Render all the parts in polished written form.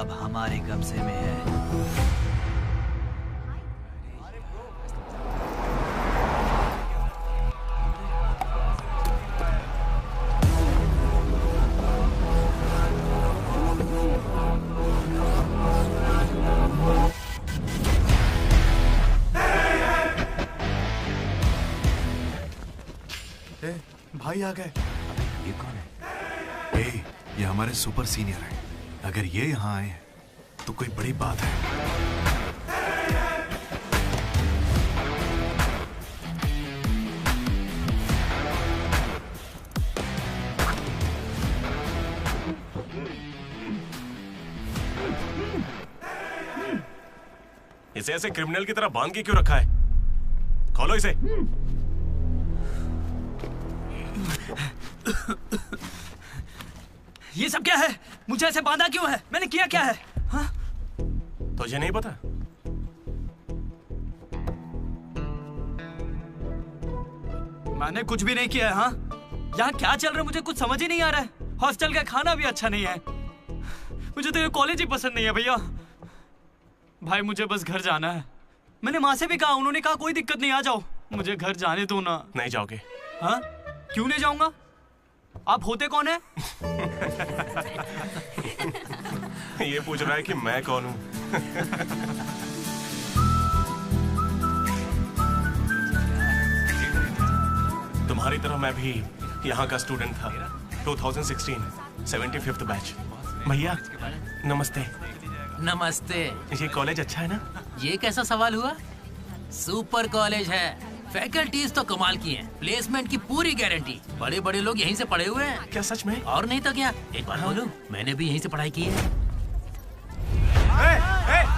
अब हमारे कब्जे में है। भाई आ गए। ये कौन है? ये हमारे सुपर सीनियर हैं। अगर ये यहाँ आए तो कोई बड़ी बात है। इसे ऐसे क्रिमिनल की तरह बांध के क्यों रखा है? खोलो इसे। ये सब क्या है? मुझे ऐसे बांधा क्यों है? मैंने किया क्या है? हाँ? तुझे नहीं पता? मैंने कुछ भी नहीं किया है। हाँ? यहाँ क्या चल रहा है मुझे कुछ समझ ही नहीं आ रहा है। हॉस्टल का खाना भी अच्छा नहीं है। मुझे तो ये कॉलेज ही पसंद नहीं है भैया। भाई मुझे बस घर जाना है। मैंने माँ से भी कहा, उन्होंने कहा कोई दिक्कत नहीं, आ जाओ। मुझे घर जाने दो ना। नहीं जाओगे? हाँ? क्यों नहीं जाऊंगा? आप होते कौन है? ये पूछ रहा है कि मैं कौन हूँ। तुम्हारी तरह मैं भी यहाँ का स्टूडेंट था। 2016 75th बैच। भैया नमस्ते। नमस्ते। ये कॉलेज अच्छा है ना? ये कैसा सवाल हुआ? सुपर कॉलेज है। फैकल्टीज तो कमाल की हैं। प्लेसमेंट की पूरी गारंटी। बड़े बड़े लोग यहीं से पढ़े हुए हैं। क्या सच में? और नहीं तो क्या। एक बात बोलूं, मैंने भी यहीं से पढ़ाई की है।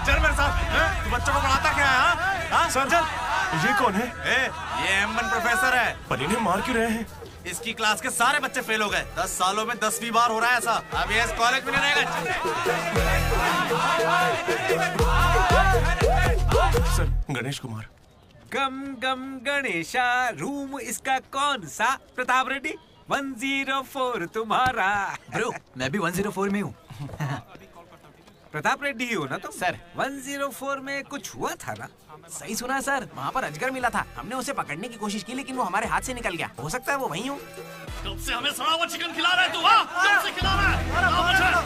चल मेरे साथ। तू बच्चों को पढ़ाता क्या है? हाँ सर, ये कौन है? ये एमन प्रोफेसर है। पर इन्हें मार क्यों रहे हैं? इसकी क्लास के सारे बच्चे फेल हो गए। 10 सालों में 10वीं बार हो रहा है ऐसा। अब ये इस कॉलेज में नहीं रहेगा। सर, गणेश कुमार। गम गम गणेशा। रूम इसका कौन सा? प्रताप रेड्डी 104 तुम्हारा। ब्रो, मैं भी 104 में हूँ। प्रताप रेड्डी ही हो ना तुम? सर 104 में कुछ हुआ था ना? सही सुना है सर, वहाँ पर अजगर मिला था। हमने उसे पकड़ने की कोशिश की लेकिन वो हमारे हाथ से निकल गया। हो सकता है वो वहीं हो। कब से हमें सड़ा हुआ चिकन खिला रहा है तू? कब से खिला रहा है?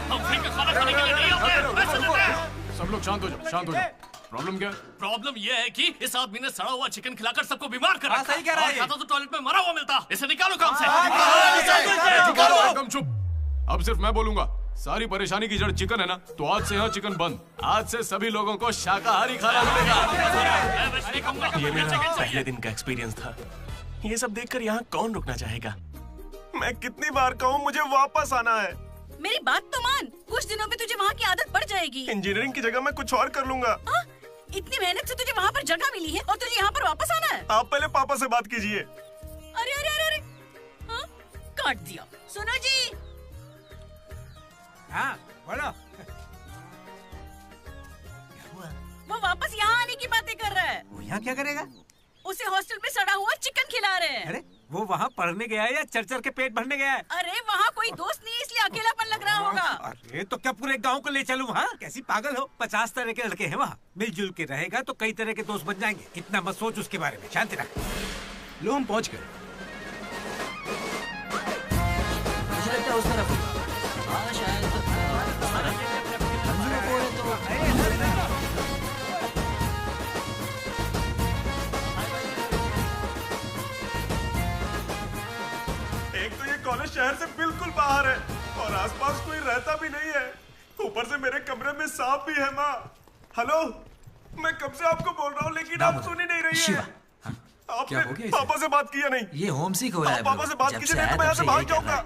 हम फ्री का खाना खाने के लिए नहीं आते, पैसे देते हैं। सब लोग शांत हो जाओ, शांत हो जाओ। प्रॉब्लम क्या है? प्रॉब्लम ये है कि इस आदमी ने सड़ा हुआ चिकन खिलाकर सबको बीमार कर रखा। सही कह रहा है। खाता तो टॉयलेट में मरा हुआ मिलता। इसे निकालो काम से। एकदम चुप। अब सिर्फ मैं बोलूंगा। सारी परेशानी की जड़ चिकन है ना, तो आज से यहाँ चिकन बंद। आज से सभी लोगों को शाकाहारी खाना मिलेगा। ये मेरा पहले दिन का एक्सपीरियंस था। ये सब देखकर यहाँ कौन रुकना चाहेगा? मैं कितनी बार कहूँ मुझे वापस आना है। मेरी बात तो मान। कुछ दिनों में तुझे वहाँ की आदत पड़ जाएगी। इंजीनियरिंग की जगह मैं कुछ और कर लूंगा। इतनी मेहनत से तुझे वहाँ पर जगह मिली है और तुझे यहाँ पर वापस आना है? आप पहले पापा से बात कीजिए। अरे अरे अरे अरे, हाँ? काट दिया। सुनो जी। हाँ बोलो। वो वापस यहाँ आने की बातें कर रहा है। वो यहाँ क्या करेगा? उसे हॉस्टल में सड़ा हुआ चिकन खिला रहे हैं। अरे वो वहाँ पढ़ने गया है या चर के पेट भरने गया है? अरे वहाँ कोई दोस्त नहीं, इसलिए अकेलापन लग रहा होगा। अरे तो क्या पूरे गांव को ले चलूं? हाँ कैसी पागल हो? 50 तरह के लड़के हैं वहाँ। मिलजुल के रहेगा तो कई तरह के दोस्त बन जाएंगे। इतना मत सोच उसके बारे में। शांति रख। लो हम पहुँच गए। मुझे लगता है उस तरफ। हाँ शायद एक तो ये कॉलेज शहर से बिल्कुल बाहर है और आसपास कोई रहता भी नहीं है। ऊपर से मेरे कमरे में सांप भी है। माँ हेलो, मैं कब से आपको बोल रहा हूँ लेकिन आप सुन ही नहीं रही है। आपने पापा से बात किया नहीं? ये होम सिक हो रहा है। पापा से बात कीजिए नहीं तो मैं यहाँ से भाग जाऊंगा।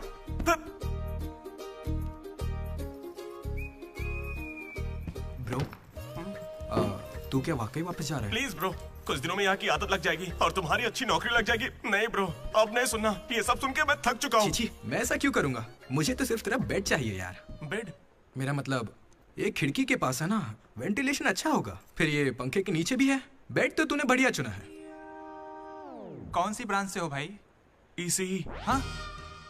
ब्रो, तू क्या वाकई वापस जा रहा है? प्लीज ब्रो, कुछ दिनों में यहाँ की आदत लग जाएगी और तुम्हारी अच्छी नौकरी लग जाएगी। नहीं ब्रो, अब नहीं सुनना। ये सब सुन के मैं थक चुका हूँ। मैं ऐसा क्यों करूँगा? मुझे तो सिर्फ तेरा बेड चाहिए यार। बेड? मेरा मतलब ये खिड़की के पास है ना, वेंटिलेशन अच्छा होगा। फिर ये पंखे के नीचे भी है। बेड तो तूने बढ़िया चुना है। कौन सी ब्रांच से हो भाई? ईसीई। हाँ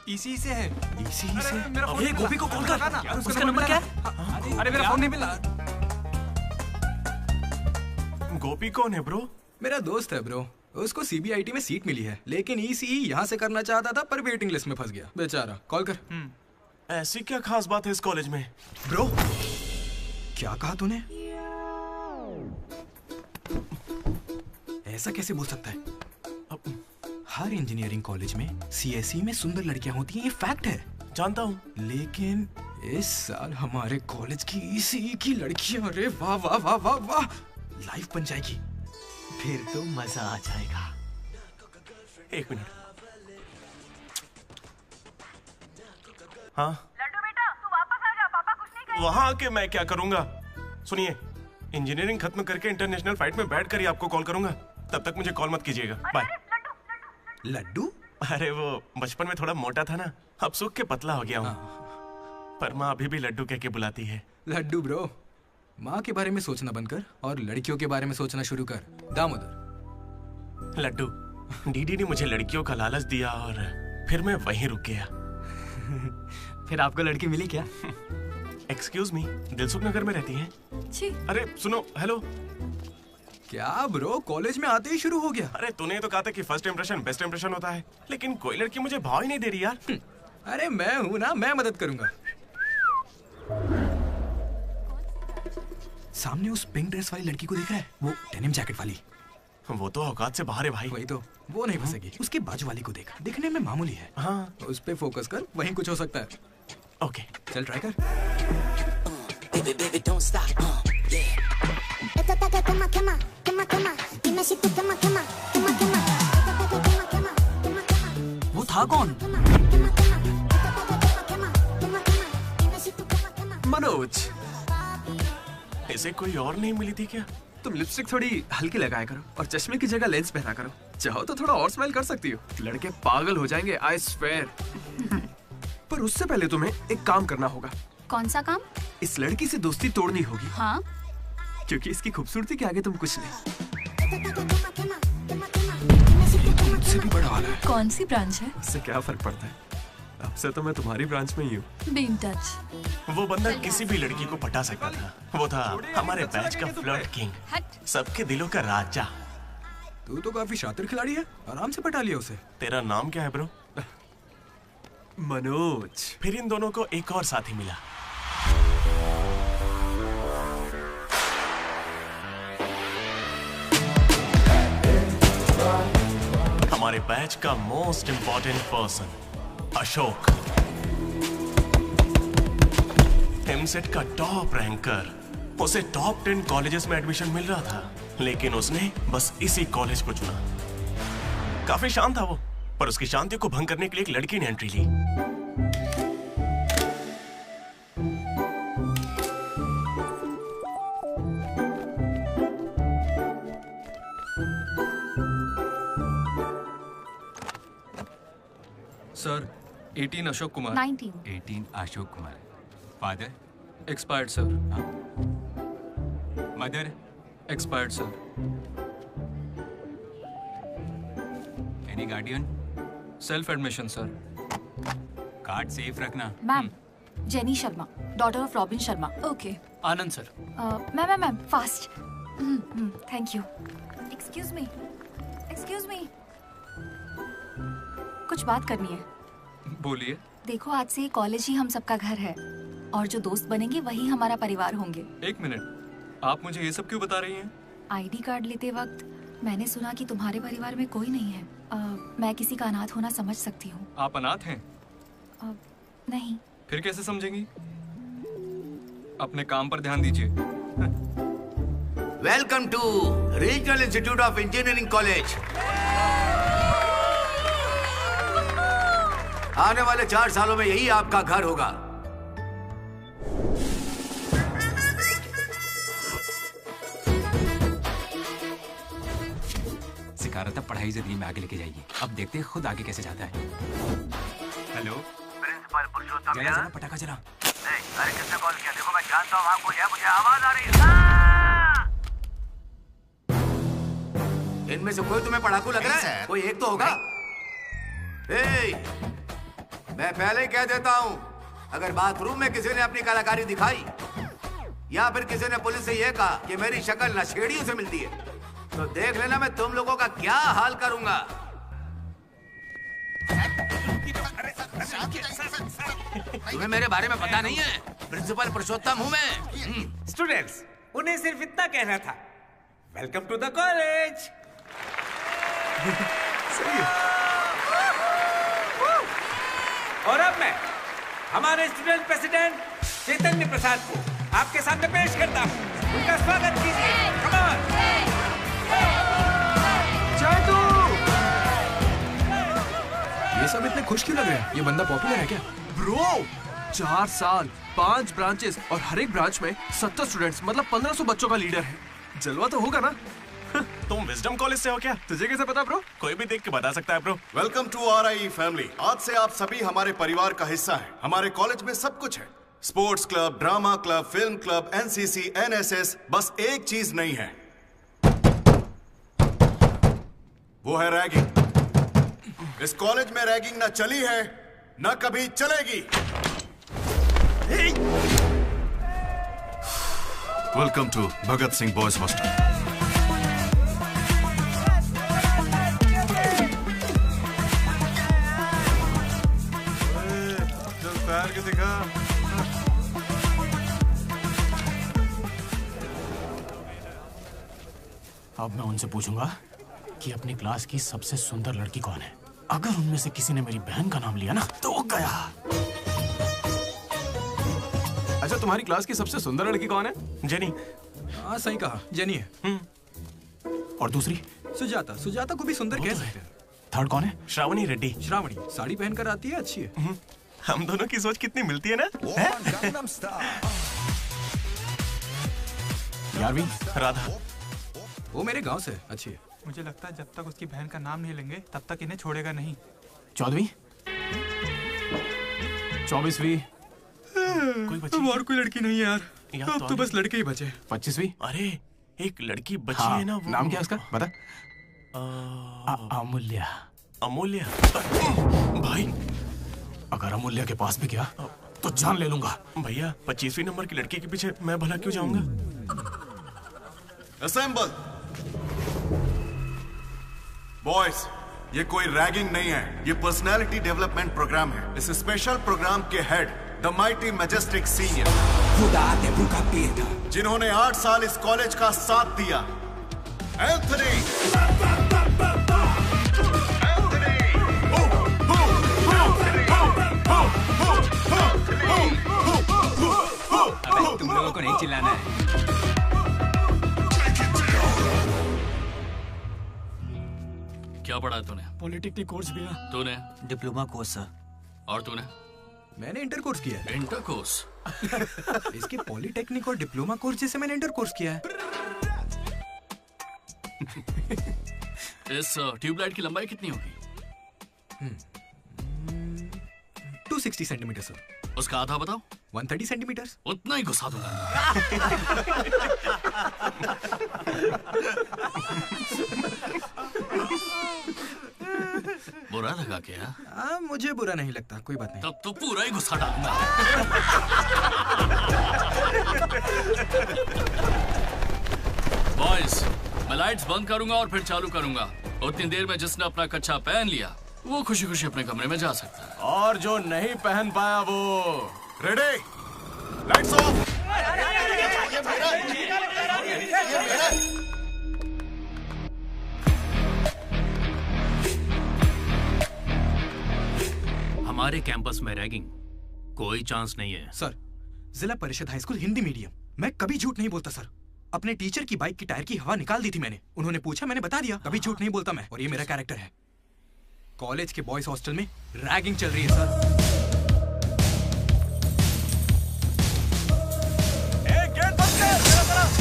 इसी से है। इसी से? ये गोपी को कॉल कर। उसका नंबर क्या है? अरे मेरा फोन नहीं मिला। गोपी कौन है ब्रो? मेरा दोस्त है ब्रो। उसको सीबीआईटी में सीट मिली है, लेकिन ईसीई यहाँ से करना चाहता था पर वेटिंग लिस्ट में फंस गया बेचारा। कॉल कर। ऐसी क्या खास बात है इस कॉलेज में? ब्रो क्या कहा तूने? ऐसा कैसे बोल सकता है? हर इंजीनियरिंग कॉलेज में सीएसई में सुंदर लड़कियां होती हैं, ये फैक्ट है। जानता हूँ, लेकिन इस साल हमारे कॉलेज की ईसीई की लड़कियां, अरे वाह वाह वाह वाह वाह, लाइफ बन जाएगी। फिर तो मजा आ जाएगा। एक मिनट। हाँ लड्डू बेटा, तू वापस आ जा, पापा कुछ नहीं करेंगे। वहां आके मैं क्या करूंगा? सुनिए, इंजीनियरिंग खत्म करके इंटरनेशनल फ्लाइट में बैठ कर ही आपको कॉल करूंगा। तब तक मुझे कॉल मत कीजिएगा। बाय। लड्डू? अरे वो बचपन में थोड़ा मोटा था ना, अब सूख के पतला हो गया हूँ। पर माँ अभी भी लड्डू कह के बुलाती है। लड्डू ब्रो, माँ के बारे में सोचना बंद कर और लड़कियों के बारे में सोचना शुरू कर। दामोदर। लड्डू, डीडी ने मुझे लड़कियों का लालच दिया और फिर मैं वहीं रुक गया। फिर आपको लड़की मिली क्या? एक्सक्यूज मी, दिलसुख नगर में रहती हैं? जी। अरे सुनो, हेलो। क्या ब्रो, कॉलेज में आते ही शुरू हो गया? अरे तूने तो कहा था कि फर्स्ट इंप्रेशन बेस्ट इंप्रेशन होता है, लेकिन कोई लड़की मुझे भाव ही नहीं दे रही यार। अरे मैं हूं ना, मैं मदद करूंगा। सामने उस पिंक ड्रेस वाली लड़की को दिख रहा है? वो डेनिम जैकेट वाली। वो तो औकात से बाहर है भाई। वही तो, वो नहीं फंसेगी। उसके बाजू वाली को देख, दिखने में मामूली है। हाँ, उस पे फोकस कर, वहीं कुछ हो सकता है। ओके, चल ट्राई कर। वो था कौन? मनोज। इसे कोई और नहीं मिली थी क्या? तुम लिपस्टिक थोड़ी हल्की लगाया करो और चश्मे की जगह लेंस पहना करो। चाहो तो थोड़ा और स्माइल कर सकती हो, लड़के पागल हो जाएंगे, आई स्वेयर। पर उससे पहले तुम्हें एक काम करना होगा। कौन सा काम? इस लड़की से दोस्ती तोड़नी होगी। हाँ? क्योंकि इसकी खूबसूरती के आगे तुम कुछ नहीं। ये तो मुझसे भी बड़ा वाला है। कौन सी ब्रांच है? उससे क्या फर्क पड़ता है, अब से तो मैं तुम्हारी ब्रांच में ही हूँ। Be in touch. वो बंदा किसी भी लड़की को पटा सकता था। वो था हमारे बैच का फ्लर्ट किंग, सबके दिलों का राजा। तू तो काफी शातिर खिलाड़ी है, आराम से पटा लिया उसे। तेरा नाम क्या है ब्रो? मनोज। फिर इन दोनों को एक और साथी मिला। हमारे बैच का most important person Ashok, EAMCET का टॉप रैंकर। उसे टॉप 10 कॉलेजेस में एडमिशन मिल रहा था, लेकिन उसने बस इसी कॉलेज को चुना। काफी शांत था वो, पर उसकी शांति को भंग करने के लिए एक लड़की ने एंट्री ली। Sir, 18 Ashok Kumar. 19 Ashok Kumar. Father? Expired sir. Mother? Expired sir. Any guardian? Self admission sir. Card safe रखना। Ma'am, Jenny Sharma, daughter of Robin Sharma. Okay. Anand sir. Ma'am fast. Thank you. Excuse me, कुछ बात करनी है। बोलिए। देखो, आज से कॉलेज ही हम सबका घर है और जो दोस्त बनेंगे वही हमारा परिवार होंगे। एक मिनट, आप मुझे ये सब क्यों बता रही हैं? आईडी कार्ड लेते वक्त मैंने सुना कि तुम्हारे परिवार में कोई नहीं है। मैं किसी का अनाथ होना समझ सकती हूँ। आप अनाथ हैं? नहीं। फिर कैसे समझेंगी? अपने काम पर ध्यान दीजिए। Welcome to Regional Institute of Engineering College. आने वाले 4 सालों में यही आपका घर होगा। सिखा रहा था पढ़ाई जिंदगी में आगे लेके जाएगी। अब देखते हैं खुद आगे कैसे जाता है। हेलो, प्रिंसिपल पुरुषोत्तम। जरा पटाखा जरा। अरे किसने कॉल किया? देखो मैं जानता हूँ आपको, मुझे आवाज आ रही है। इनमें से कोई तुम्हें पढ़ाकू लग रहा है? कोई एक तो होगा। मैं पहले ही कह देता हूँ, अगर बाथरूम में किसी ने अपनी कलाकारी दिखाई या फिर किसी ने पुलिस से यह कहा कि मेरी शक्ल नशेड़ियों से मिलती है, तो देख लेना मैं तुम लोगों का क्या हाल करूंगा। तुम्हें मेरे बारे में पता नहीं है? प्रिंसिपल पुरुषोत्तम हूँ मैं। स्टूडेंट्स, उन्हें सिर्फ इतना कहना था, वेलकम टू द कॉलेज। और अब मैं हमारे स्टूडेंट प्रेसिडेंट चैतन्य प्रसाद को आपके सामने पेश करता हूँ। उनका स्वागत कीजिए। Come on. जादू! ये सब इतने खुश क्यों लग रहे हैं? ये बंदा पॉपुलर है क्या? ब्रो, 4 साल, 5 ब्रांचेस और हर एक ब्रांच में 70 स्टूडेंट्स, मतलब 1500 बच्चों का लीडर है। जलवा तो होगा ना? तुम विजडम कॉलेज से हो क्या? तुझे कैसे पता ब्रो? कोई भी देख के बता सकता है bro. Welcome to RIE family. आज से आप सभी हमारे परिवार का हिस्सा हैं। हमारे कॉलेज में सब कुछ है, sports club, drama club, film club, NCC, NSS। बस एक चीज नहीं है, वो है रैगिंग। इस कॉलेज में रैगिंग ना चली है, ना कभी चलेगी। Welcome to Bhagat Singh boys hostel. के दिखा। अब मैं उनसे पूछूंगा कि अपनी क्लास की सबसे सुंदर लड़की कौन है। अगर उनमें से किसी ने मेरी बहन का नाम लिया ना तो गया। अच्छा, तुम्हारी क्लास की सबसे सुंदर लड़की कौन है? जेनी। हाँ, सही कहा, जेनी है। और दूसरी? सुजाता। सुजाता को भी सुंदर कह सकते हैं। थर्ड कौन है? श्रावणी रेड्डी। श्रावणी साड़ी पहनकर आती है, अच्छी है। हम दोनों की सोच कितनी मिलती है ना? यारवी? राधा। वो मेरे गांव से, अच्छी है। मुझे लगता है जब तक उसकी बहन का नाम नहीं लेंगे तब तक इन्हें छोड़ेगा नहीं। 14वीं? 24वीं? कोई बची? और कोई लड़की नहीं है यार, अब तो बस लड़के ही बचे। 25वीं? अरे एक लड़की बची हाँ, है ना, वो नाम क्या उसका बता? अमूल्य। अमूल्य? भाई अगर अमूल्य के पास भी गया तो जान ले लूंगा। भैया 25वीं नंबर की लड़की के पीछे मैं भला क्यों जाऊंगा? असेंबल। बॉयज, ये कोई रैगिंग नहीं है, ये पर्सनालिटी डेवलपमेंट प्रोग्राम है। इस स्पेशल प्रोग्राम के head the mighty majestic senior, जिन्होंने 8 साल इस कॉलेज का साथ दिया, एंथनी। तुम लोगों को नहीं चिल्लाना है। क्या पढ़ा है तूने? पॉलिटेक्निक कोर्स भी है। तूने? Diploma course sir. और तूने? मैंने इंटर कोर्स किया है। Inter course? इसके पॉलिटेक्निक और डिप्लोमा कोर्स जैसे मैंने इंटर कोर्स किया है। इस ट्यूबलाइट की लंबाई कितनी होगी? 260 सेंटीमीटर सर। उसका आधा बताओ। 130 सेंटीमीटर। उतना ही घुसा दूंगा। बुरा लगा क्या? मुझे बुरा नहीं लगता, कोई बात नहीं। तब तो पूरा ही गुस्सा डालूंगा। बॉयज, मैं लाइट्स बंद करूंगा और फिर चालू करूंगा। उतनी देर में जिसने अपना कच्छा पहन लिया वो खुशी खुशी अपने कमरे में जा सकता है, और जो नहीं पहन पाया वो रेडी, लाइट्स ऑफ। हमारे कैंपस में रैगिंग कोई चांस नहीं है। सर, जिला परिषद हाई स्कूल हिंदी मीडियम, मैं कभी झूठ नहीं बोलता सर। अपने टीचर की बाइक की टायर की हवा निकाल दी थी मैंने। उन्होंने पूछा, मैंने बता दिया। कभी झूठ नहीं बोलता मैं, और ये मेरा कैरेक्टर है। कॉलेज के बॉयज हॉस्टल में रैगिंग चल रही है सर। गेट बंद कर, मेरा तरफ।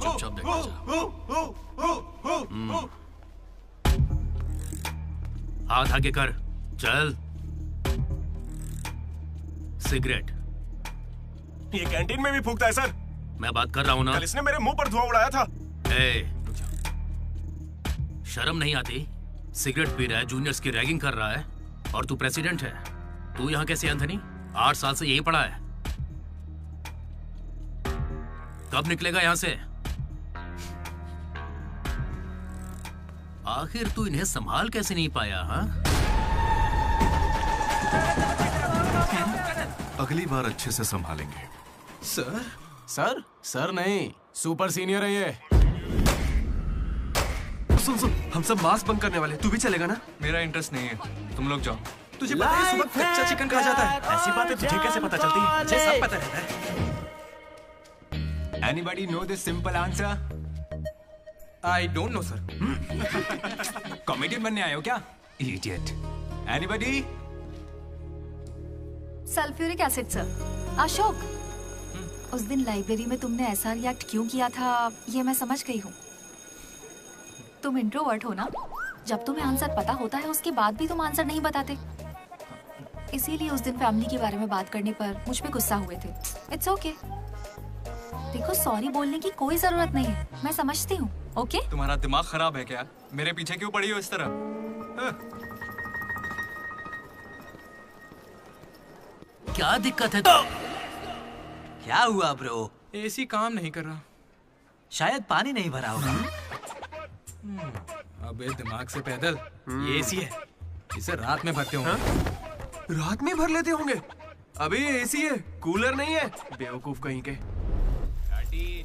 चुपचाप देखते जा। हाथ आगे कर, चल। सिगरेट। ये कैंटीन में भी फूकता है सर। मैं बात कर रहा हूँ ना। कल इसने मेरे मुंह पर धुआं उड़ाया था। शर्म नहीं आती? सिगरेट पी रहा है, जूनियर्स की रैगिंग कर रहा है, और तू प्रेसिडेंट है। तू यहाँ कैसे एंथनी? 8 साल से यही पड़ा है। कब निकलेगा यहाँ से? आखिर तू इन्हें संभाल कैसे नहीं पाया? हाँ, अगली बार अच्छे से संभालेंगे। सर? सर? सर नहीं, सुपर सीनियर है ये। सुन सुन, हम सब मास्क बंद करने वाले, तू भी चलेगा ना? मेरा इंटरेस्ट नहीं है, तुम लोग जाओ। तुझे पता है सुबह कच्चा चिकन खा जाता है? ऐसी बातें तुझे कैसे पता चलती है? मुझे सब पता रहता है। Anybody know this simple answer? I don't know, sir. Comedian बनने आए हो क्या? Idiot. Anybody? Sulphuric acid sir. Ashok, उस दिन लाइब्रेरी में तुमने ऐसा रिएक्ट क्यों किया था, ये मैं समझ गई हूँ। तुम इंट्रोवर्ट हो ना? जब तुम्हें आंसर पता होता है उसके बाद भी तुम आंसर नहीं बताते। इसीलिए उस दिन फैमिली के बारे में बात करने पर मुझ पे गुस्सा हुए थे। It's okay. देखो, सॉरी बोलने की कोई जरूरत नहीं है, मैं समझती हूँ। ओके? तुम्हारा दिमाग खराब है क्या? मेरे पीछे क्यों पड़ी हो इस तरह? क्या दिक्कत है? क्या हुआ ब्रो? एसी काम नहीं कर रहा। शायद पानी नहीं भरा होगा। अबे दिमाग से पैदल, ये एसी है, इसे रात में भरते होंगे। रात में भर लेते होंगे? अबे ये एसी है, कूलर नहीं है। बेवकूफ कहीं के।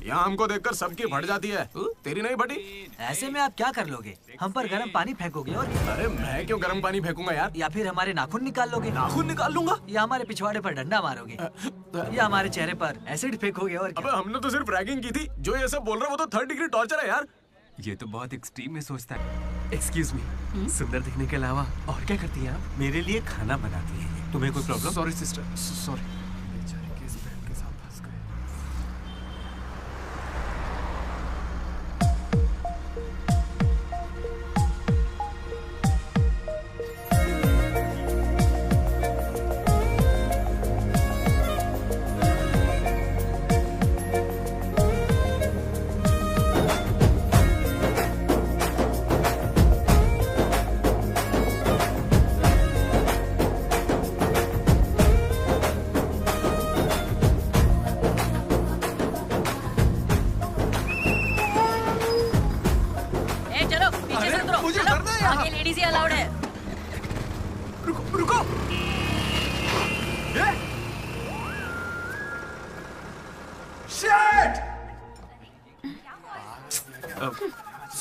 यहाँ हमको देखकर सबकी फट जाती है, तेरी नहीं फटी? ऐसे में आप क्या कर लोगे? हम पर गर्म पानी फेंकोगे और क्या? अरे मैं क्यों गर्म पानी फेंकूंगा यार? या फिर हमारे नाखून निकाल लोगे? नाखून निकाल लूंगा? या हमारे पिछवाड़े पर डंडा मारोगे? या हमारे चेहरे पर एसिड फेंकोगे और क्या? अबे हमने तो सिर्फ रैगिंग की थी, जो ये सब बोल रहा है वो तो 3rd डिग्री टॉर्चर है यार। ये तो बहुत एक्सट्रीम में सोचता है। एक्सक्यूज मी, सुंदर दिखने के अलावा और क्या करती हैं आप? मेरे लिए खाना बनाती है। तुम्हें कोई problem? Sorry sister, sorry.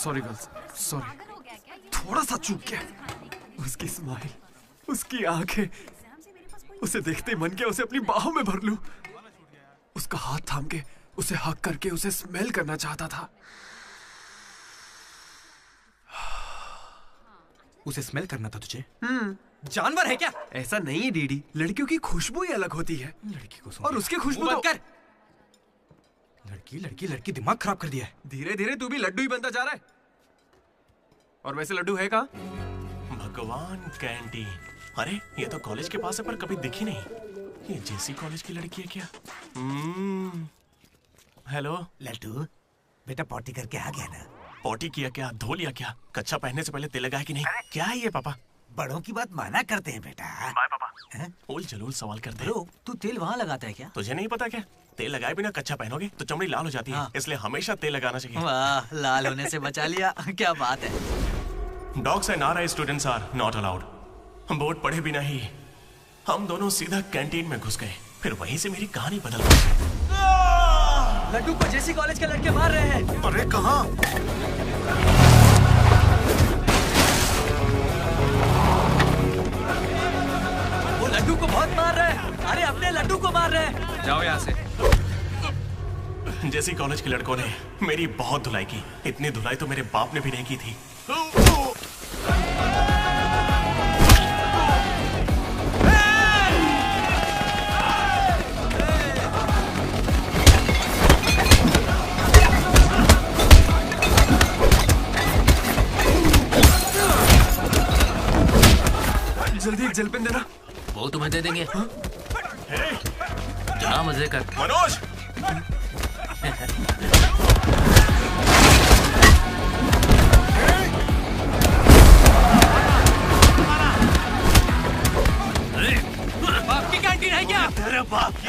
Sorry girls, sorry. थोड़ा सा चूक गया। उसकी स्माइल, उसकी आंखें, उसे देखते ही मन किया उसे अपनी बाहों में भर लूं। उसका हाथ थाम के उसे हक करके उसे स्मेल करना चाहता था। उसे स्मेल करना था तुझे? जानवर है क्या? ऐसा नहीं है डीडी, लड़कियों की खुशबू ही अलग होती है। लड़की को और उसकी खुशबू तो... कर। लड़की दिमाग खराब कर दिया है। धीरे धीरे तू भी लड्डू ही बनता जा रहा है। और वैसे लड्डू है कहाँ? भगवान, कैंटीन। अरे ये तो कॉलेज के पास है पर कभी दिखी नहीं। ये जेसी कॉलेज की लड़की है क्या? हेलो लड्डू, बेटा पॉटी करके आ गया ना? पॉटी किया क्या, धो लिया क्या? कच्चा पहनने से पहले तेल लगाया कि नहीं? क्या है ये पापा? बड़ों की बात माना करते हैं बेटा। बाय पापा। उल जलूल सवाल करते हैं। तू तेल वहाँ लगाता है क्या? तुझे नहीं पता क्या? तेल लगाए बिना कच्चा पहनोगे तो चमड़ी लाल हो जाती है। इसलिए हमेशा तेल लगाना चाहिए। वाह, लाल होने से बचा लिया। क्या बात है। Dogs and RI students are not allowed. Board पढ़े बिना ही हम दोनों सीधा कैंटीन में घुस गए। फिर वहीं से मेरी कहानी बदल गई। लड्डू को जेसी कॉलेज के लड़के मार रहे हैं। अरे कहाँ? वो लड्डू को बहुत मार रहे हैं। अरे अपने लड्डू को मार रहे हैं। जाओ यहाँ से। जेसी कॉलेज के लड़कों ने मेरी बहुत धुलाई की। इतनी धुलाई तो मेरे बाप ने भी नहीं की थी। जल्दी एक जल पेन देना। वो तुम्हें दे देंगे। जा मजे कर। मनोज बाप की कैंटीन है क्या? तेरे बाप की।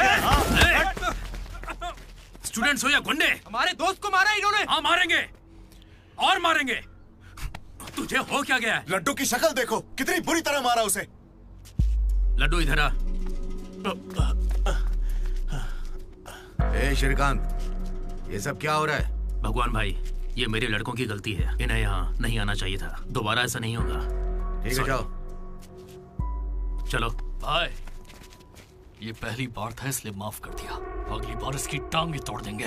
स्टूडेंट्स हो या गुंडे, हमारे दोस्त को मारा इन्होंने। हाँ मारेंगे और मारेंगे। तुझे हो क्या गया है? लड्डू की शक्ल देखो, कितनी बुरी तरह मारा उसे। लड्डू इधर आ। ए श्रीकांत, ये सब क्या हो रहा है? भगवान भाई, ये मेरे लड़कों की गलती है। इन्हें यहाँ नहीं आना चाहिए था। दोबारा ऐसा नहीं होगा। ठीक है, जाओ। चलो भाई, ये पहली बार था इसलिए माफ कर दिया। अगली बार इसकी टांग भी तोड़ देंगे।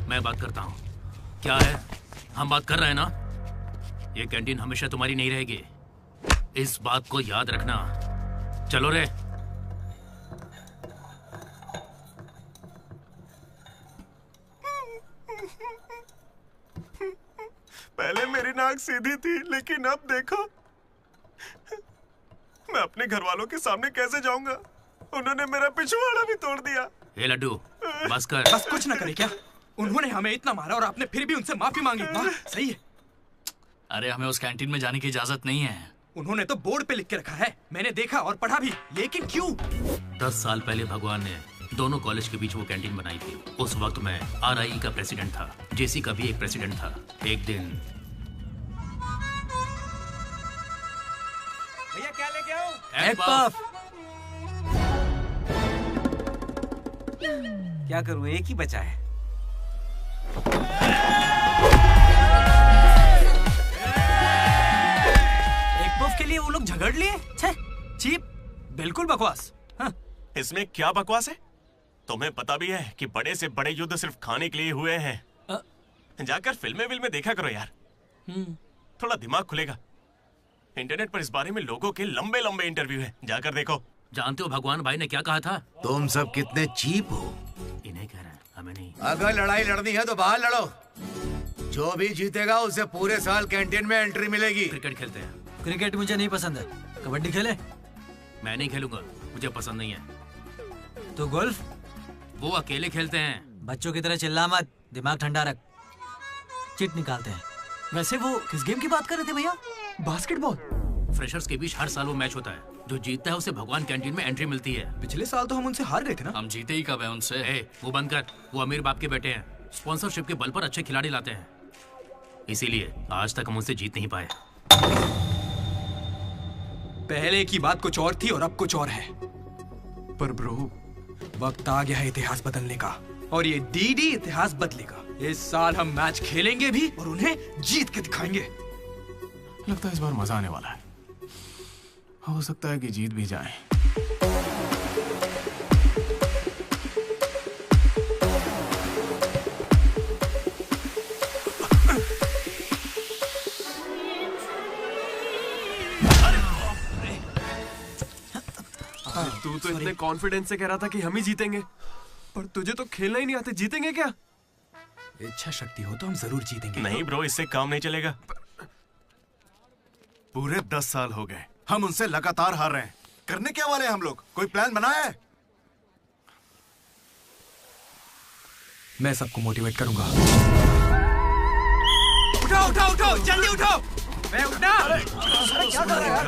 मैं बात करता हूँ। क्या है? हम बात कर रहे हैं ना? ये कैंटीन हमेशा तुम्हारी नहीं रहेगी, इस बात को याद रखना। चलो रे। पहले मेरी नाक सीधी थी, लेकिन अब देखो, मैं अपने घर वालों के सामने कैसे जाऊंगा? उन्होंने मेरा पिछवाड़ा भी तोड़ दिया। ए लड्डू, बस कर। बस कुछ ना करे क्या? उन्होंने हमें इतना मारा और आपने फिर भी उनसे माफी मांगी। वाह, सही है। अरे हमें उस कैंटीन में जाने की इजाजत नहीं है। उन्होंने तो बोर्ड पे लिख के रखा है, मैंने देखा और पढ़ा भी, लेकिन क्यों? 10 साल पहले भगवान ने दोनों कॉलेज के बीच वो कैंटीन बनाई थी। उस वक्त मैं RIE का प्रेसिडेंट था, JC का भी एक प्रेसिडेंट था। एक दिन भैया क्या लेके आओ? Egg puff. क्या करूं, एक ही बचा है। एक पफ के लिए वो लोग झगड़ लिए। छे, चीप, बिल्कुल बकवास। हाँ। इसमें क्या बकवास है? तुम्हें पता भी है कि बड़े से बड़े युद्ध सिर्फ खाने के लिए हुए हैं। जाकर फिल्में देखा करो यार, थोड़ा दिमाग खुलेगा। इंटरनेट पर इस बारे में लोगों के लंबे लंबे इंटरव्यू हैं, जाकर देखो। जानते हो भगवान भाई ने क्या कहा था? तुम सब कितने चीप हो। इन्हें कह रहे हैं, हमें नहीं। अगर लड़ाई लड़नी है तो बाहर लड़ो। जो भी जीतेगा उसे पूरे साल कैंटीन में एंट्री मिलेगी। क्रिकेट खेलते हैं। क्रिकेट मुझे नहीं पसंद है। कबड्डी खेले? मैं नहीं खेलूंगा, मुझे पसंद नहीं है। तो गोल्फ? वो अकेले खेलते हैं। बच्चों की तरह चिल्ला मत, दिमाग ठंडा रख। चिट निकालते हैं। वैसे वो किस गेम की बात कर रहे थे भैया? बास्केटबॉल। फ्रेशर्स के बीच हर साल वो मैच होता है। जो जीतता है उसे भगवान कैंटीन में एंट्री मिलती है। पिछले साल तो हम उनसे हार गए थे ना। हम जीते ही कब है उनसे? वो बंद कर। वो अमीर बाप के बेटे हैं, स्पॉन्सरशिप के बल पर अच्छे खिलाड़ी लाते हैं, इसीलिए आज तक हम उनसे जीत नहीं पाए। पहले की बात कुछ और थी और अब कुछ और है। पर ब्रो, वक्त आ गया है इतिहास बदलने का, और ये डीडी इतिहास बदलेगा। इस साल हम मैच खेलेंगे भी और उन्हें जीत के दिखाएंगे। लगता है इस बार मजा आने वाला है। हो सकता है कि जीत भी जाए। तू तो इतने कॉन्फिडेंस से कह रहा था कि हम ही जीतेंगे, पर तुझे तो खेलना ही नहीं आता। जीतेंगे क्या? इच्छा शक्ति हो तो हम जरूर जीतेंगे। नहीं ब्रो, इससे काम नहीं चलेगा। पूरे 10 साल हो गए हम उनसे लगातार हार रहे हैं। करने क्या वाले हम लोग? कोई प्लान बनाया है? मैं सबको मोटिवेट करूंगा। उठाओ उठाओ उठाओ, जल्दी उठाओ। मैं उठना। अरे क्या कर रहा है यार?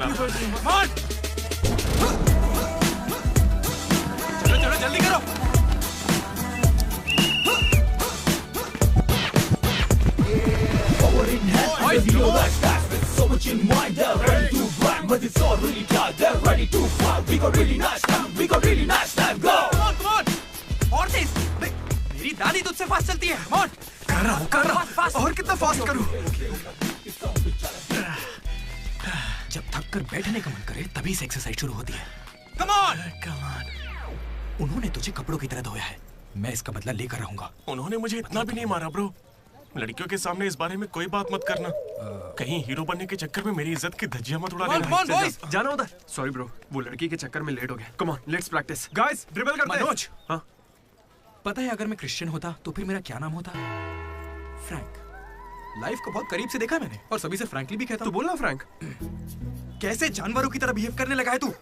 चलो चलो जल्दी करो। मेरी दादी तुझसे फास्ट चलती है। कर रहा हूँ। और कितना फास्ट करूँ? जब थक कर बैठने का मन करे तभी से एक्सरसाइज शुरू होती है। Come on! उन्होंने तुझे कपड़ों की तरह धोया है, मैं इसका बदला लेकर रहूंगा। उन्होंने मुझे इतना भी नहीं मारा ब्रो। लड़कियों के सामने इस बारे में कोई बात मत करना। कहीं हीरो बनने के चक्कर में मेरी इज्जत की धज्जियां मत उड़ा देना। जाना होता है। सॉरी ब्रो, वो लड़की के चक्कर में लेट हो गया। Come on, let's practise. Guys, dribble करते हैं। मनोज, हाँ? पता है अगर मैं क्रिश्चियन होता तो फिर मेरा क्या नाम होता? फ्रैंक। लाइफ को बहुत करीब से देखा मैंने और सभी से फ्रैंकली भी कहता। तू बोलना फ्रैंक। कैसे जानवरों की तरह बिहेव करने लगा है तू?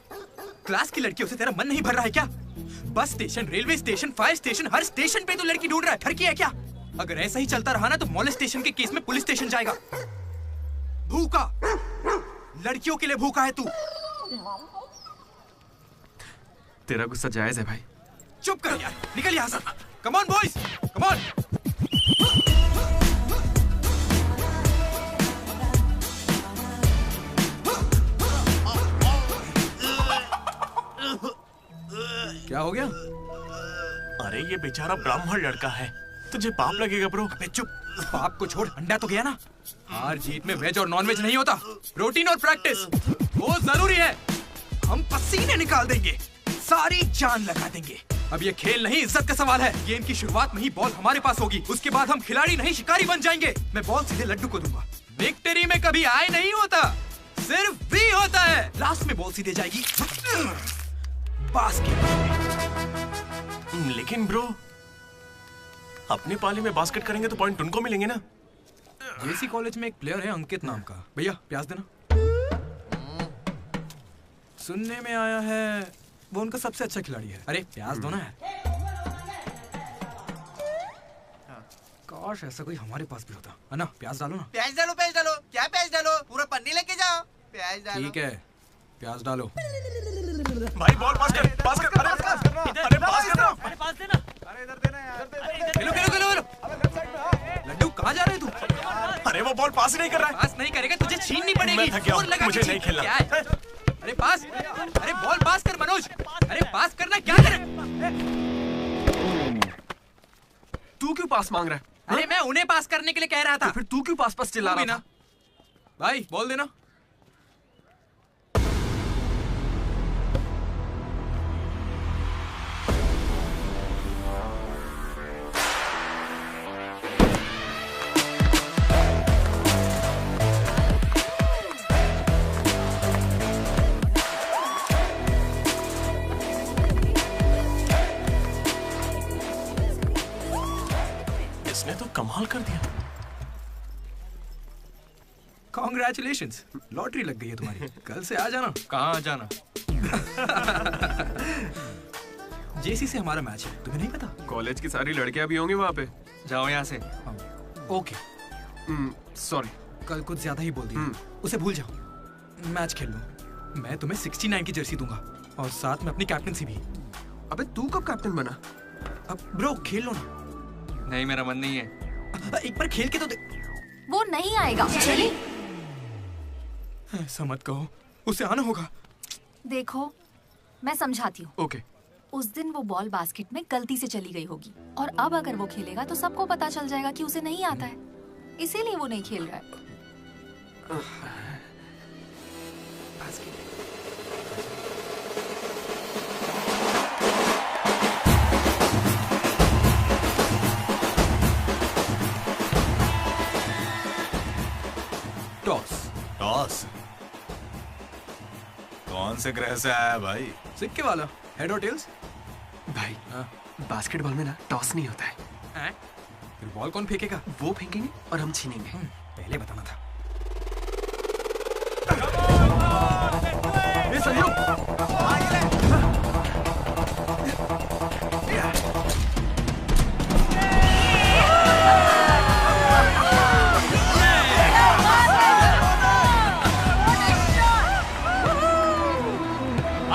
क्लास की लड़कियों से तेरा मन नहीं भर रहा है क्या? Bus station, railway station, fire station, हर स्टेशन पे तू लड़की ढूंढ रहा है। ठरकी है क्या? अगर ऐसा ही चलता रहा ना तो मॉलेस्टेशन के केस में पुलिस स्टेशन जाएगा। भूखा, लड़कियों के लिए भूखा है तू। तेरा गुस्सा जायज है भाई। चुप कर यार, निकल यहाँ से। Come on boys, come on. क्या हो गया? अरे ये बेचारा ब्राह्मण लड़का है, तुझे पाप लगेगा ब्रो। अबे चुप, पाप को छोड़, अंडा तो गया ना। हार जीत में वेज और नॉन वेज नहीं होता, प्रोटीन और प्रैक्टिस वो जरूरी है। हम पसीने निकाल देंगे, सारी जान लगा देंगे। अब ये खेल नहीं, इज्जत का सवाल है। गेम की शुरुआत में ही बॉल हमारे पास होगी, उसके बाद हम खिलाड़ी नहीं शिकारी बन जाएंगे। मैं बॉल सीधे लड्डू को दूंगा। विक्ट्री में कभी आए नहीं होता, सिर्फ भी होता है। लास्ट में बॉल सीधे जाएगी बास्केट। लेकिन ब्रो, अपने पाले में बास्केट करेंगे तो पॉइंट उनको मिलेंगे ना। जेसी कॉलेज में एक प्लेयर है अंकित नाम का। भैया प्याज देना। सुनने में आया है वो उनका सबसे अच्छा खिलाड़ी है। अरे प्याज दो ना यार। काश ऐसा कोई हमारे पास भी होता है ना। प्याज डालो ना। प्याज डालो, प्याज डालो। क्या प्याज डालो? पूरा पन्नी लेके जाओ। प्याज डालो। ठीक है, प्याज डालो। भाई बॉल पास कर, पास कर। अरे पास करना, अरे पास करना, अरे पास देना। अरे इधर देना यार। खेलो खेलो खेलो खेलो। लड्डू कहाँ जा रहे हैं तू? अरे वो बॉल पास ही नहीं कर रहा है। पास नहीं करेगा तुझे छीननी पड़ेगी। मैं थक गया हूं, जोर लगा के मुझे नहीं खेलना। क्या है? अरे पास, अरे बॉल पास कर मनोज। अरे पास करना, क्या करे? तू क्यों पास मांग रहा है? अरे मैं उन्हें पास करने के लिए कह रहा था। तो फिर तू क्यों पास चिल्ला रहा था? भाई बॉल देना। इसने तो कमाल कर दिया। Congratulations, लॉटरी लग गई है तुम्हारी। कल से आ जाना। कहाँ आ जाना? जेसी से हमारा मैच है, तुम्हें नहीं पता? कॉलेज की सारी लड़कियां भी होंगी वहाँ पे। जाओ यहाँ से। ओके। सॉरी, कल कुछ ज्यादा ही बोल दिया। उसे भूल जाओ। मैच खेल लो। मैं तुम्हें 69 की जर्सी दूंगा और साथ में अपनी कैप्टनसी भी। अबे तू कब कैप्टन बना? अब ब्रो खेल लो ना। नहीं, मेरा मन नहीं है। एक बार खेल के तो वो नहीं आएगा। चलिए। ऐसा मत कहो, उसे आना होगा। देखो मैं समझाती हूँ। ओके। उस दिन वो बॉल बास्केट में गलती से चली गई होगी और अब अगर वो खेलेगा तो सबको पता चल जाएगा कि उसे नहीं आता है, इसीलिए वो नहीं खेल रहा है। टॉस। टॉस? कौन से ग्रह से आया भाई? सिक्के वाला। हेड और टेल्स? भाई बास्केटबॉल में ना टॉस नहीं होता है। फिर बॉल कौन फेंकेगा? वो फेंकेंगे और हम छीनेंगे। पहले बताना था। ये सहयोग।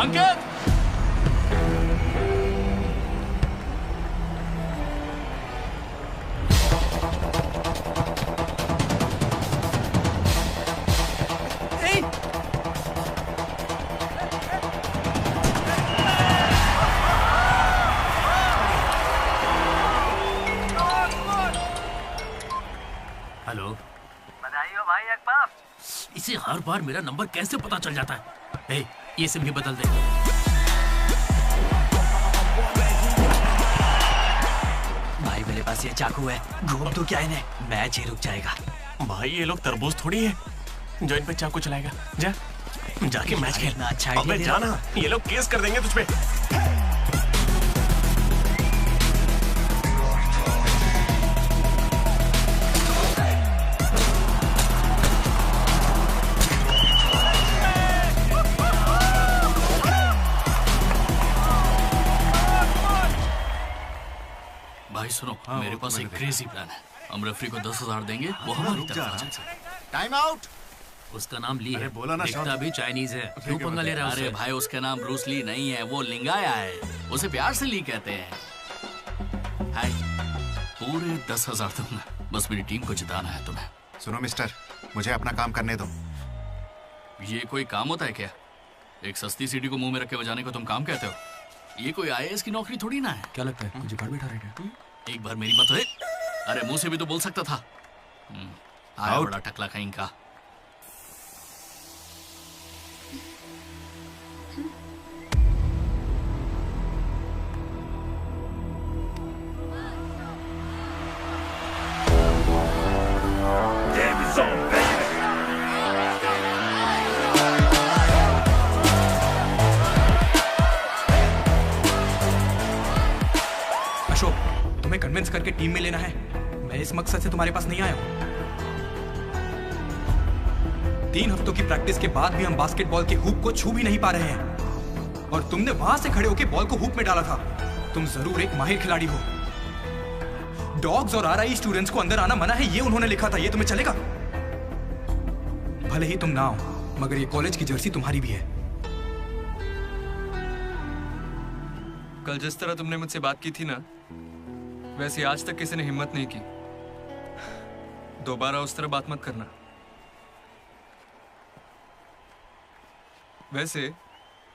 अंकित, हेलो। बधाई हो भाई अकबाफ। इसे हर बार मेरा नंबर कैसे पता चल जाता है? ए, ये सिम भी बदल दे। भाई मेरे पास ये चाकू है, घूम तो क्या इन्हें, मैच ही रुक जाएगा। भाई ये लोग तरबूज थोड़ी है जो इन पे चाकू चलाएगा। जा जाके मैच खेलना। अच्छा अबे जाना, ये लोग केस कर देंगे तुझ पे। सुनो हाँ, मेरे वो पास तो एक मैंने क्रेजी प्लान है। हम रेफरी को 10,000 देंगे, वो हमारी रुक तरफ जा, आ आराम जाए। Time out. उसका नाम ली अरे है, बोला ना दिखता शॉट। भी चाइनीज है, ठीक क्यों है, पंगा ले रहा है अरे उससे? भाई उसका नाम ब्रूस ली नहीं है, वो लिंगाया है, उसे प्यार से ली कहते हैं। हाय, पूरे 10,000 दूंगा, बस मेरी टीम को जिताना है तुम्हें। सुनो मिस्टर, मुझे अपना काम करने दो। ये कोई काम होता है क्या? एक सस्ती सीडी को मुंह में रख के बजाने को तुम काम कहते हो? ये कोई आईएएस की नौकरी थोड़ी ना है। क्या लगता है मुझे बैठा रहेगा? एक बार मेरी बात है। अरे मुंह से भी तो बोल सकता था। आया बड़ा टकला कहीं का। अशोक, तुम्हें कन्विंस करके टीम में लेना है। मैं इस मकसद से तुम्हारे पास नहीं आया हूं। 3 हफ्तों की प्रैक्टिस के बाद भी हम बास्केटबॉल के हुप को छू भी नहीं पा रहे हैं, और तुमने वहां से खड़े होकर बॉल को हुप में डाला था। तुम जरूर एक माहिर खिलाड़ी हो। डॉग्स और आरआई स्टूडेंट्स को अंदर आना मना है, ये उन्होंने लिखा था। ये तुम्हें चलेगा? भले ही तुम ना हो, मगर ये कॉलेज की जर्सी तुम्हारी भी है। कल जिस तरह तुमने मुझसे बात की थी ना, वैसे आज तक किसी ने हिम्मत नहीं की। दोबारा उस तरह बात मत करना। वैसे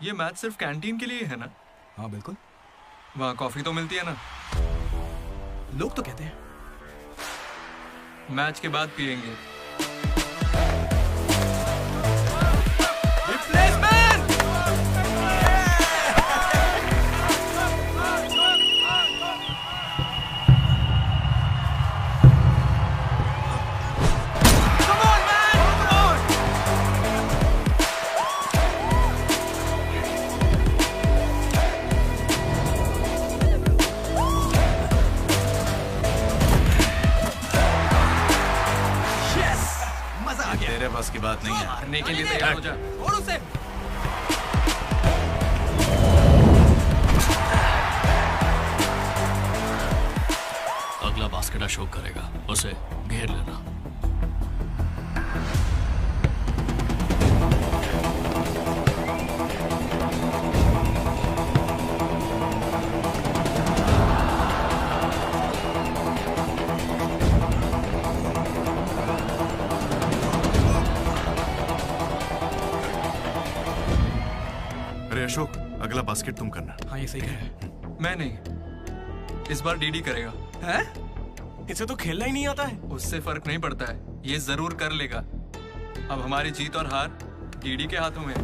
ये मैच सिर्फ कैंटीन के लिए है ना? हाँ बिल्कुल। वहाँ कॉफी तो मिलती है ना? लोग तो कहते हैं। मैच के बाद पियेंगे। तेरे पास की बात नहीं है। मारने के लिए तैयार हो जा। छोड़ उसे। अगला बास्केट अशोक करेगा, उसे घेर लेना। अरे अशोक, अगला बास्केट तुम करना। हाँ ये सही कह रहा है। मैं नहीं, इस बार डीडी करेगा। हैं? इसे तो खेलना ही नहीं आता है। उससे फर्क नहीं पड़ता है, ये जरूर कर लेगा। अब हमारी जीत और हार डीडी के हाथों में है।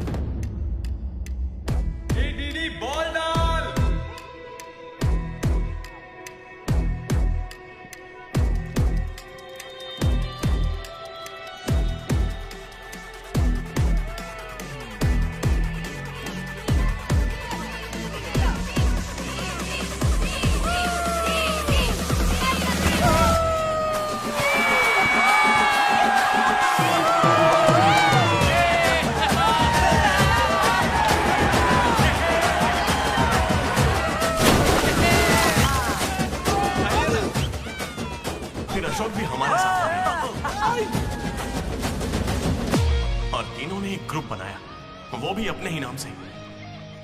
डीडी बॉल डाल। फिर अशोक भी हमारे साथ आए। और तीनों ने एक ग्रुप बनाया, वो भी अपने ही नाम से।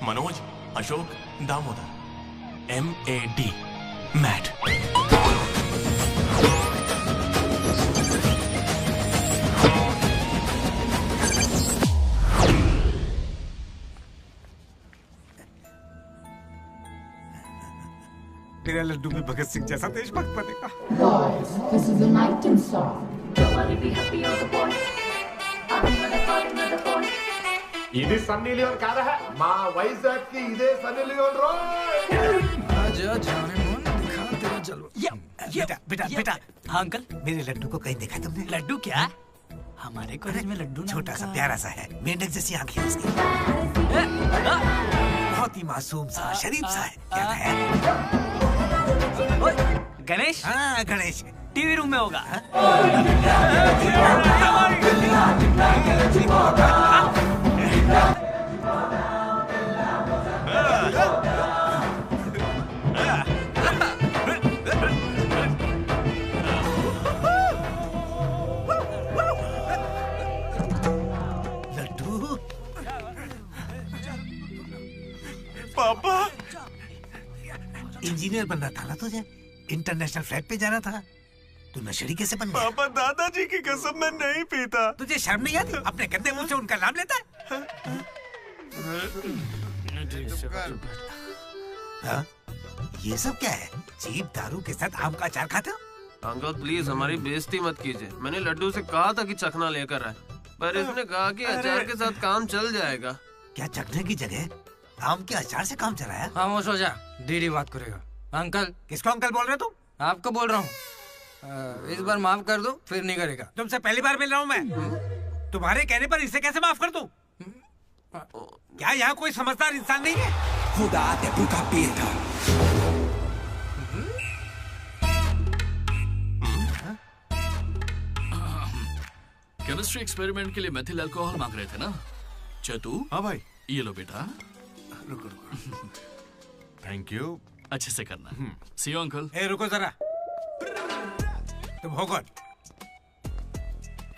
मनोज, अशोक, दामोदर। MAD, Matt. तेरा लड्डू में भगत सिंह जैसा देशभक्त बनेगा। Boys, this is an item song. Nobody be happy on the boys. ఇది సన్నీ లియోన్ కాదా మా వైజాగ్ కి ఇదే సన్నీ లియోన్ రోయ్ आजा जाने मन दिखा तेरा जलवा। बेटा बेटा बेटा। हाँ अंकल, मेरे लड्डू को कहीं देखा तुमने? लड्डू क्या? हमारे कॉलेज में लड्डू छोटा सा प्यारा सा है, मेंढक जैसी आंखें उसकी, बहुत ही मासूम सा, शरीफ सा है। क्या है? गणेश? हाँ गणेश। टीवी रूम में होगा। पापा इंजीनियर बनना था ना तुझे, इंटरनेशनल फ्लाइट पे जाना था, तू नशेड़ी कैसे बन गया? पापा दादाजी की कसम मैं नहीं पीता। तुझे शर्म नहीं आती? अपने गंदे मुंह से उनका नाम लेता है? हाँ? ये सब क्या है? चीप दारू के साथ आम का अचार खाते हो? अंकल प्लीज हमारी बेइज्जती मत कीजिए। मैंने लड्डू से कहा था कि चखना लेकर आए, पर इसने कहा कि अचार के साथ काम चल जाएगा। क्या चखने की जगह आम के अचार से काम चलाया? खामोश हो जा, डीडी बात करेगा। अंकल। किसको अंकल बोल रहे हो तुम? आपको बोल रहा हूँ। इस बार माफ कर दो, फिर नहीं करेगा। तुमसे पहली बार मिल रहा हूँ मैं। तुम्हारे कहने पर इसे कैसे माफ कर दूं? क्या यहाँ कोई समझदार इंसान नहीं है? खुदा ते भूखा पीता। केमिस्ट्री एक्सपेरिमेंट के लिए मेथिल अल्कोहल मांग रहे थे ना चतु? हाँ भाई। ये लो बेटा। रुको। Thank you. अच्छे से करना। सी यू अंकल। ए रुको जरा, तुम हो कौन?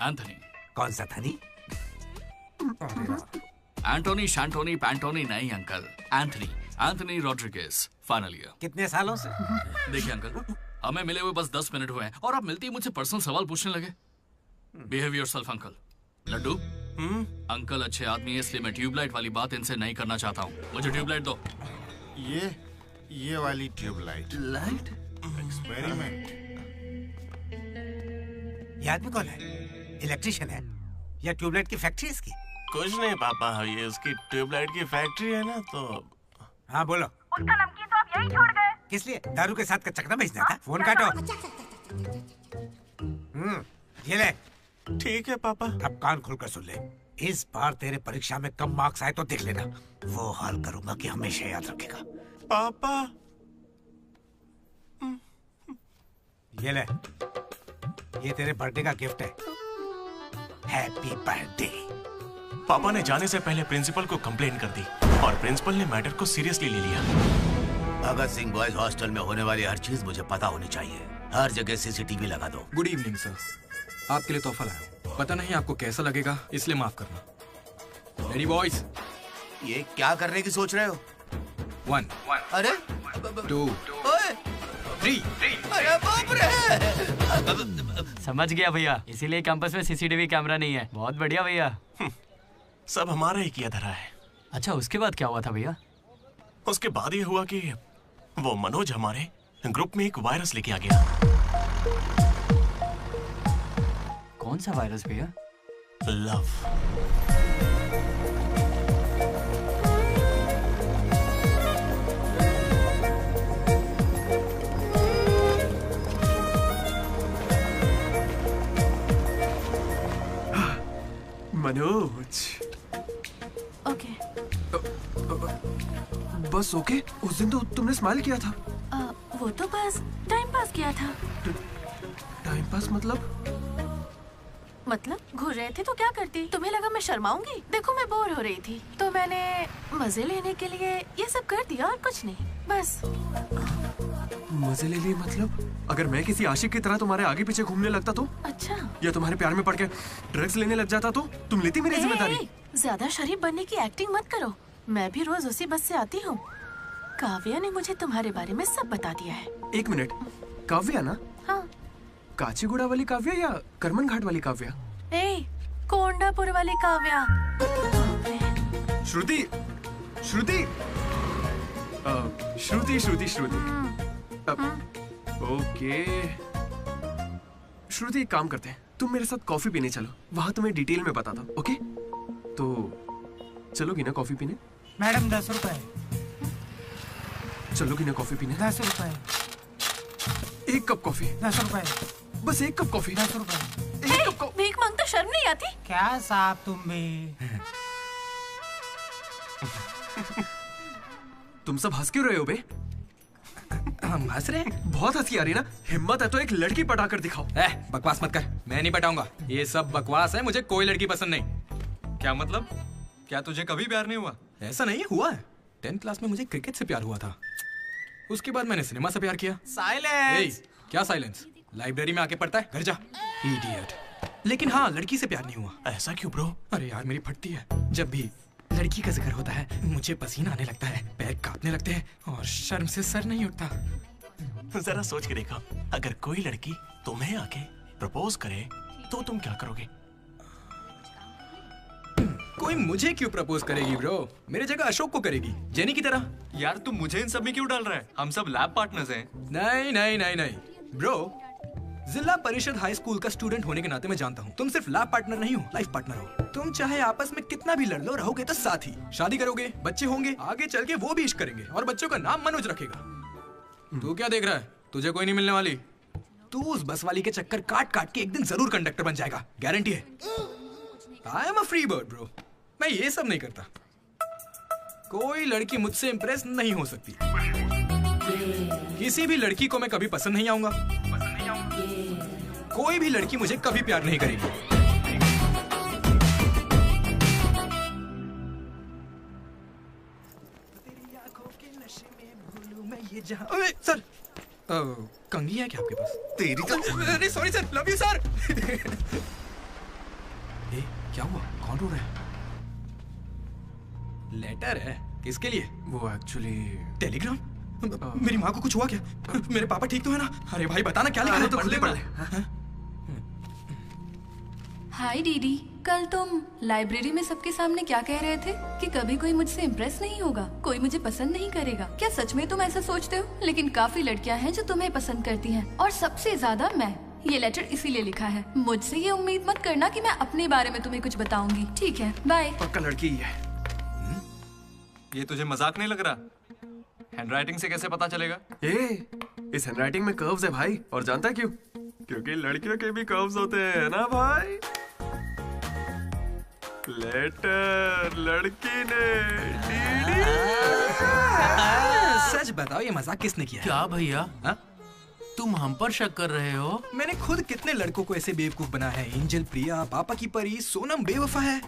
एंथनी। कौन सा थनी? एंटोनी शैंटोनी पैंटोनी नहीं uncle, Anthony Rodriguez, final year. कितने सालों से? देखिए अंकल, हमें मिले हुए बस 10 मिनट हुए हैं और आप मिलते ही मुझसे पर्सनल सवाल पूछने लगे। Behave yourself uncle. Laddu, uncle अच्छे आदमी है इसलिए मैं ट्यूबलाइट वाली बात इनसे नहीं करना चाहता हूँ। मुझे ट्यूबलाइट दो। ये वाली ट्यूबलाइट। लाइट? एक्सपेरिमेंट। ये आदमी कौन है? इलेक्ट्रिशियन है या ट्यूबलाइट की फैक्ट्री है इसकी? कुछ नहीं पापा, ये उसकी ट्यूबलाइट की फैक्ट्री है ना तो। हाँ बोलो। उसका नमकीन तो आप यही छोड़ गए। किस लिए? दारू के साथ का चखना भेजना था? फोन काटो। ये ले। ठीक है पापा। अब कान खोलकर सुन ले। इस बार तेरे परीक्षा में कम मार्क्स आए तो देख लेना, वो हाल करूंगा कि हमेशा याद रखेगा। पापा ये ले, ये तेरे बर्थडे का गिफ्ट है। Happy birthday. पापा ने जाने से पहले प्रिंसिपल को कंप्लेन कर दी और प्रिंसिपल ने मैटर को सीरियसली ले लिया। भगत सिंह बॉयज हॉस्टल में होने वाली हर चीज मुझे पता होनी चाहिए। हर जगह सीसीटीवी लगा दो। गुड इवनिंग सर, आपके लिए तोहफा लाया। पता नहीं आपको कैसा लगेगा, इसलिए माफ करना। Ready boys? ये क्या करने की सोच रहे हो? 1 अरे 2 3। अरे बाप रे! समझ गया भैया, इसीलिए कैंपस में सीसीटीवी कैमरा नहीं है। बहुत बढ़िया भैया। सब हमारा ही किया धरा है। अच्छा, उसके बाद क्या हुआ था भैया? उसके बाद ये हुआ कि वो मनोज हमारे ग्रुप में एक वायरस लेके आ गया। कौन सा वायरस भैया? लव। मनोज। ओके। बस ओके? उस दिन तो तुमने स्माइल किया था। वो तो बस टाइम पास किया था। टाइम पास मतलब घूर रहे थे तो क्या करती? तुम्हें लगा मैं शर्माऊंगी? देखो मैं बोर हो रही थी तो मैंने मजे लेने के लिए ये सब कर दिया और कुछ नहीं, बस। मजे ले लिए मतलब? अगर मैं किसी आशिक की तरह तुम्हारे आगे पीछे घूमने लगता तो? अच्छा। या तुम्हारे प्यार में पड़ के ड्रग्स लेने लग जाता तो? तुम लेती मेरी जिम्मेदारी? ज्यादा शरीफ बनने की एक्टिंग मत करो। मैं भी रोज उसी बस से आती हूँ। काव्या ने मुझे तुम्हारे बारे में सब बता दिया है। 1 मिनट, काव्या ना? हाँ। काचीगुड़ा वाली काव्या या करमन घाट वाली काव्या? कोंडापुर वाली काव्या। श्रुति, श्रुति, श्रुति, श्रुति, श्रुति। ओके श्रुति, एक काम करते हैं, तुम मेरे साथ कॉफी पीने चलो, वहां तुम्हें डिटेल में बताता हूँ। ओके तो चलोगी ना कॉफी पीने? मैडम 10 रुपए। चलोगी ना कॉफी पीने? 10 रुपए। 1 कप कॉफी। 10 रुपए। बस 1 कप कॉफी। 10 रुपए। भीख मांगता शर्म नहीं आती? क्या साहब तुम भी? तुम सब हंस क्यों रहे हो बे? हम हंस रहे हैं? बहुत हंसी आ रही ना। हिम्मत है तो एक लड़की पटा कर दिखाओ। बकवास मत कर, मैं नहीं पटाऊंगा। ये सब बकवास है, मुझे कोई लड़की पसंद नहीं। क्या मतलब? क्या तुझे कभी प्यार नहीं हुआ? ऐसा नहीं हुआ है। 10th क्लास में मुझे क्रिकेट से प्यार हुआ था, उसके बाद मैंने सिनेमा से प्यार किया। साइलेंस। क्या साइलेंस? लाइब्रेरी में आके पढ़ता है, घर जा। इडियट। लेकिन हाँ, लड़की से प्यार नहीं हुआ। ऐसा क्यों ब्रो? अरे यार मेरी फटती है जब भी लड़की का जिक्र होता है मुझे पसीना आने लगता है, पैर कांपने लगते हैं और शर्म से सर नहीं उठता। जरा सोच के देखो, अगर कोई लड़की तुम्हें आके प्रपोज करे तो तुम क्या करोगे? कोई मुझे क्यों प्रपोज करेगी ब्रो? मेरे जगह अशोक को करेगी, जेनी की तरह। यार तुम मुझे इन सब में क्यों डाल रहा है? हम सब लैब पार्टनर्स हैं। नहीं नहीं नहीं नहीं ब्रो, जिला परिषद हाई स्कूल का स्टूडेंट होने के नाते मैं जानता हूँ तुम सिर्फ लैब पार्टनर नहीं हो, लाइफ पार्टनर हो। तुम चाहे आपस में कितना भी लड़ लो, रहोगे तो साथ ही। शादी करोगे, बच्चे होंगे, आगे चल के वो भी इश्क करेंगे और बच्चों का नाम मनोज रखेगा। तू क्या देख रहा है? तुझे कोई नहीं मिलने वाली। तू उस बस वाली के चक्कर काट काट के एक दिन जरूर कंडक्टर बन जाएगा, गारंटी है। I am a free bird bro, मैं ये सब नहीं करता। कोई लड़की मुझसे इंप्रेस नहीं हो सकती। किसी भी लड़की को मैं कभी पसंद नहीं आऊंगा। कोई भी लड़की मुझे कभी प्यार नहीं करेगी। सर, कंघी है क्या आपके पास? तेरी तो अरे sorry sir, love you sir. क्या हुआ? कौन रो रहा है? लेटर है? किसके लिए? वो एक्चुअली टेलीग्राम। मेरी माँ को कुछ हुआ क्या? मेरे पापा ठीक तो है ना? अरे भाई बताना क्या लिखा है? तो खुले पढ़। हाय डीडी, कल तुम लाइब्रेरी में सबके सामने क्या कह रहे थे कि कभी कोई मुझसे इम्प्रेस नहीं होगा, कोई मुझे पसंद नहीं करेगा। क्या सच में तुम ऐसा सोचते हो? लेकिन काफी लड़कियां हैं जो तुम्हें पसंद करती हैं और सबसे ज्यादा मैं। ये लेटर इसीलिए लिखा है। मुझसे ये उम्मीद मत करना कि मैं अपने बारे में तुम्हें कुछ बताऊंगी। ठीक है, बाय। पक्का लड़की ही है। ये तुझे मजाक नहीं लग रहा? हैंडराइटिंग से कैसे पता चलेगा? इस हैंडराइटिंग में कर्व्स है भाई, और जानता है क्यों? क्योंकि लड़कियों के भी कर्व्स होते हैं ना भाई। लेटर लड़की ने सच बताओ, ये मजाक किसने किया? क्या भैया, तुम हम पर शक कर रहे हो? मैंने खुद कितने लड़कों को ऐसे बेवकूफ बना है। एंजल, प्रिया, पापा की परी, सोनम बेवफा है।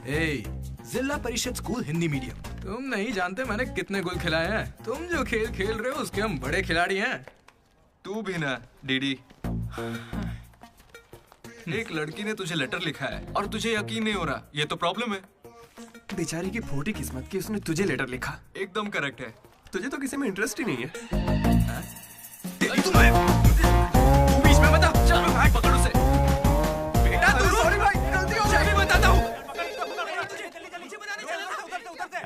जिला परिषद स्कूल हिंदी मीडियम। तुम नहीं जानते मैंने कितने गोल खिलाए हैं। तुम जो खेल खेल रहे हो उसके हम बड़े खिलाड़ी हैं। तू भी ना डीडी। एक लड़की ने तुझे लेटर लिखा है और तुझे यकीन नहीं हो रहा, ये तो प्रॉब्लम है। बेचारी की फूटी किस्मत की उसने तुझे लेटर लिखा। एकदम करेक्ट है। तुझे तो किसी में इंटरेस्ट ही नहीं है। बीच में बता, चल भाई पकड़ उसे। बेटा तू सॉरी भाई, गलती हो गई। मैं बताता हूँ।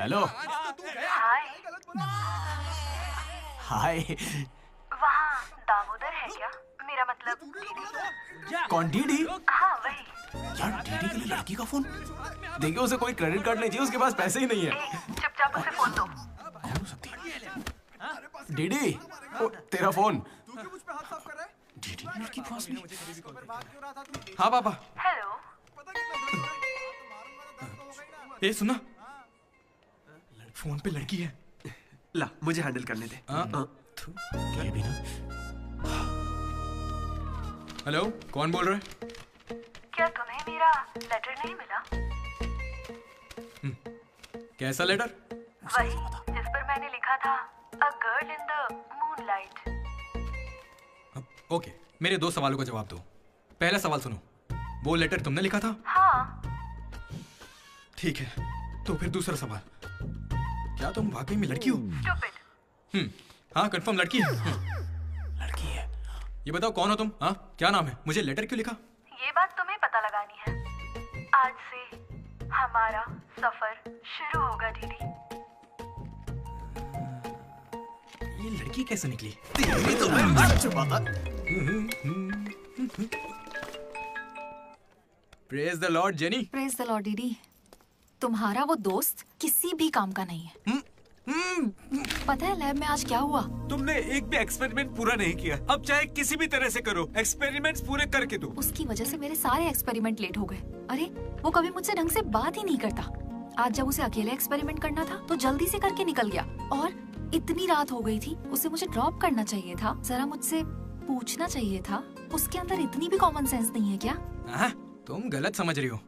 हेलो। हाय। वहाँ दामोदर है क्या? मेरा मतलब डीडी। कौन डीडी? हाँ वही। यार डीडी के लिए लड़की का फोन? देखिए उसे कोई क्रेडिट कार्ड नहीं चाहिए, उसके पास पैसे ही नहीं है। चुपचाप उसे फोन दो। डीडी, तेरा फोन। डीडी ने लड़की के पास नहीं। हाँ पापा। हेलो। ए सुना, फोन पे लड़की है। ला मुझे हैंडल करने दे। क्या भी ना। हेलो, कौन बोल रहा है? क्या तुम्हें मेरा लेटर नहीं मिला? कैसा लेटर? वही जिस पर मैंने लिखा था a girl in the moonlight. Okay, मेरे दो सवालों का जवाब दो। पहला सवाल सुनो, वो लेटर तुमने लिखा था? हाँ। ठीक है, तो फिर दूसरा सवाल, क्या तुम वाकई में लड़की हो? हाँ कंफर्म लड़की है। लड़की है। ये बताओ कौन हो तुम? हाँ क्या नाम है? मुझे लेटर क्यों लिखा? ये बात तुम्हें पता लगानी है। आज से हमारा सफर शुरू होगा दीदी। ये लड़की कैसे निकली? तो मैं मर चुका था। Praise the Lord jenny. Praise the Lord DD. तुम्हारा वो दोस्त किसी भी काम का नहीं है। पता है लैब में आज क्या हुआ? तुमने एक भी एक्सपेरिमेंट पूरा नहीं किया। अब चाहे किसी भी तरह से करो, एक्सपेरिमेंट्स पूरे करके दो। उसकी वजह से मेरे सारे एक्सपेरिमेंट लेट हो गए। अरे वो कभी मुझसे ढंग से बात ही नहीं करता। आज जब उसे अकेले एक्सपेरिमेंट करना था तो जल्दी से करके निकल गया। और इतनी रात हो गई थी, उसे मुझे ड्रॉप करना चाहिए था, जरा मुझसे पूछना चाहिए था। उसके अंदर इतनी भी कॉमन सेंस नहीं है क्या? तुम गलत समझ रही हो।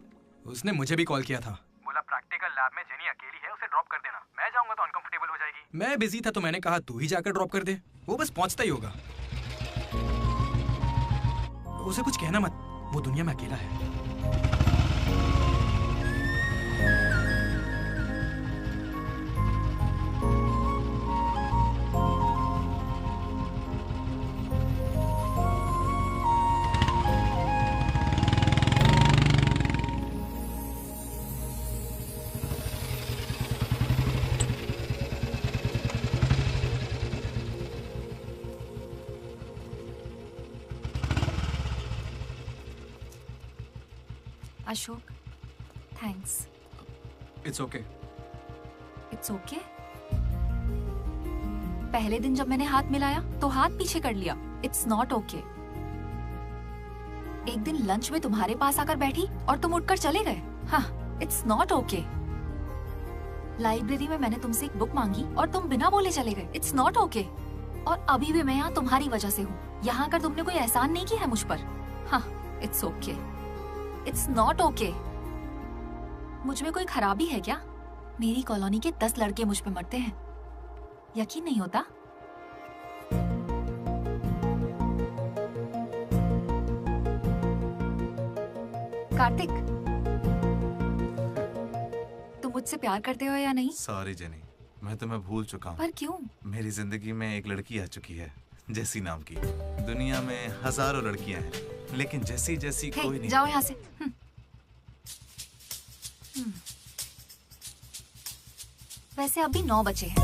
उसने मुझे भी कॉल किया था। बोला प्रैक्टिकल लैब में जेनी अकेली है, उसे ड्रॉप कर देना। मैं जाऊंगा तो अनकंफर्टेबल हो जाएगी। मैं बिजी था तो मैंने कहा तू ही जाकर ड्रॉप कर दे, वो बस पहुंचता ही होगा। उसे कुछ कहना मत, वो दुनिया में अकेला है। Ashok, thanks. It's okay. It's okay? पहले दिन जब मैंने हाथ मिलाया तो हाथ पीछे कर लिया। It's not okay. एक दिन लंच में तुम्हारे पास आकर बैठी और तुम उठकर चले गए। हाँ, इट्स नॉट ओके। लाइब्रेरी में मैंने तुमसे एक बुक मांगी और तुम बिना बोले चले गए। It's not okay. और अभी भी मैं यहाँ तुम्हारी वजह से हूँ। यहाँ आकर तुमने कोई एहसान नहीं किया है मुझ पर। हाँ, it's okay. It's not okay. मुझ में कोई खराबी है क्या? मेरी कॉलोनी के 10 लड़के मुझ पे मरते हैं, यकीन नहीं होता? कार्तिक, तुम मुझसे प्यार करते हो या नहीं? सॉरी जेनी, मैं तुम्हें भूल चुका हूँ। पर क्यों? मेरी जिंदगी में एक लड़की आ चुकी है, जेसी नाम की। दुनिया में हजारों लड़कियां हैं, लेकिन जैसी जैसी कोई नहीं। जाओ यहाँ से। वैसे अभी 9 बजे हैं।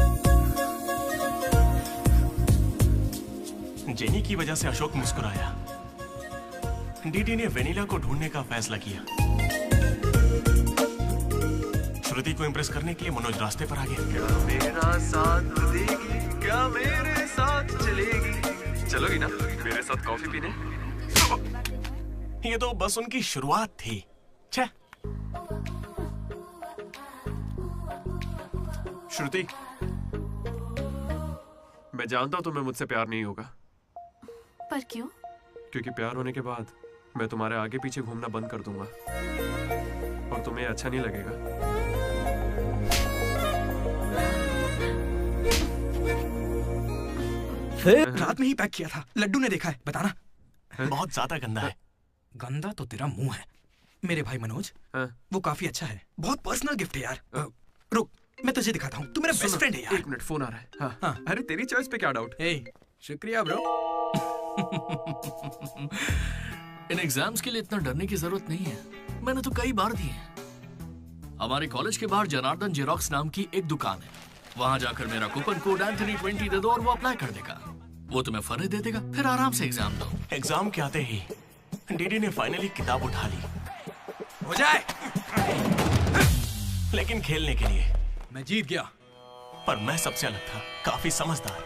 जेनी की वजह से अशोक मुस्कुराया। डीडी ने वेनिला को ढूंढने का फैसला किया। श्रुति को इम्प्रेस करने के लिए मनोज रास्ते पर आ गया। क्या मेरा साथ देगी, क्या मेरे साथ चलेगी? चलोगी ना मेरे साथ कॉफी पीने? ये तो बस उनकी शुरुआत थी। छे। श्रुति, मैं जानता हूं तुम्हें मुझसे प्यार नहीं होगा। पर क्यों? क्योंकि प्यार होने के बाद मैं तुम्हारे आगे पीछे घूमना बंद कर दूंगा और तुम्हें अच्छा नहीं लगेगा। फिर रात में ही पैक किया था। लड्डू ने देखा है, बताना। बहुत ज्यादा गंदा है। गंदा तो तेरा मुंह है। मेरे भाई मनोज, वो काफी अच्छा है। बहुत पर्सनल गिफ्ट है यार। रुक, मैं तुझे दिखाता हूँ। तू मेरा बेस्ट फ्रेंड है यार। 1 मिनट, फोन आ रहा है। हाँ। अरे तेरी चॉइस पे क्या डाउट? शुक्रिया ब्रो। इन एग्जाम्स के लिए इतना डरने की जरूरत नहीं है, मैंने तो कई बार दिए हैं। हमारे कॉलेज के बाहर जनार्दन जेरोक्स नाम की एक दुकान है। वहां जाकर मेरा कूपन कोड एंथनी 20 दे दो और वो अप्लाई कर देगा। वो तुम्हें फर्ज दे देगा, फिर आराम से एग्जाम दो। एग्जाम के आते ही डीडी ने फाइनली किताब उठा ली। हो जाए। लेकिन खेलने के लिए मैं जीत गया। पर मैं सबसे अलग था, काफी समझदार।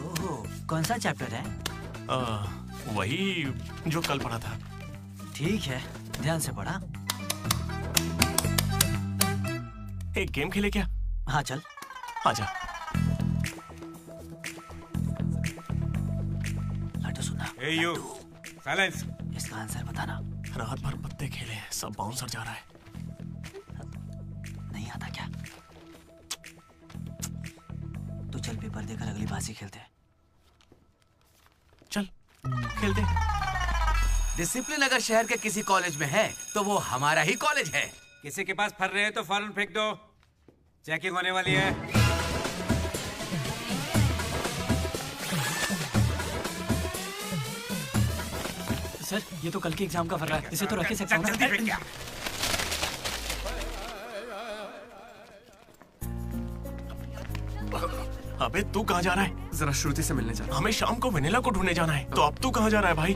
ओहो, कौन सा चैप्टर है? वही जो कल पढ़ा था। ठीक है, ध्यान से पढ़ा। एक गेम खेले क्या? हाँ चल। आजा। लड्डू सुना। Hey you, silence. इसका आंसर बताना। रात भर पत्ते खेले, सब बाउंसर जा रहा है। नहीं आता क्या? तो चल पेपर देकर अगली बाजी खेलते हैं। चल खेलते। डिसिप्लिन अगर शहर के किसी कॉलेज में है तो वो हमारा ही कॉलेज है। किसी के पास फर रहे हैं तो फौरन फेंक दो, चेकिंग होने वाली है। सर, ये तो कल के एग्जाम का फर रहा है, इसे तो रख ही सकता हूं ना? जल्दी फेंक। अबे तू कहाँ जा रहा है? जरा श्रुति से मिलने जा। हमें शाम को वेनिला को ढूंढने जाना है। तो अब तू कहाँ जा रहा है भाई?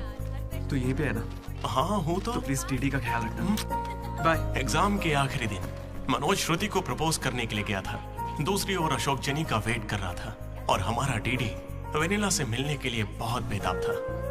तू यहीं पे है ना? हाँ हूँ तो प्लीज डीडी का ख्याल रखना। बाय। एग्जाम के आखिरी दिन मनोज श्रुति को प्रपोज करने के लिए गया था। दूसरी ओर अशोक जेनी का वेट कर रहा था और हमारा डीडी वेनिला से मिलने के लिए बहुत बेताब था।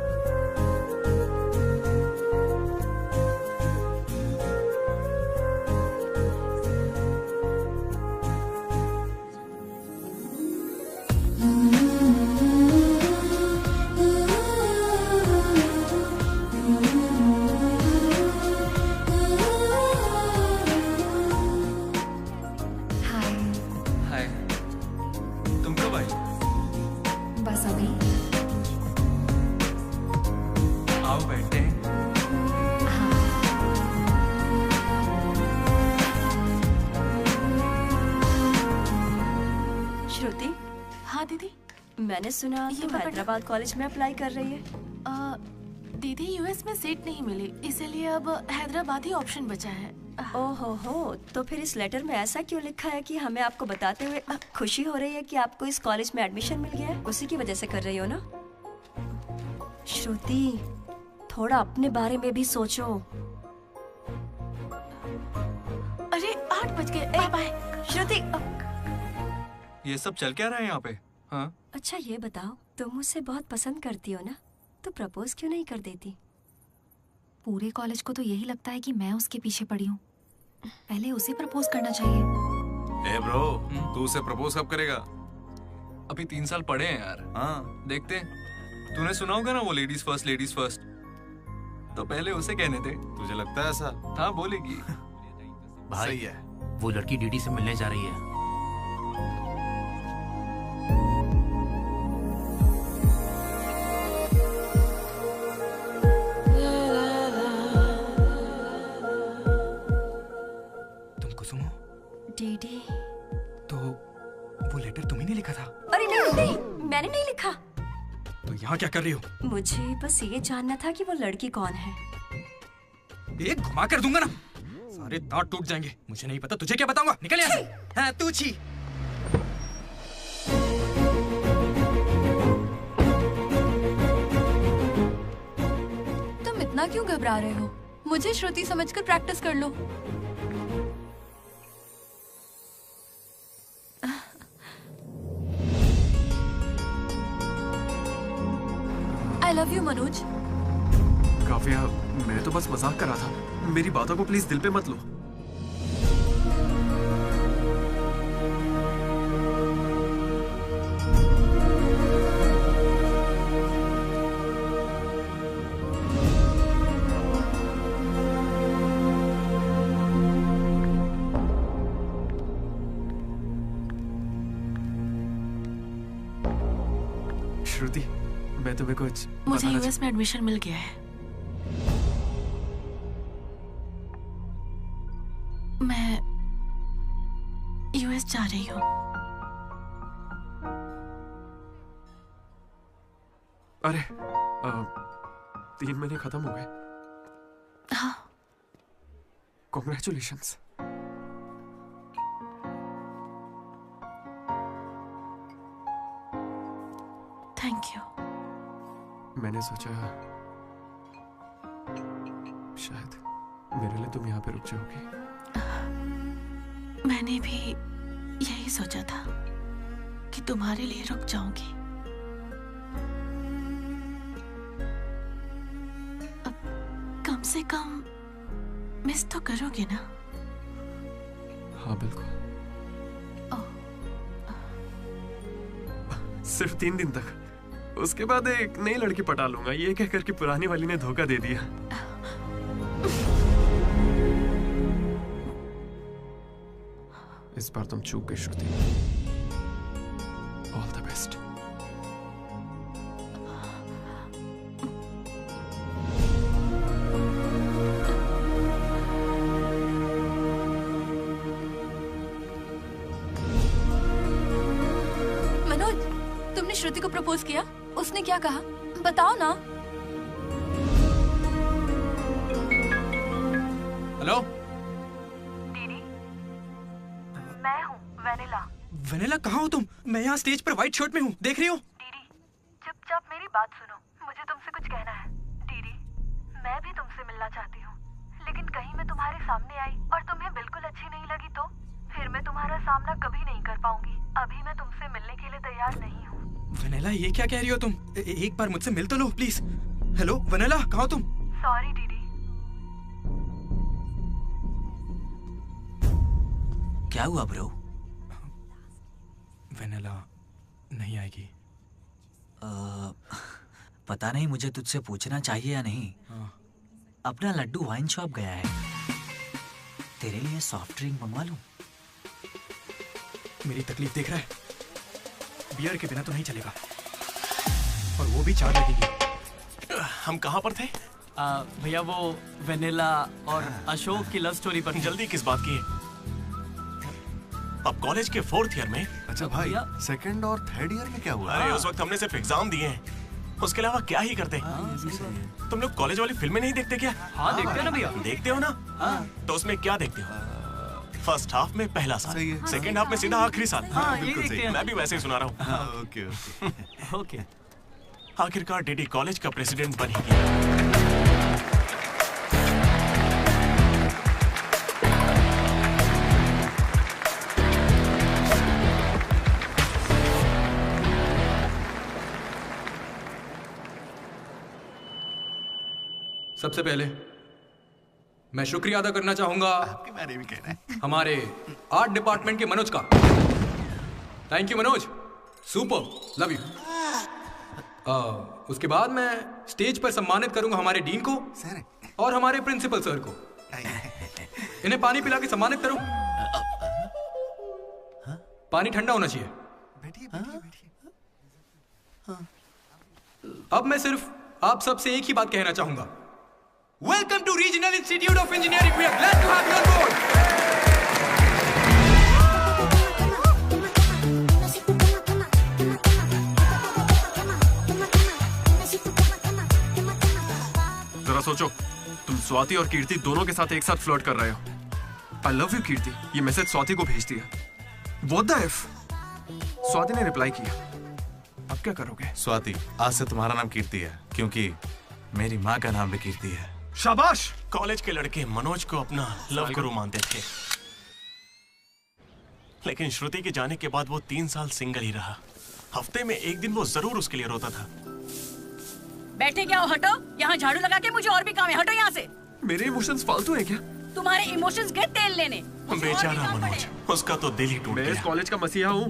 मैंने सुना ये हैदराबाद कॉलेज में अप्लाई कर रही है। दीदी यूएस में सीट नहीं मिली, इसीलिए अब हैदराबाद ही ऑप्शन बचा है। ओहो, तो फिर इस लेटर में ऐसा क्यों लिखा है कि हमें आपको बताते हुए खुशी हो रही है कि आपको इस कॉलेज में एडमिशन मिल गया है? उसी की वजह से कर रही हो ना? श्रुति, थोड़ा अपने बारे में भी सोचो। अरे 8 बज गए। बाय बाय श्रुति। ये सब चल क्या रहा है यहाँ पे? हाँ? अच्छा ये बताओ, तुम मुझसे बहुत पसंद करती हो ना, तो प्रपोज क्यों नहीं कर देती? पूरे कॉलेज को तो यही लगता है कि मैं उसके पीछे पड़ी हूँ। पहले उसे प्रपोज करना चाहिए। ए ब्रो, तू उसे प्रपोज कब करेगा? अभी 3 साल पड़े हैं यार। हाँ देखते हैं। तूने सुना होगा ना वो लेडीज फर्स्ट, तो पहले उसे कहने थे। तुझे लगता है ऐसा? हाँ बोलेगी। भाई सही है। वो लड़की डीडी से मिलने जा रही है। तुम कुसुम हो? डीडी। तो वो लेटर तुम्ही ने लिखा था? अरे नहीं नहीं, मैंने नहीं लिखा। तो यहाँ क्या कर रही हो? मुझे बस ये जानना था कि वो लड़की कौन है। एक घुमा कर दूंगा ना, सारे दांत टूट जाएंगे। मुझे नहीं पता, तुझे क्या बताऊंगा? निकल यहाँ से। हाँ तू छी। तुम इतना क्यों घबरा रहे हो? मुझे श्रुति समझकर प्रैक्टिस कर लो। I love you, Manoj. Kavya, मैं तो बस मजाक कर रहा था। मेरी बातों को प्लीज दिल पे मत लो। श्रुति, मैं तुम्हें कुछ मुझे यूएस में एडमिशन मिल गया है। मैं यूएस जा रही हूँ। अरे 3 महीने खत्म हो गए। हाँ। कॉन्ग्रेचुलेशंस। Thank you. मैंने सोचा शायद मेरे लिए तुम यहाँ पे रुक जाओगी। मैंने भी यही सोचा था कि तुम्हारे लिए रुक जाऊंगी। अब कम से कम मिस तो करोगे ना? हाँ बिल्कुल। सिर्फ 3 दिन तक, उसके बाद एक नई लड़की पटा लूंगा, ये कहकर कि पुरानी वाली ने धोखा दे दिया। इस बार तुम चूक गई Shruti. All the best. Manoj, तुमने श्रुति को प्रपोज किया? उसने क्या कहा? बताओ ना। हेलो दीदी, मैं हूँ वेनिला। वेनिला, कहाँ हो तुम? मैं यहाँ स्टेज पर व्हाइट शर्ट में हूँ, देख रही हो? दीदी, चुपचाप मेरी बात सुनो, मुझे तुमसे कुछ कहना है। दीदी, मैं भी तुमसे मिलना चाहती हूँ, लेकिन कहीं मैं तुम्हारे सामने आई और तुम्हें बिल्कुल अच्छी नहीं लगी तो फिर मैं तुम्हारा सामना कभी नहीं कर पाऊंगी। अभी मैं तुमसे मिलने के लिए तैयार नहीं हूँ। वेनिला, ये क्या कह रही हो तुम? एक बार मुझसे मिल तो लो प्लीज। हेलो वेनिला, कहाँ हो तुम? सॉरी दीदी। क्या हुआ ब्रो? वेनिला नहीं आएगी। पता नहीं, मुझे तुझसे पूछना चाहिए या नहीं। अपना लड्डू वाइन शॉप गया है, तेरे लिए सॉफ्ट ड्रिंक मंगवा लूं? मेरी तकलीफ देख रहा है? बियर के बिना तो नहीं चलेगा, और वो भी 4 लगेगी। हम कहाँ पर थे? भैया वो वेनिला और अशोक की लव स्टोरी पर। जल्दी किस बात की? अब कॉलेज के 4th ईयर में। अच्छा भाई, 2nd और 3rd ईयर में क्या हुआ? अरे उस वक्त हमने सिर्फ एग्जाम दिए हैं, उसके अलावा क्या ही करते। तुम लोग कॉलेज वाली फिल्में नहीं देखते क्या? हाँ देखते हैं ना भैया। देखते हो ना? तो उसमें क्या देखते हो? फर्स्ट हाफ में पहला साल, सेकंड हाफ में सीधा आखिरी साल। हाँ, ये देखते हैं। मैं भी वैसे ही सुना रहा हूँ। Okay okay. आखिरकार डीडी कॉलेज का प्रेसिडेंट बन ही गया। सबसे पहले मैं शुक्रिया अदा करना चाहूंगा आपके बारे में कहना है। हमारे आर्ट डिपार्टमेंट के मनोज का। Thank you Manoj, super, love you. उसके बाद मैं स्टेज पर सम्मानित करूंगा हमारे डीन को और हमारे प्रिंसिपल सर को। इन्हें पानी पिला के सम्मानित करो। पानी ठंडा होना चाहिए। अब मैं सिर्फ आप सबसे एक ही बात कहना चाहूंगा। Welcome to Regional Institute of Engineering. We are glad to have you on board. जरा सोचो, तुम स्वाति और कीर्ति दोनों के साथ एक साथ फ्लर्ट कर रहे हो। आई लव यू कीर्ति, ये मैसेज स्वाति को भेज दिया। What the if? स्वाति ने रिप्लाई किया। अब क्या करोगे? स्वाति, आज से तुम्हारा नाम कीर्ति है, क्योंकि मेरी माँ का नाम भी कीर्ति है। शाबाश। कॉलेज के लड़के मनोज को अपना लव गुरु मानते थे, लेकिन श्रुति के जाने के बाद वो 3 साल सिंगल ही रहा। हफ्ते में एक दिन वो जरूर उसके लिए रोता था। बैठे क्या हो, हटो। यहाँ झाड़ू लगा के मुझे और भी काम है, हटो यहाँ से। मेरे इमोशंस फालतू है क्या? तुम्हारे इमोशंस गए तेल लेने। बेचारा मनोज, उसका तो दिल ही टूट गया। मैं इस कॉलेज का मसीहा हूँ।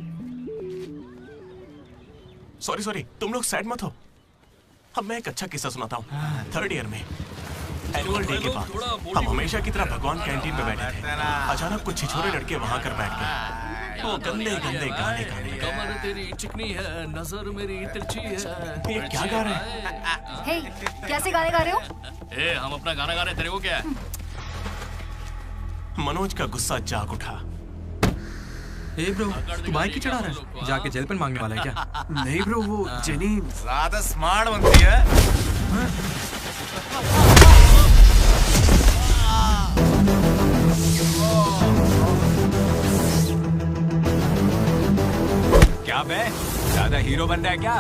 सॉरी, तुम लोग सैड मत हो। अब मैं एक अच्छा किस्सा सुनाता हूँ। 3rd ईयर में एनुअल डे के बाद हम हमेशा की तरह भगवान कैंटीन में बैठे थे। अचानक कुछ छिछोरे लड़के वहाँ कर बैठ गए। वो गंदे गंदे गाने गाने। कमर तेरी चिकनी है, नजर मेरी तिरछी है। ये क्या गा रहे हैं? हे, कैसे गाने गा रहे हो? ए, हम अपना गाना गा रहे हैं, तेरे को क्या है? मनोज का गुस्सा जाग उठा। ए ब्रो, तू बाइक ही चढ़ा रहा है? जाके जेल पेन मांगने वाला है क्या? नहीं ब्रो, वो जेनी ज्यादा स्मार्ट बनती है। क्या बे, ज्यादा हीरो बन रहा है क्या?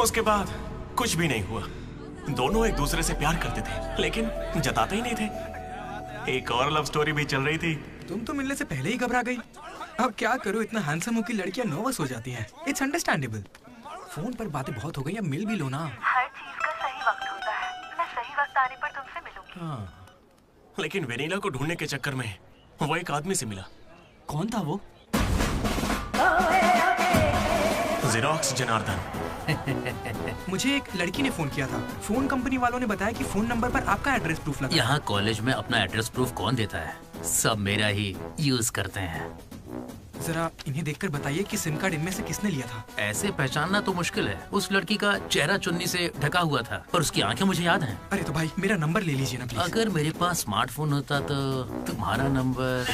उसके बाद कुछ भी नहीं हुआ। दोनों एक दूसरे से प्यार करते थे, लेकिन जताते ही नहीं थे। एक और लव स्टोरी भी चल रही थी। तुम तो मिलने से पहले ही घबरा गई। अब क्या करूं, इतना हैंडसम हो कि लड़कियां नर्वस हो जाती हैं। It's understandable. फोन पर बातें बहुत हो गई, अब मिल भी लो ना। हर चीज का सही वक्त होता है। मैं सही वक्त आने पर तुमसे मिलूंगी। हाँ। लेकिन वेनिला को ढूंढने के चक्कर में वो एक आदमी से मिला। कौन था वो? जेरोक्स जनार्दन। मुझे एक लड़की ने फोन किया था। फोन कंपनी वालों ने बताया कि फोन नंबर पर आपका एड्रेस प्रूफ लगा। यहाँ कॉलेज में अपना एड्रेस प्रूफ कौन देता है? सब मेरा ही यूज करते हैं। जरा इन्हें देखकर बताइए कि सिम कार्ड इनमें से किसने लिया था। ऐसे पहचानना तो मुश्किल है। उस लड़की का चेहरा चुन्नी से ढका हुआ था, पर उसकी आंखें मुझे याद हैं। अरे तो भाई मेरा नंबर ले लीजिए ना प्लीज। अगर मेरे पास स्मार्टफोन होता तो तुम्हारा नंबर,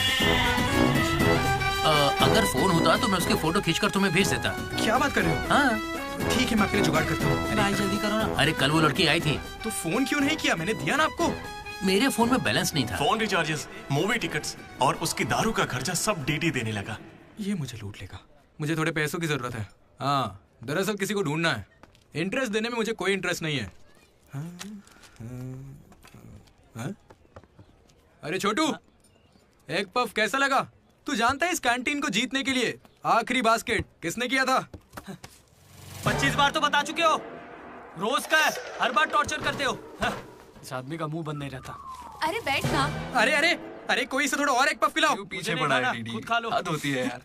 अगर फोन होता तो मैं उसकी फोटो खींचकर तुम्हें भेज देता। क्या बात कर रहे हो? हाँ ठीक है, मैं आपके लिए जुगाड़ करता हूँ। भाई जल्दी करो ना। अरे कल वो लड़की आई थी। तो फोन क्यों नहीं किया? मैंने दिया ना आपको। मेरे फोन में बैलेंस नहीं था। फोन रिचार्जेस, मूवी टिकट्स और उसकी दारू का खर्चा सब डीडी देने लगा। ये मुझे लूट लेगा। मुझे थोड़े पैसों की जरूरत है। हाँ, दरअसल किसी को ढूंढना है। इंटरेस्ट देने में मुझे कोई इंटरेस्ट नहीं है। हाँ? अरे छोटू, एक पफ कैसा लगा? तू जानता है इस कैंटीन को जीतने के लिए आखिरी बास्केट किसने किया था? 25 बार तो बता चुके हो। रोज का है, हर बार टॉर्चर करते हो। इस आदमी का मुंह बंद नहीं रहता। अरे बैठ ना। अरे अरे अरे, कोई से थोड़ा और एक पफ खिलाओ। पीछे पड़ा है डीडी। खुद खा लो। हद होती है यार।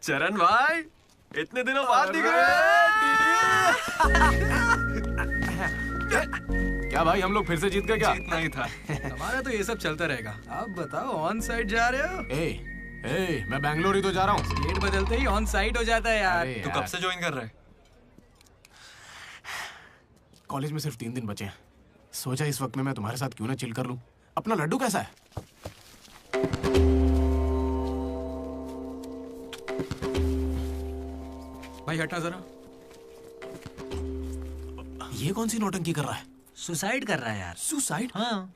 चरण भाई, इतने दिनों बाद दिख रहे हैं। क्या भाई, हम लोग फिर से जीत गए क्या? जीतना ही था। हमारा तो ये सब चलता रहेगा। आप बताओ, ऑन साइड जा रहे हो? ए, मैं बैंगलोर ही तो जा रहा हूँ। स्टेट बदलते ही ऑन साइट हो जाता है यार। तू कब से ज्वाइन कर रहा है? कॉलेज में सिर्फ 3 दिन बचे हैं। सोचा इस वक्त में मैं तुम्हारे साथ क्यों ना चिल कर लूं। अपना लड्डू कैसा है? भाई हटना जरा। ये कौन सी नौटंकी कर रहा है? सुसाइड कर रहा है यार। सुसाइड? हाँ।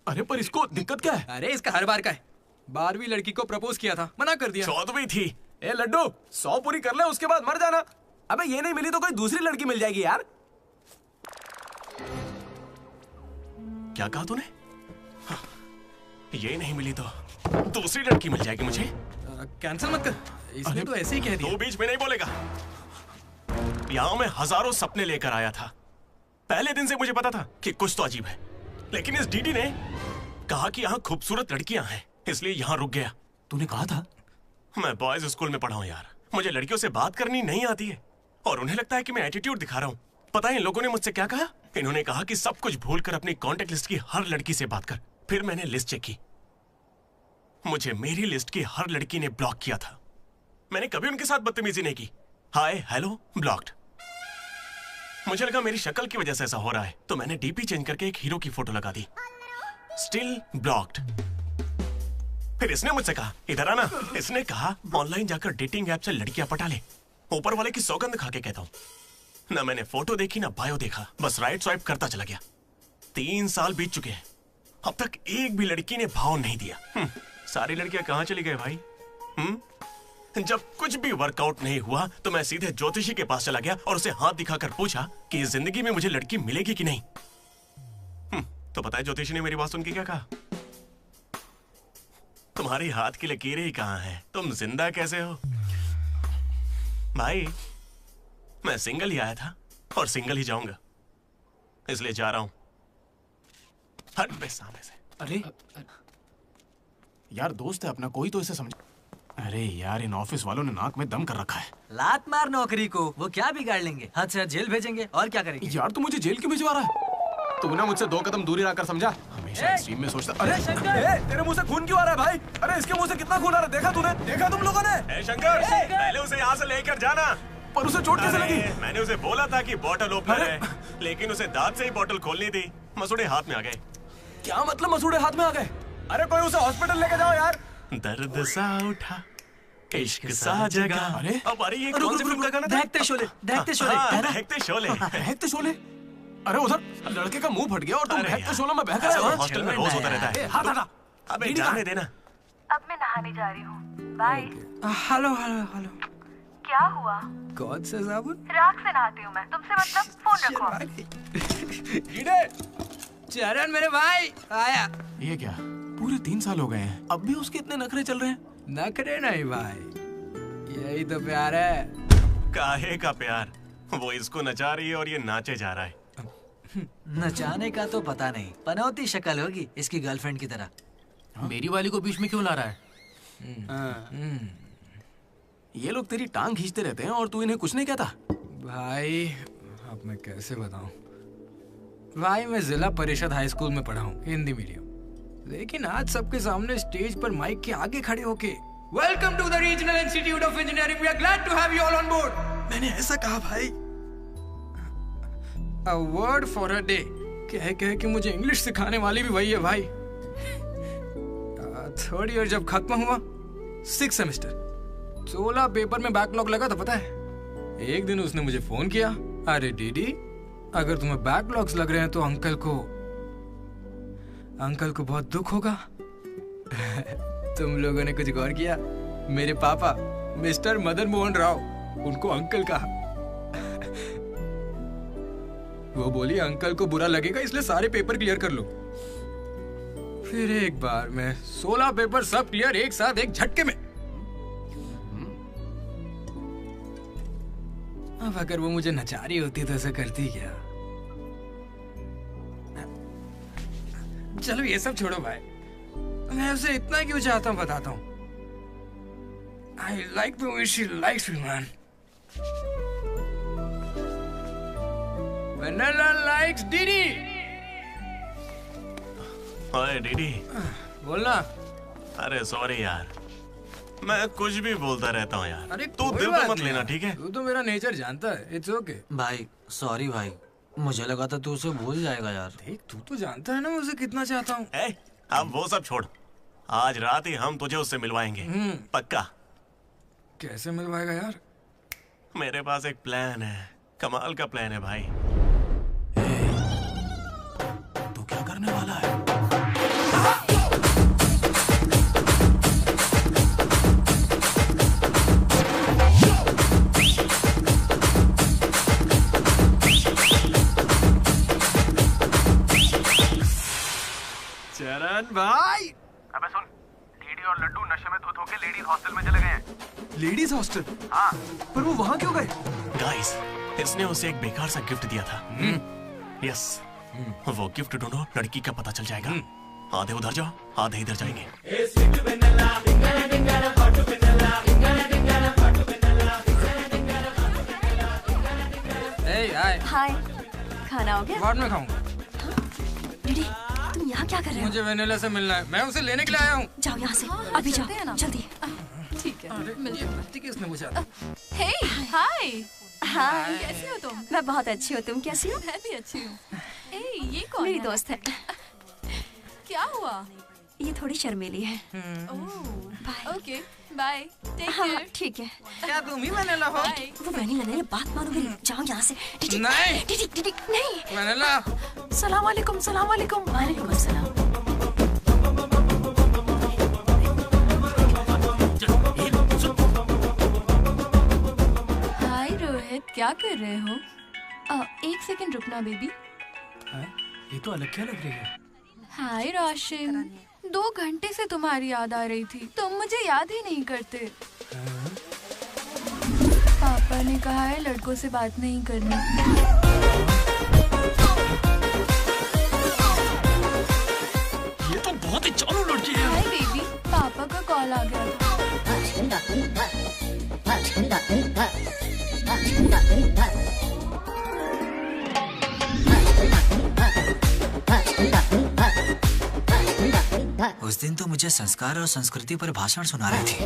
अरे पर इसको दिक्कत क्या है? अरे इसका हर बार का है। 12वीं लड़की को प्रपोज किया था, मना कर दिया। 14वीं थी। ए लड्डू 100 पूरी कर ले उसके बाद मर जाना। अबे ये नहीं मिली तो कोई दूसरी लड़की मिल जाएगी यार। क्या कहा तूने? हाँ, ये नहीं मिली तो दूसरी लड़की मिल जाएगी मुझे। कैंसिल मत कर, इसने तो ऐसे ही कह दिया। तू बीच में नहीं बोलेगा। यहाँ मैं हजारों सपने लेकर आया था। पहले दिन से मुझे पता था कि कुछ तो अजीब है, लेकिन इस डीडी ने कहा कि यहाँ खूबसूरत लड़कियां हैं, इसलिए यहाँ रुक गया। तूने कहा था? मैं बॉयज स्कूल में पढ़ा हूँ यार। मुझे लड़कियों से बात करनी नहीं आती है और उन्हें लगता है कि मैं एटीट्यूड दिखा रहा हूँ। पता है इन लोगों ने मुझसे क्या कहा? इन्होंने कहा कि सब कुछ भूलकर अपनी कॉन्टेक्ट लिस्ट की हर लड़की से बात कर। फिर मैंने लिस्ट चेक की, मुझे मेरी लिस्ट की हर लड़की ने ब्लॉक किया था। मैंने कभी उनके साथ बदतमीजी नहीं की। Hi hello blocked. मुझे लगा मेरी शक्ल की वजह से ऐसा हो रहा है, तो मैंने डीपी चेंज करके एक हीरो की फोटो लगा दी। Still blocked. फिर इसने मुझसे कहा इधर आना। इसने कहा ऑनलाइन जाकर डेटिंग ऐप से लड़कियां पटा ले। ऊपर वाले की सौगंध खा के कहता हूं, ना मैंने फोटो देखी ना बायो देखा, बस राइट स्वाइप करता चला गया। 3 साल बीत चुके हैं, अब तक एक भी लड़की ने भाव नहीं दिया। सारी लड़कियां कहां चली गई भाई? जब कुछ भी वर्कआउट नहीं हुआ तो मैं सीधे ज्योतिषी के पास चला गया और उसे हाथ दिखाकर पूछा कि इस जिंदगी में मुझे लड़की मिलेगी कि नहीं। तो पता है ज्योतिषी ने मेरी बात सुन के क्या कहा? तुम्हारी हाथ की लकीरें ही कहां हैं, तुम जिंदा कैसे हो? भाई मैं सिंगल ही आया था और सिंगल ही जाऊंगा, इसलिए जा रहा हूं। हट बे सामने से। अरे यार दोस्त है अपना, कोई तो इसे समझ। अरे यार इन ऑफिस वालों ने नाक में दम कर रखा है। लात मार नौकरी को, वो क्या बिगाड़ लेंगे? हद से हद जेल भेजेंगे और क्या करेंगे? यार तू मुझे जेल क्यों भिजवा रहा है? तू ना मुझसे 2 कदम दूरी रखकर समझा। हमेशा एक्सट्रीम में सोचता। अरे तेरे मुंह से खून क्यों आ रहा है भाई? अरे इसके मुंह से कितना खून आ रहा है देखा तूने? देखा तुम लोगों ने? शंकर पहले उसे यहाँ से लेकर जाना। पर उसे चोट कैसे लगी? मैंने उसे बोला था कि बॉटल ओपनर है, लेकिन उसे दांत से ही बॉटल खोलनी थी। मसूड़े हाथ में आ गए। क्या मतलब मसूड़े हाथ में आ गए? अरे कोई उसे हॉस्पिटल लेके जाओ यार। दर्द सा उठा इश्क सा जगा। अरे अब अरे ये कौन सी फिल्म का गाना था? दहकते शोले, दहकते शोले। दहकते शोले। दहकते शोले। अरे उधर लड़के का मुंह फट गया और तुम दहकते शोले में बहक रहे हो। हॉस्टल में रोज होता रहता है। हाथ हटा। अबे जाने देना। अब मैं नहाने जा रही हूँ, बाय। Hello hello hello. क्या हुआ? कौन सा साबुन? राख से नहाती हूँ मैं, तुमसे मतलब फोन रखो। चरण मेरे भाई आया। ये क्या पूरे 3 साल हो गए हैं, अब भी उसके इतने नखरे चल रहे हैं? नखरे नहीं भाई, यही तो प्यार है। काहे का प्यार? वो इसको नचा रही है और ये नाचे जा रहा है। नचाने का तो पता नहीं, पनौती शक्ल होगी इसकी गर्लफ्रेंड की तरह। मेरी वाली को बीच में क्यों ला रहा है? ये लोग तेरी टांग खींचते रहते हैं और तू इन्हें कुछ नहीं कहता। भाई अब मैं कैसे बताऊं? भाई मैं जिला परिषद हाई स्कूल में पढ़ा हूँ, हिंदी मीडियम। लेकिन आज सबके सामने स्टेज पर माइक के आगे खड़े होके welcome to the Regional Institute of Engineering, we are glad to have you all on board. मैंने ऐसा कहा भाई, a word for a day कह के मुझे इंग्लिश सिखाने वाली भी वही है भाई। 3rd ईयर जब खत्म हुआ, 6th सेमेस्टर, 16 पेपर में बैकलॉग लगा था पता है। एक दिन उसने मुझे फोन किया, अरे डीडी अगर तुम्हें बैकलॉग्स लग रहे हैं तो अंकल को बहुत दुख होगा। तुम लोगों ने कुछ गौर किया? मेरे पापा मिस्टर मदन मोहन राव, उनको अंकल कहा। वो बोली अंकल को बुरा लगेगा इसलिए सारे पेपर क्लियर कर लो। फिर एक बार मैं 16 पेपर सब क्लियर एक साथ एक झटके में। अब अगर वो मुझे नचा रही होती तो ऐसा करती क्या? चलो ये सब छोड़ो भाई, मैं उसे इतना क्यों चाहता हूँ बताता हूँ। I like the way she likes me, man. Vanilla likes Didi. ओए डीडी। बोलना। अरे सॉरी यार, मैं कुछ भी बोलता रहता हूँ यार। अरे तू कोई दिल बात पे मत नहीं लेना, यार। ठीक है? तू तो मेरा नेचर जानता है। It's okay. भाई सॉरी भाई, मुझे लगा था तू उसे भूल जाएगा यार। देख तू तो जानता है ना मैं उसे कितना चाहता हूँ। अब वो सब छोड़, आज रात ही हम तुझे उससे मिलवाएंगे, पक्का। कैसे मिलवाएगा यार? मेरे पास एक प्लान है, कमाल का प्लान है भाई। तू क्या करने वाला है? चरण भाई। अबे सुन, डीडी और लड्डू नशे में धुत होके लेडीज हॉस्टल में चले गए हैं। Ladies hostel? हाँ। पर वो वहाँ क्यों गए? गाइस, इसने उसे एक बेकार सा गिफ्ट दिया था। यस, वो गिफ्ट ढूंढो, लड़की का पता चल जाएगा। आधे उधर जाओ, आधे इधर जाएंगे। हाय, खाना हो गया? बाद में खाऊंगा। डीडी, तुम यहाँ क्या कर रहे हो? मुझे वेनिला से मिलना है, मैं उसे लेने के लिए आया हूँ। जाओ यहाँ से, अभी जाओ, जल्दी। ठीक है, ये बत्ती किसने बुझा? हे, हाय। हाय। कैसी हो तुम? मैं बहुत अच्छी हूँ, तुम कैसी हो? मैं भी अच्छी हूँ। ए, ये कौन मेरी है? दोस्त है। क्या हुआ? ये थोड़ी शर्मीली है। Okay, bye. टेक हाँ, केयर। ठीक है। क्या तुम ही वेनिला हो? वो वेनिला नहीं है, बात मानो मेरी। जाओ यहाँ से। डीडी, नहीं। डीडी, डीडी, नहीं। वेनिला। सलाम वालेकुम, सलाम वालेकुम। वालेकुम अस्सलाम। हाय रोहित, क्या कर रहे हो? एक सेकंड रुकना बेबी। ये तो अलग क्या लग रही है? हाय रोशन, 2 घंटे से तुम्हारी याद आ रही थी, तुम मुझे याद ही नहीं करते। पापा ने कहा है लड़कों से बात नहीं करनी। ये तो बहुत ही चालू लड़की है। हाय बेबी, पापा का कॉल आ गया था। उस दिन तो मुझे संस्कार और संस्कृति पर भाषण सुना रहे थे।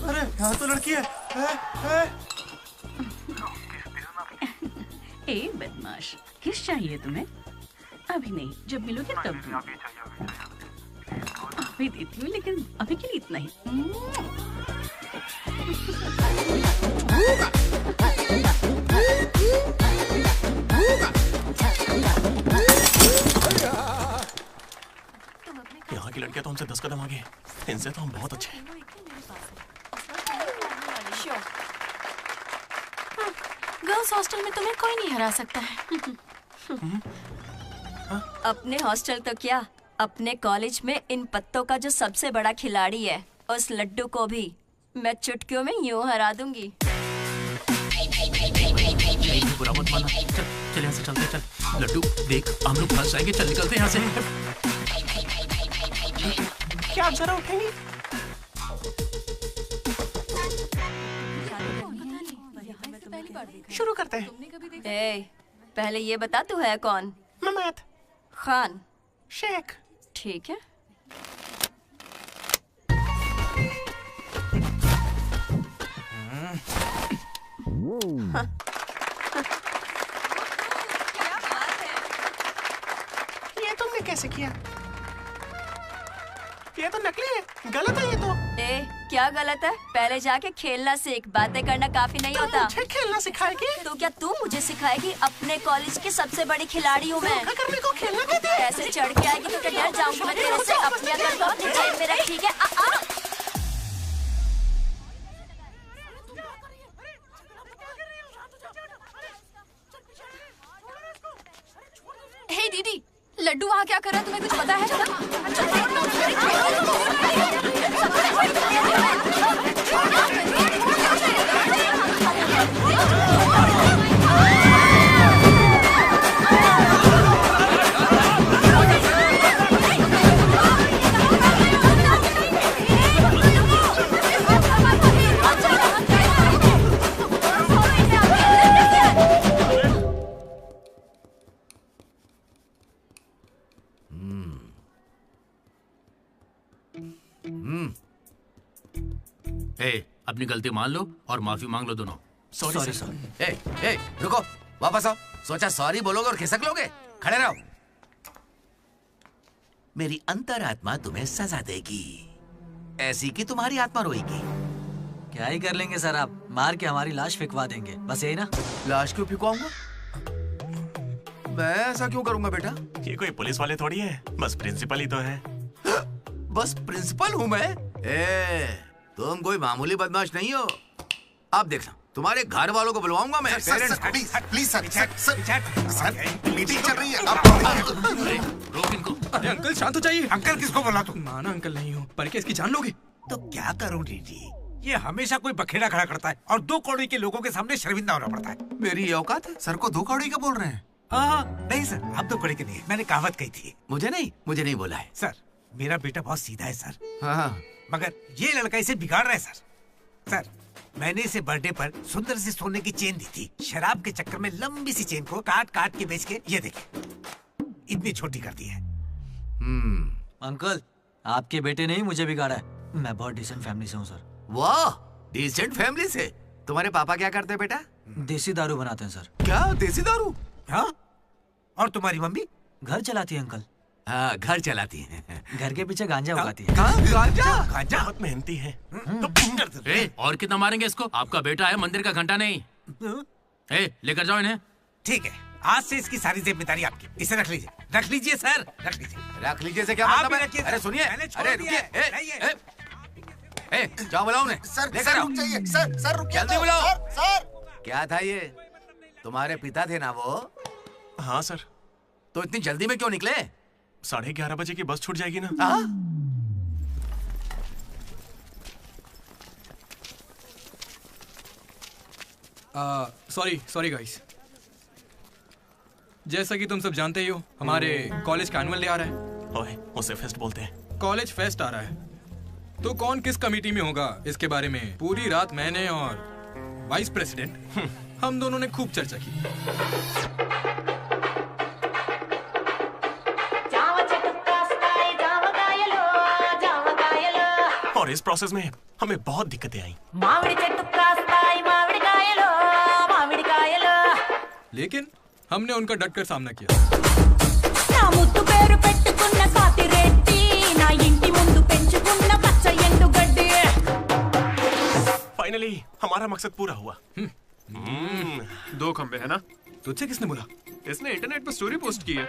अरे यहाँ तो लड़की है। ए बदमाश, किस चाहिए तुम्हें? अभी नहीं, जब मिलोगे तब दूँ। अभी देती हूँ, लेकिन अभी के लिए इतना ही। यहाँ की लड़कियाँ तो हमसे 10 कदम आगे हैं। इनसे तो हम बहुत अच्छे हैं। गर्ल्स हॉस्टल में तुम्हें कोई नहीं हरा सकता है। अपने हॉस्टल तो क्या, अपने कॉलेज में इन पत्तों का जो सबसे बड़ा खिलाड़ी है, उस लड्डू को भी मैं चुटकियों में यूं हरा दूंगी। बुरा मत माना। चल यहाँ से चलते, चल। लड्डू देख, हम लोग फंस जाएंगे। चल निकलते यहाँ से। क्या आप जरा उठेंगे? शुरू करते हैं। ए, पहले ये बता तू है कौन? ममैत खान शेख। ठीक है। ये तुमने कैसे किया? ये तो नकली है, गलत है ये तो। ए, क्या गलत है? पहले जाके खेलना सीख, बातें करना काफी नहीं होता। मुझे खेलना सिखाएगी? तो क्या तू मुझे सिखाएगी? अपने कॉलेज की सबसे बड़ी खिलाड़ी हूँ मैं। करने को खेलना कहते हैं। ऐसे चढ़ के आएगी तो क्या डर जाऊंगी मैं तेरे से? अपनी अगर तो अपनी जेब में रख, ठीक है? हे दीदी, लड्डू वहाँ क्या कर रहा है, तुम्हें कुछ पता अपनी गलती मान लो और माफी मांग लो दोनों। Sorry sir. ए, रुको, वापस आओ। सोचा सॉरी बोलोगे और खिसक लोगे? खड़े रहो। मेरी अंतरात्मा तुम्हें सजा देगी, ऐसी कि तुम्हारी आत्मा रोएगी। क्या ही कर लेंगे सर आप, मार के हमारी लाश फिकवा देंगे, बस यही ना। लाश क्यों फिकवाऊंगा? मैं ऐसा क्यों करूंगा बेटा? ये कोई पुलिस वाले थोड़ी है, बस प्रिंसिपल ही तो है। बस प्रिंसिपल हूँ मैं? तुम कोई मामूली बदमाश नहीं हो। आप देखना, तुम्हारे घर वालों को बुलवाऊंगा मैं। प्लीज सर, मीटिंग चल रही है। रोक इनको। अरे अंकल शांत हो जाइए। अंकल किसको बोला तू? माना अंकल नहीं हो, पर क्या इसकी जान लोगे? तो क्या करूं डीडी, ये हमेशा कोई बखेड़ा खड़ा करता है और 2 कौड़ी के लोगों के सामने शर्मिंदा होना पड़ता है। मेरी औकात है? सर को 2 कौड़ी का बोल रहे हैं? नहीं सर, आप 2 कौड़ी के नहीं, मैंने कहावत कही थी। मुझे नहीं बोला है सर। मेरा बेटा बहुत सीधा है सर। हाँ। मगर ये लड़का इसे बिगाड़ रहा है सर। सर, मैंने इसे बर्थडे पर सुंदर से सोने की चेन दी थी। शराब के चक्कर में लंबी सी चेन को काट काट के बेच के ये देखिए इतनी छोटी कर दी है। अंकल, आपके बेटे ने ही मुझे बिगाड़ा है। मैं बहुत डिसेंट फैमिली से हूँ सर। वाह, डिसेंट फैमिली से? तुम्हारे पापा क्या करते हैं बेटा? देसी दारू बनाते हैं सर। क्या देसी दारू? हाँ। और तुम्हारी मम्मी? घर चलाती है अंकल। हाँ, घर चलाती है। घर के पीछे गांजा उगाती है। गांजा बहुत मेहनती है। और कितना मारेंगे इसको? आपका बेटा है, मंदिर का घंटा नहीं। लेकर जाओ इन्हें। ठीक है, आज से इसकी सारी जिम्मेदारी आपकी। इसे रख लीजिए। रख लीजिए सर, रख लीजिए। रख लीजिए से क्या मतलब है? अरे सुनिए, अरे रुकिए। जाओ बुलाओ उन्हें। सर रुक जाइए। सर रुकिए। जल्दी बुलाओ। सर क्या था ये? तुम्हारे पिता थे ना वो? हाँ सर। तो इतनी जल्दी में क्यों निकले? 11:30 बजे की बस छूट जाएगी ना। Sorry guys. जैसा कि तुम सब जानते ही हो, हमारे कॉलेज का एनुअल डे आ रहा है। ओए, उसे फेस्ट बोलते हैं। कॉलेज फेस्ट आ रहा है, तो कौन किस कमेटी में होगा इसके बारे में पूरी रात मैंने और वाइस प्रेसिडेंट हम दोनों ने खूब चर्चा की। और इस प्रोसेस में हमें बहुत दिक्कतें आई। लेकिन हमने उनका डटकर सामना किया। फाइनली हमारा मकसद पूरा हुआ। 2 खंबे है ना? तुझसे किसने बोला? इसने इंटरनेट पर स्टोरी पोस्ट की है।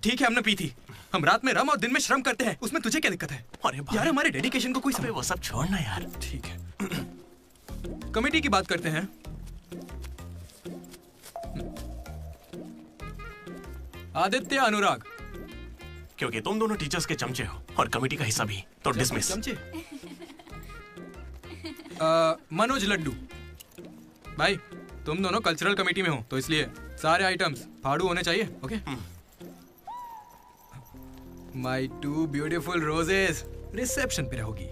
ठीक है, हमने पी थी। हम रात में रम और दिन में श्रम करते हैं, उसमें तुझे क्या दिक्कत है? अरे यार, हमारे डेडिकेशन को कोई समझ। वो सब छोड़ना यार। ठीक है, कमेटी की बात करते हैं। आदित्य, अनुराग। क्योंकि तुम दोनों टीचर्स के चमचे हो और कमेटी का हिस्सा भी, तो डिसमिस। चमचे। मनोज, लड्डू। भाई, तुम दोनों कल्चरल कमेटी में हो, तो इसलिए सारे आइटम्स फाड़ू होने चाहिए। Okay? My 2 beautiful roses reception पे रहोगी।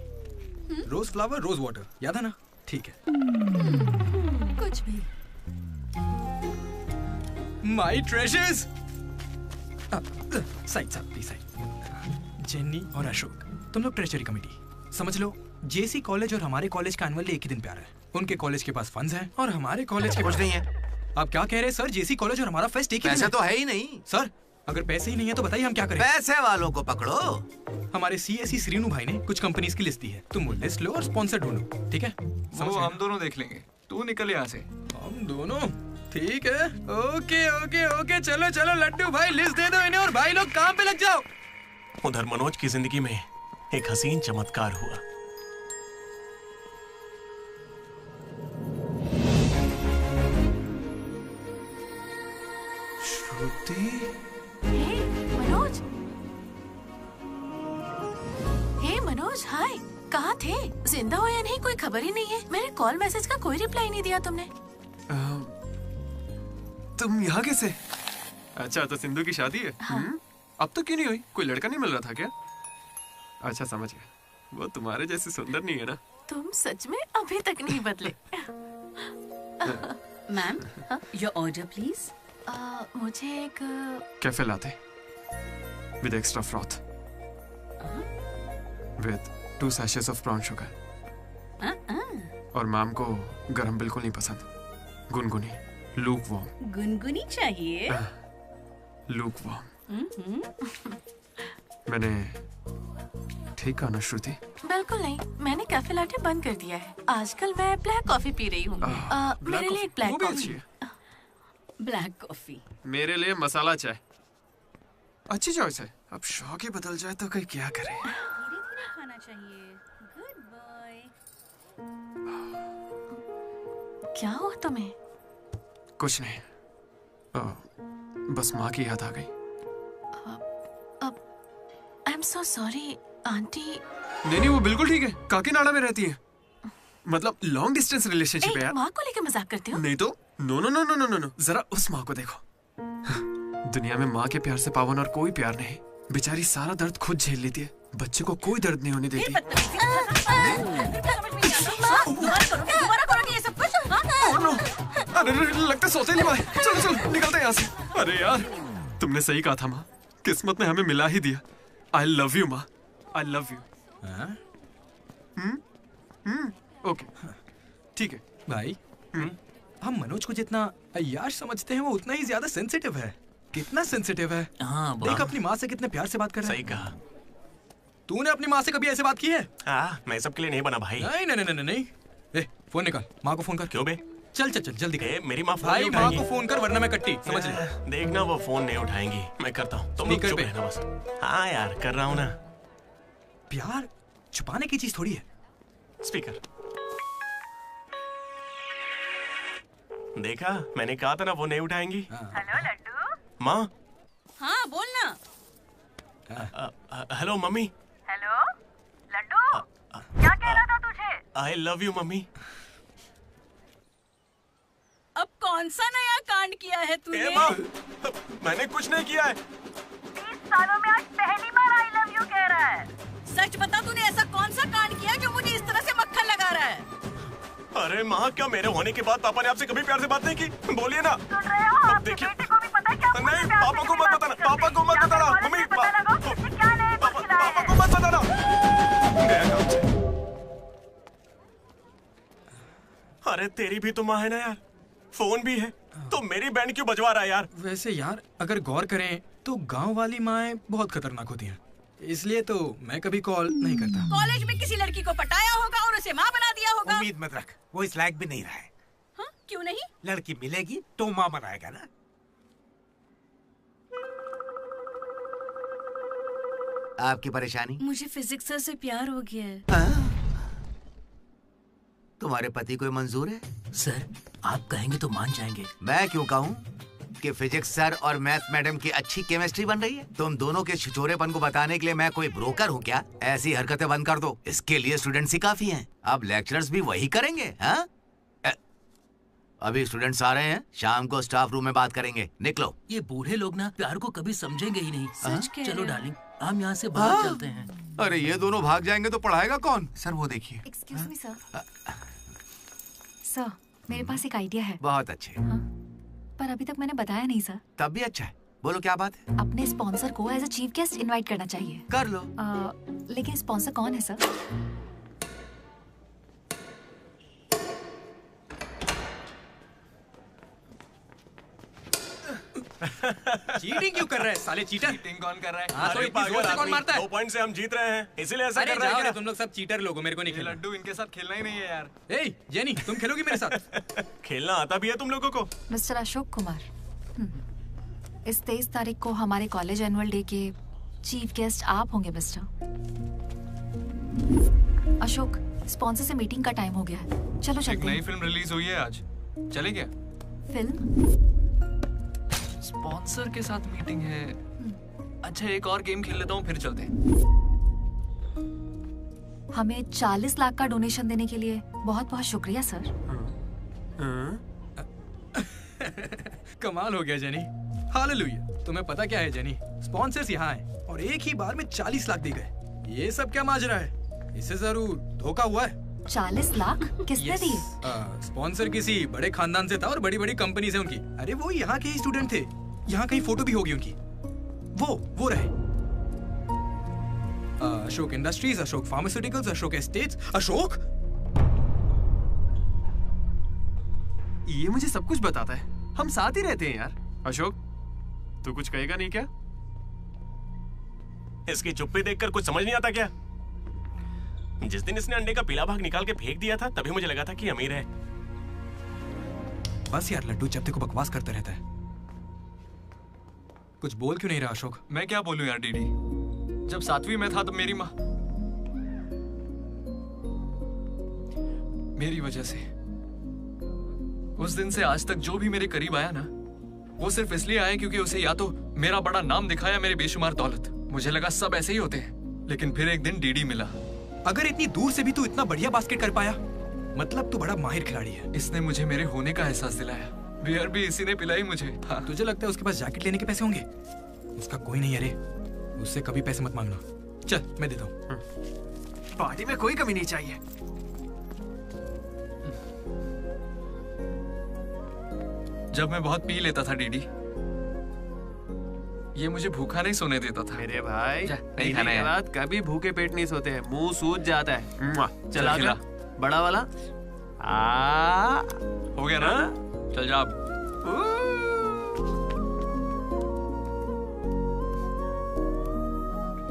रोज फ्लावर, रोज वाटर, याद है ना? ठीक है। कुछ भी। My treasures. Side side. Jenny और अशोक, तुम लोग ट्रेजरी कमेटी। समझ लो, जेसी कॉलेज और हमारे कॉलेज का एनुअल डे एक ही दिन पे आ रहा है। उनके कॉलेज के पास फंड्स हैं और हमारे कॉलेज के कुछ पास नहीं है। आप क्या कह रहे हैं सर? जेसी कॉलेज और हमारा फेस्ट एक ही दिन पैसे तो है ही नहीं सर। अगर पैसे ही नहीं है तो बताइए हम क्या करें? पैसे वालों को पकड़ो। हमारे सीएससी श्रीनु भाई ने कुछ कंपनीज की लिस्ट दी है, तुम वो लिस्ट लो और स्पॉन्सर ढूंढो। ठीक है? वो हम दोनों देख लेंगे, तू निकल यहाँ से। हम दोनों? ठीक है। ओके ओके ओके, चलो चलो लड्डू भाई, लिस्ट दे दो इन्हें और भाई लोग काम पे लग जाओ। उधर मनोज की जिंदगी में एक हसीन चमत्कार हुआ। मनोज। हे मनोज, हाय। कहाँ थे? जिंदा हो या नहीं कोई खबर ही नहीं है। मेरे कॉल मैसेज का कोई रिप्लाई नहीं दिया तुमने। तुम यहाँ कैसे? अच्छा, तो सिंधु की शादी है? हाँ। अब तो क्यों नहीं हुई? कोई लड़का नहीं मिल रहा था क्या? अच्छा, समझ गया। वो तुम्हारे जैसे सुंदर नहीं है ना? तुम सच में अभी तक नहीं बदले। Ma'am, your order please. मुझे एक cafe latte with extra froth. with 2 sachets of brown sugar. और मैम को गरम बिल्कुल नहीं पसंद, गुनगुनी, lukewarm. गुनगुनी चाहिए। lukewarm. मैंने ठीक कहा ना श्रुति? बिल्कुल नहीं, मैंने कैफे लाटे बंद कर दिया है। आजकल मैं ब्लैक कॉफी पी रही हूँ। मेरे लिए एक ब्लैक कॉफी। Black coffee. मेरे लिए मसाला चाय। अच्छी चॉइस है। अब शौक ही बदल जाए तो कोई क्या करे। धीरे-धीरे खाना चाहिए। Good boy. क्या हुआ तुम्हें? कुछ नहीं, बस माँ की याद आ गई। I am so sorry aunty. नहीं, वो बिल्कुल ठीक है। काकीनाडा में रहती है, मतलब लॉन्ग डिस्टेंस रिलेशनशिप है यार। माँ को लेकर मजाक करते हो? नहीं तो no no no no no no, जरा उस माँ को देखो। दुनिया में माँ के प्यार से पावन और कोई प्यार नहीं। बेचारी सारा दर्द खुद झेल लेती है, बच्चे को कोई दर्द नहीं होने देती। अरे लगता सौतेली माँ है। चलो चलो निकलते हैं यहाँ से। अरे यार तुमने सही कहा था माँ, किस्मत ने हमें मिला ही दिया। I love you माँ, I love you। ओके ठीक है भाई। हम मनोज को जितना अय्याश समझते हैं वो उतना ही ज्यादा सेंसिटिव है। कितना सेंसिटिव है। हाँ, देख अपनी माँ से कितने प्यार से बात कर रहा है। सही कहा। तूने अपनी माँ से कभी ऐसे बात की है? मैं सबके लिए नहीं बना भाई। नहीं नहीं नहीं नहीं। ए, फोन निकाल, माँ को फोन कर। क्यों बे? चल चल चल जल्दी कर। मेरी माँ फोन भाई नहीं माँ उठाएंगी। को फोन कर वरना मैं कट्टी, समझ ले। देखना वो फोन नहीं उठाएंगी, मैं करता हूँ। तुम लोग चुप रहना बस। हाँ यार कर रहा हूँ ना। प्यार छुपाने की चीज थोड़ी है। स्पीकर। देखा, मैंने कहा था ना वो नहीं उठाएंगी। हेलो लड्डू। माँ। हाँ बोलना। Hello mummy. हेलो लड्डू, क्या कह रहा था तुझे? I love you mummy. अब कौन सा नया कांड किया है तूने? माँ, मैंने कुछ नहीं किया है। 30 सालों में आज पहली बार आई लव यू कह रहा है। सच बता, तूने ऐसा कौन सा कांड किया जो मुझे इस तरह से मक्खन लगा रहा है? अरे माँ, क्या मेरे होने के बाद पापा ने आपसे कभी प्यार से बात नहीं की? बोलिए ना। सुन रहे हो? आपके बेटे को भी पता है क्या? नहीं, पापा को मत बताना, पापा को मत बताना। मम्मी, क्या नए पापा को मत बताना। अरे तेरी भी तो माँ है ना यार, फोन भी है, तो मेरी बैंड क्यों बजवा रहा है यार? वैसे यार अगर गौर करें तो गांव वाली माएं बहुत खतरनाक होती हैं, इसलिए तो मैं कभी कॉल नहीं करता। कॉलेज में किसी लड़की को पटाया होगा और उसे माँ बना दिया होगा। उम्मीद मत रख, वो इस लायक भी नहीं रहा है। हाँ? क्यों नहीं? लड़की मिलेगी तो माँ बनाएगा ना। आपकी परेशानी? मुझे फिजिक्स सर से प्यार हो गया है। तुम्हारे पति को मंजूर है? सर आप कहेंगे तो मान जाएंगे। मैं क्यों कहूँ कि फिजिक्स सर और मैथ मैडम की अच्छी केमिस्ट्री बन रही है। तुम दोनों के छिछोरेपन को बताने के लिए मैं कोई ब्रोकर हूँ क्या? ऐसी हरकतें बंद कर दो, इसके लिए स्टूडेंट्स ही काफी हैं। अब लेक्चरर्स भी वही करेंगे। हाँ, अभी स्टूडेंट्स आ रहे हैं, शाम को स्टाफ रूम में बात करेंगे। निकलो। ये बूढ़े लोग ना प्यार को कभी समझेंगे ही नहीं। सच कह चलो रहे हो। डार्लिंग, हम यहाँ से बाहर चलते हैं। अरे ये दोनों भाग जाएंगे तो पढ़ाएगा कौन? सर वो देखिए। Excuse me sir. सर मेरे पास एक आइडिया है। बहुत अच्छे। पर अभी तक मैंने बताया नहीं सर। तब भी अच्छा है, बोलो क्या बात है? अपने स्पॉन्सर को as a chief guest invite करना चाहिए। कर लो। लेकिन स्पॉन्सर कौन है सर? चीटिंग क्यों कर रहे हैं साले चीटर? चीटिंग कौन कर रहा है? हाँ, तो इतनी जोर से कौन मारता है? 2 पॉइंट से हम जीत रहे हैं, इसीलिए ऐसा अरे कर रहे जाओ हैं रे, क्या? तुम लोग सब चीटर लोग हो, मेरे को नहीं खेलना। लड्डू इनके साथ खेलना ही नहीं है यार। ए जेनी, तुम खेलोगी मेरे साथ? खेलना आता भी है तुम लोगों को? मिस्टर अशोक कुमार, इस 23 तारीख को हमारे कॉलेज एनुअल डे के चीफ गेस्ट आप होंगे मिस्टर अशोक। स्पॉन्सर से मीटिंग का टाइम हो गया है, चलो एक चलते नई हैं। फिल्म रिलीज हुई है आज, चले क्या? फिल्म? स्पॉन्सर के साथ मीटिंग है। अच्छा एक और गेम खेल लेता हूँ फिर चलते हैं। हमें 40 लाख का डोनेशन देने के लिए बहुत बहुत शुक्रिया सर। कमाल हो गया जेनी, हालेलुया। तुम्हें पता क्या है जेनी, स्पॉन्सर्स यहाँ आए और एक ही बार में 40 लाख दे गए। ये सब क्या माजरा है? इससे जरूर धोखा हुआ है। 40 लाख किसने दिए? स्पॉन्सर किसी बड़े खानदान से था और बड़ी बड़ी कंपनी से उनकी। अरे वो यहाँ के ही स्टूडेंट थे, यहाँ कहीं फोटो भी होगी उनकी। वो रहे। Ashok industries, Ashok pharmaceuticals, Ashok estates, Ashok. ये मुझे सब कुछ बताता है, हम साथ ही रहते हैं यार। अशोक, तू कुछ कहेगा नहीं क्या? इसकी चुप्पी देखकर कुछ समझ नहीं आता क्या? जिस दिन इसने अंडे का पीला भाग निकाल के फेंक दिया था, तभी मुझे लगा था कि अमीर है। बस यार लड्डू, जब देखो बकवास करता रहता है। कुछ बोल क्यों नहीं रहा अशोक? मैं क्या बोलूं यार डीडी, जब 7वीं में था तो मेरी माँ मेरी वजह से उस दिन से आज तक जो भी मेरे करीब आया ना, वो सिर्फ इसलिए आया क्योंकि उसे या तो मेरा बड़ा नाम दिखाया, मेरे बेशुमार दौलत। मुझे लगा सब ऐसे ही होते हैं, लेकिन फिर एक दिन डीडी मिला। अगर इतनी दूर से भी तू इतना बढ़िया बास्केट कर पाया, मतलब तू बड़ा माहिर खिलाड़ी है। इसने मुझे मेरे होने का एहसास दिलाया। बियर भी इसी ने पिलाई मुझे। हाँ। तुझे लगता है उसके पास जैकेट लेने के पैसे होंगे? उसका कोई नहीं, अरे उससे कभी पैसे मत मांगना। चल मैं देता हूँ। पार्टी में कोई कमी नहीं चाहिए। जब मैं बहुत पी लेता था डीडी, ये मुझे भूखा नहीं सोने देता था। मेरे भाई, नहीं खाना है। बाद कभी भूखे पेट नहीं सोते हैं, मुंह सूज जाता है। चल आगे, बड़ा वाला। हो गया ना? चल जा अब।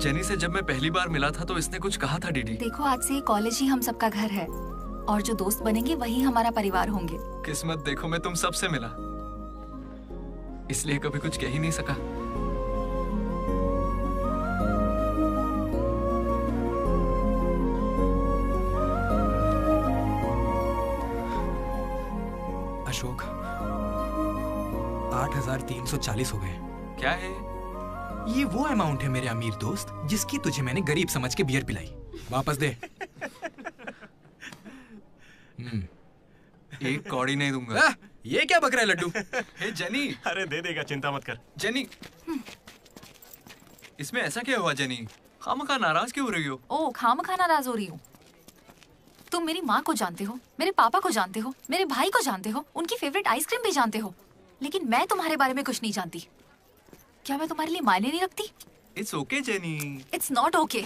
जेनी से जब मैं पहली बार मिला था तो इसने कुछ कहा था डीडी। देखो, आज से कॉलेज ही हम सबका घर है और जो दोस्त बनेंगे वही हमारा परिवार होंगे। किस्मत देखो, मैं तुम सबसे मिला, इसलिए कभी कुछ कह ही नहीं सका। अशोक, 8,340 हो गए। क्या है ये? वो अमाउंट है मेरे अमीर दोस्त जिसकी तुझे मैंने गरीब समझ के बियर पिलाई। वापस दे। एक कौड़ी नहीं दूंगा। ये क्या बक रहा है लड्डू? हे जेनी। अरे दे देगा, चिंता मत कर। जेनी, इसमें ऐसा क्या हुआ जेनी? खामखा नाराज क्यों हो रही हो? ओ, खामखा नाराज हो रही हूँ? तुम मेरी माँ को जानते हो, मेरे पापा को जानते हो, मेरे भाई को जानते हो, उनकी फेवरेट आइसक्रीम भी जानते हो, लेकिन मैं तुम्हारे बारे में कुछ नहीं जानती। क्या मैं तुम्हारे लिए मायने नहीं रखती? It's okay jenny. It's not okay.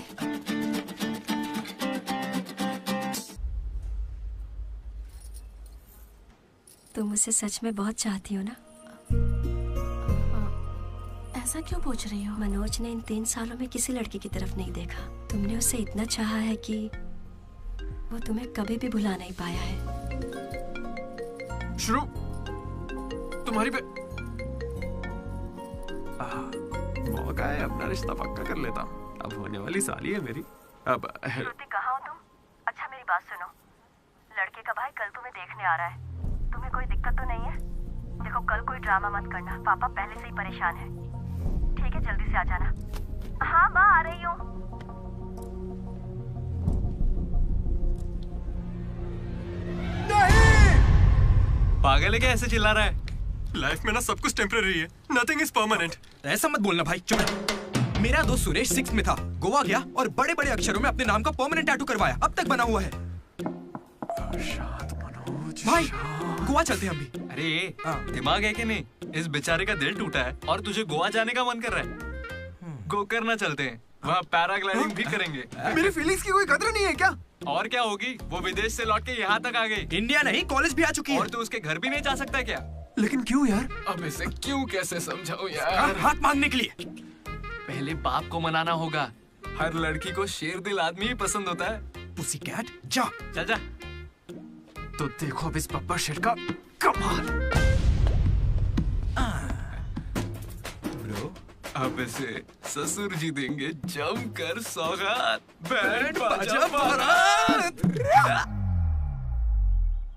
तुम मुझसे सच में बहुत चाहती हो ना? ऐसा क्यों पूछ रही हो? मनोज ने इन 3 सालों में किसी लड़की की तरफ नहीं देखा। तुमने उसे इतना चाहा है कि वो तुम्हें कभी भी भुला नहीं पाया है। शुरू तुम्हारी पे मौका है, अपना रिश्ता पक्का कर लेता हूँ। अब होने वाली साली है मेरी। अब श्रुति, कहाँ हो तुम? अच्छा मेरी बात सुनो, लड़के का भाई कल तुम्हें देखने आ रहा है। तुम्हें कोई दिक्कत तो नहीं है? देखो, कल कोई ड्रामा मत करना, पापा पहले से ही परेशान है। ठीक है, जल्दी से आ जाना। हाँ माँ, आ रही हूँ। पागल है क्या, ऐसे चिल्ला रहा है? लाइफ में ना सब कुछ टेम्परेरी है, नथिंग इज परमानेंट। ऐसा मत बोलना भाई, चुप। मेरा दोस्त सुरेश 6th में था, गोवा गया और बड़े बड़े अक्षरों में अपने नाम का परमानेंट टैटू करवाया, अब तक बना हुआ है। भाई गोवा चलते हैं हम भी। अरे दिमाग है कि नहीं? इस बेचारे का दिल टूटा है और तुझे गोवा जाने का मन कर रहा है। गो करना चलते हैं, वहाँ पैराग्लाइडिंग भी करेंगे। मेरी फीलिंग्स की कोई कदर नहीं है क्या? और क्या होगी, वो विदेश से लौट के यहाँ तक आ गई। इंडिया नहीं, कॉलेज भी आ चुकी है। और तू उसके घर भी नहीं जा सकता क्या? लेकिन क्यों यार? अब इसे क्यों कैसे समझाऊं यार? हाथ मांगने के लिए पहले बाप को मनाना होगा। हर लड़की को शेर दिल आदमी ही पसंद होता है। पुसीकैट, जा। चल जा। तो देखो अब इस बब्बर शेर का कमाल। ब्रो, अब इसे ससुर जी देंगे जमकर सौगात। बैंड बाजा बारात।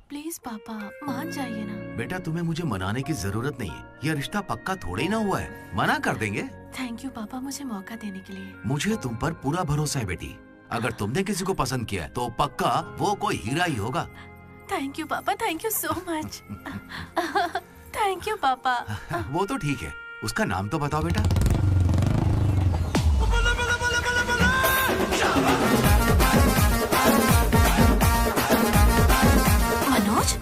प्लीज पापा, मान जाइए ना। बेटा, तुम्हें मुझे मनाने की जरूरत नहीं है, यह रिश्ता पक्का थोड़े ही ना हुआ है, मना कर देंगे। थैंक यू पापा, मुझे मौका देने के लिए। मुझे तुम पर पूरा भरोसा है बेटी। अगर तुमने किसी को पसंद किया तो पक्का वो कोई हीरा ही होगा। थैंक यू पापा, thank you so much. Thank you पापा। वो तो ठीक है, उसका नाम तो बताओ बेटा। मनोज,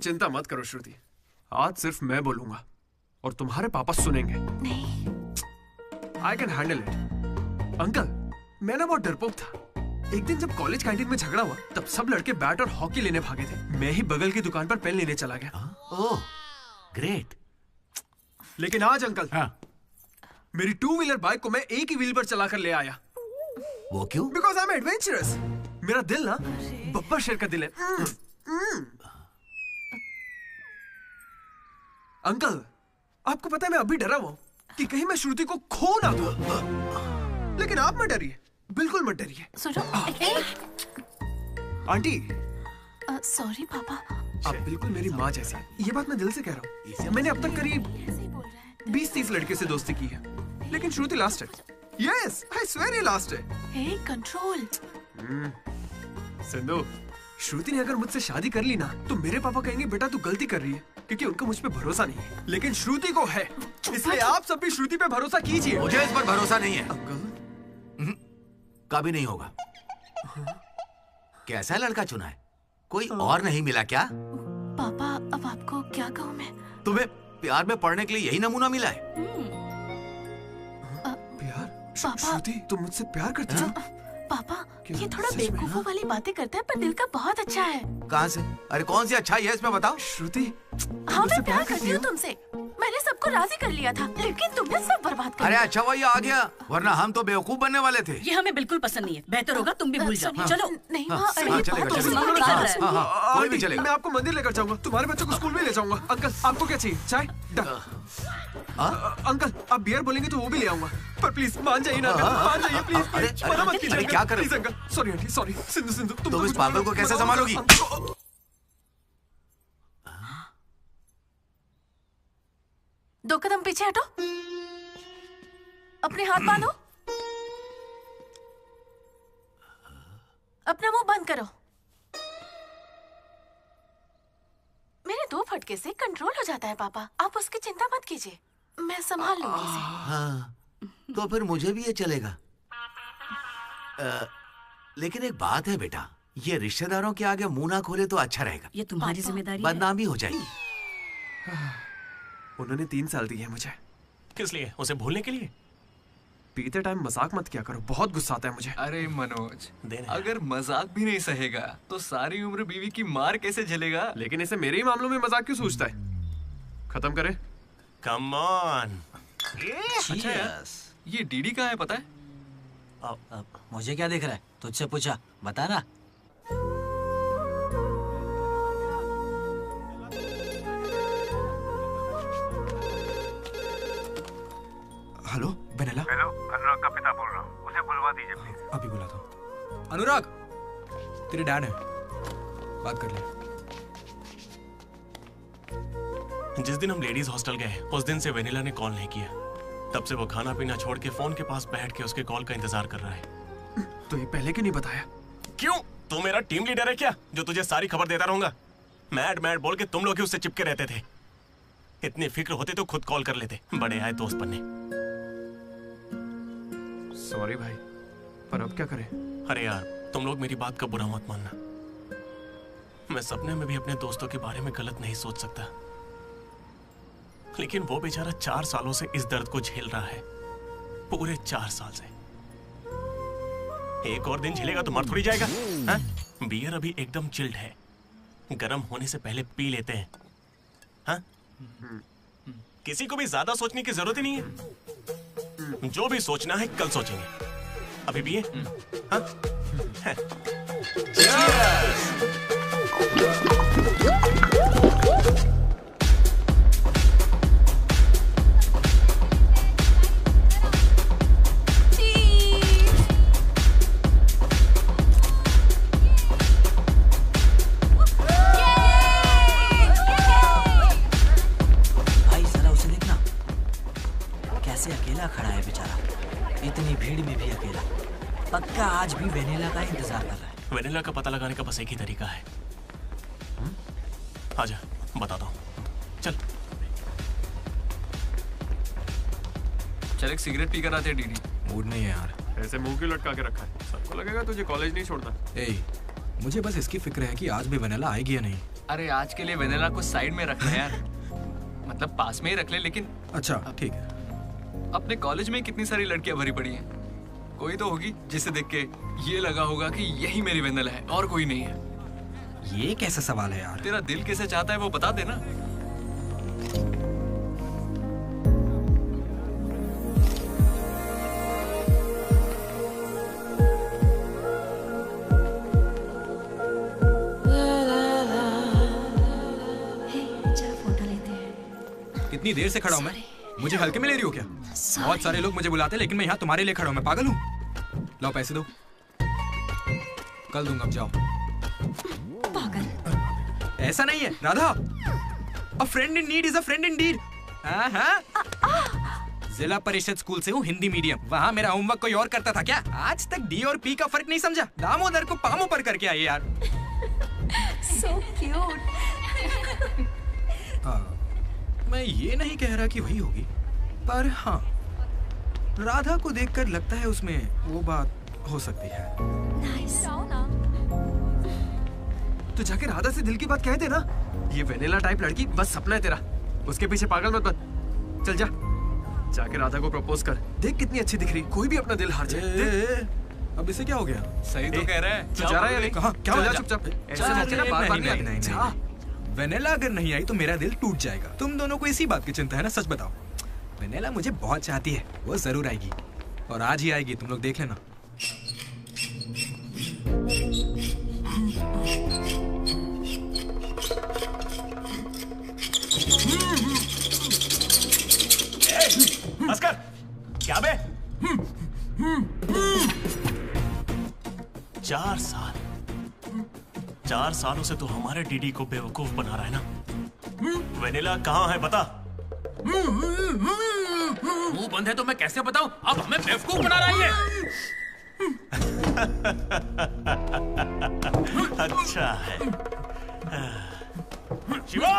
चिंता मत करो श्रुति, आज सिर्फ मैं बोलूंगा और तुम्हारे पापा सुनेंगे। नहीं, I can handle it. Uncle, मैं ना बहुत डरपोक था। एक दिन जब कॉलेज कैंटीन में झगड़ा हुआ तब सब लड़के बैट और हॉकी लेने भागे थे। मैं ही बगल की दुकान पर पेन लेने चला गया। ओह, ग्रेट। लेकिन आज अंकल, मेरी 2 व्हीलर बाइक को मैं एक ही व्हील पर चलाकर ले आया। वो क्यों? Because I am adventurous. मेरा दिल ना बब्बर शेर का दिल है। अंकल, आपको पता है मैं अभी डरा हुआ हूं कि कहीं मैं श्रुति को खो ना दूं। लेकिन आप मत डरिए, बिल्कुल मत डरिए। सुनो, आंटी। सॉरी पापा। आप बिल्कुल मेरी माँ जैसी हैं। ये बात मैं दिल से कह रहा हूँ। मैंने अब तक करीब 20-30 लड़के से दोस्ती की है, लेकिन श्रुति लास्ट है। यस, आई स्वेयर ये लास्ट है। हे, कंट्रोल। सिंधु, श्रुति ने अगर मुझसे शादी कर ली ना तो मेरे पापा कहेंगे बेटा तू गलती कर रही है, क्योंकि उनका मुझ पे भरोसा नहीं है। लेकिन श्रुति को है, इसलिए आप सब भी श्रुति पे भरोसा कीजिए। मुझे इस पर भरोसा नहीं है अंकल, कभी नहीं होगा। कैसा लड़का चुना है? कोई और नहीं मिला क्या? पापा, अब आपको क्या कहूँ मैं? तुम्हें प्यार में पढ़ने के लिए यही नमूना मिला है? प्यार? श्रुति, तुम मुझसे प्यार करती हो? पापा, ये थोड़ा बेवकूफों वाली बातें करता है पर दिल का बहुत अच्छा है। कहाँ से? अरे कौन सी अच्छाई है इसमें बताओ। श्रुति, हाँ, मैं प्यार करती हूँ तुमसे। मैंने सबको राजी कर लिया था, लेकिन तुमने सब बर्बाद कर अरे दिया। अच्छा हुआ ये आ गया, वरना हम तो बेवकूफ बनने वाले थे। ये हमें बिल्कुल पसंद नहीं है। बेहतर होगा तुम भी भूल जाओ। चलो। नहीं, कोई भी चलेगा। मैं आपको मंदिर लेकर जाऊंगा, तुम्हारे बच्चों को स्कूल में ले जाऊंगा। अंकल, आपको क्या चाहिए? चाय? अंकल, आप बियर बोलेंगे तो वो भी ले आऊंगा, पर प्लीज मान जाइए ना, मान जाइए प्लीज। मना मत कीजिए। क्या कर please uncle, sorry aunty, sorry. Sindhu, तुम इस पागल को कैसे संभालोगी? दो कदम पीछे हटो, अपने हाथ बांधो, अपना मुंह बंद करो। मेरे 2 फटके से कंट्रोल हो जाता है पापा, आप उसकी चिंता मत कीजिए, मैं संभाल लूंगी इसे। हाँ, तो फिर मुझे भी ये चलेगा। लेकिन एक बात है बेटा, ये रिश्तेदारों के आगे मुंह ना खोले तो अच्छा रहेगा। ये तुम्हारी जिम्मेदारी है। बदनामी हो जाएगी। उन्होंने 3 साल दिए मुझे। किस लिए? उसे भूलने के लिए? पीते टाइम मजाक मत किया करो, बहुत गुस्सा आता है मुझे। अरे मनोज, अगर मजाक भी नहीं सहेगा तो सारी उम्र बीवी की मार कैसे झेलेगा? लेकिन इसे मेरे ही मामलों में मजाक क्यों सोचता है? खत्म करे। Come on. अच्छा यार, ये डीडी कहाँ है पता है? मुझे क्या दिख रहा है? तुझसे पूछा, बता ना। Hello vanilla. हेलो, अनुराग का पिता बोल रहा हूँ, उसे बुलवा दीजिए प्लीज। अभी बुलाता हूँ। अनुराग, तेरे डैड है, बात कर ले। जिस दिन हम लेडीज हॉस्टल गए उस दिन से वेनिला ने कॉल नहीं किया। तब से वो खाना पीना छोड़ के फोन के पास बैठ के उसके कॉल का इंतजार कर रहा है। तो ये पहले क्यों नहीं बताया? क्यों? तू मेरा टीम लीडर है क्या, जो तुझे सारी खबर देता रहूंगा? मैड मैड बोल के तुम लोग ही उससे चिपके रहते थे। इतनी फिक्र होती तो खुद कॉल कर लेते, बड़े आए दोस्त बनने। सॉरी भाई, पर अब क्या करें? अरे यार, तुम लोग मेरी बात का बुरा मत मानना। मैं सपने में भी अपने दोस्तों के बारे में गलत नहीं सोच सकता, लेकिन वो बेचारा 4 सालों से इस दर्द को झेल रहा है, पूरे 4 साल से। एक और दिन झेलेगा तो मर थोड़ी जाएगा। हा? बियर अभी एकदम चिल्ड है, गर्म होने से पहले पी लेते हैं। हा? किसी को भी ज्यादा सोचने की जरूरत ही नहीं है, जो भी सोचना है कल सोचेंगे। अभी पिए? अकेला खड़ा है बेचारा, इतनी भीड़ में भी अकेला। पक्का आज भी वेनिला का इंतजार कर रहा है। वेनिला का पता लगाने का बस एक ही तरीका है। आजा, बताता हूँ। चल चल एक सिगरेट पी कर आते हैं डीडी। मूड नहीं है यार। ऐसे मुंह क्यों लटका के रखा है? सबको लगेगा तुझे कॉलेज नहीं छोड़ता। मुझे बस इसकी फिक्र है कि आज भी वेनिला आएगी या नहीं। अरे आज के लिए वेनिला को साइड में रख ले यार, मतलब पास में ही रख ले, लेकिन अच्छा ठीक है। अपने कॉलेज में कितनी सारी लड़कियां भरी पड़ी हैं, कोई तो होगी जिसे देख के ये लगा होगा कि यही मेरी वेनिला है और कोई नहीं है। ये कैसा सवाल है यार? तेरा दिल कैसे चाहता है वो बता देना। कितनी देर से खड़ा हूँ मैं? मुझे हल्के में ले रही हो क्या? बहुत सारे लोग मुझे बुलाते हैं लेकिन मैं यहाँ तुम्हारे लिए खड़ा हूँ। मैं पागल हूँ? लाओ पैसे दो, कल दूंगा, अब जाओ। पागल। ऐसा नहीं है Radha, a friend in need is a friend indeed. Zila Parishad school से हूँ, हिंदी मीडियम। वहाँ मेरा होमवर्क कोई और करता था क्या? आज तक डी और पी का फर्क नहीं समझा। दामोदर को पामो पर करके आइए यार। So cute. मैं ये नहीं कह रहा कि वही होगी, पर हाँ, राधा को देखकर लगता है उसमें वो बात हो सकती है। तो जाके राधा से दिल की बात कह दे ना। ये वेनिला टाइप लड़की बस सपना है तेरा, उसके पीछे पागल मत बन। चल जा, जाके राधा को प्रपोज कर। देख कितनी अच्छी दिख रही, कोई भी अपना दिल हार जाए। अब इसे क्या हो गया? सही तो कह रहा है। तू जा रहा है या नहीं? कहाँ? क्या हो जा गया? चुपचाप। ऐसे मौके ना बार-बार नहीं आते। जा। वेनेला अगर नहीं आई तो मेरा दिल टूट जाएगा। तुम दोनों को इसी बात की चिंता है ना? सच बताओ। वेनेला मुझे बहुत चाहती है, वो जरूर आएगी और आज ही आएगी, तुम लोग देख लेना। अस्कर, क्या बे? 4 सालों से तू हमारे डीडी को बेवकूफ बना रहा है ना? वेनिला कहाँ है बता? मुंह बंद है तो मैं कैसे बताऊं? अब हमें बेवकूफ बना रहा है ये। अच्छा है। शिवा!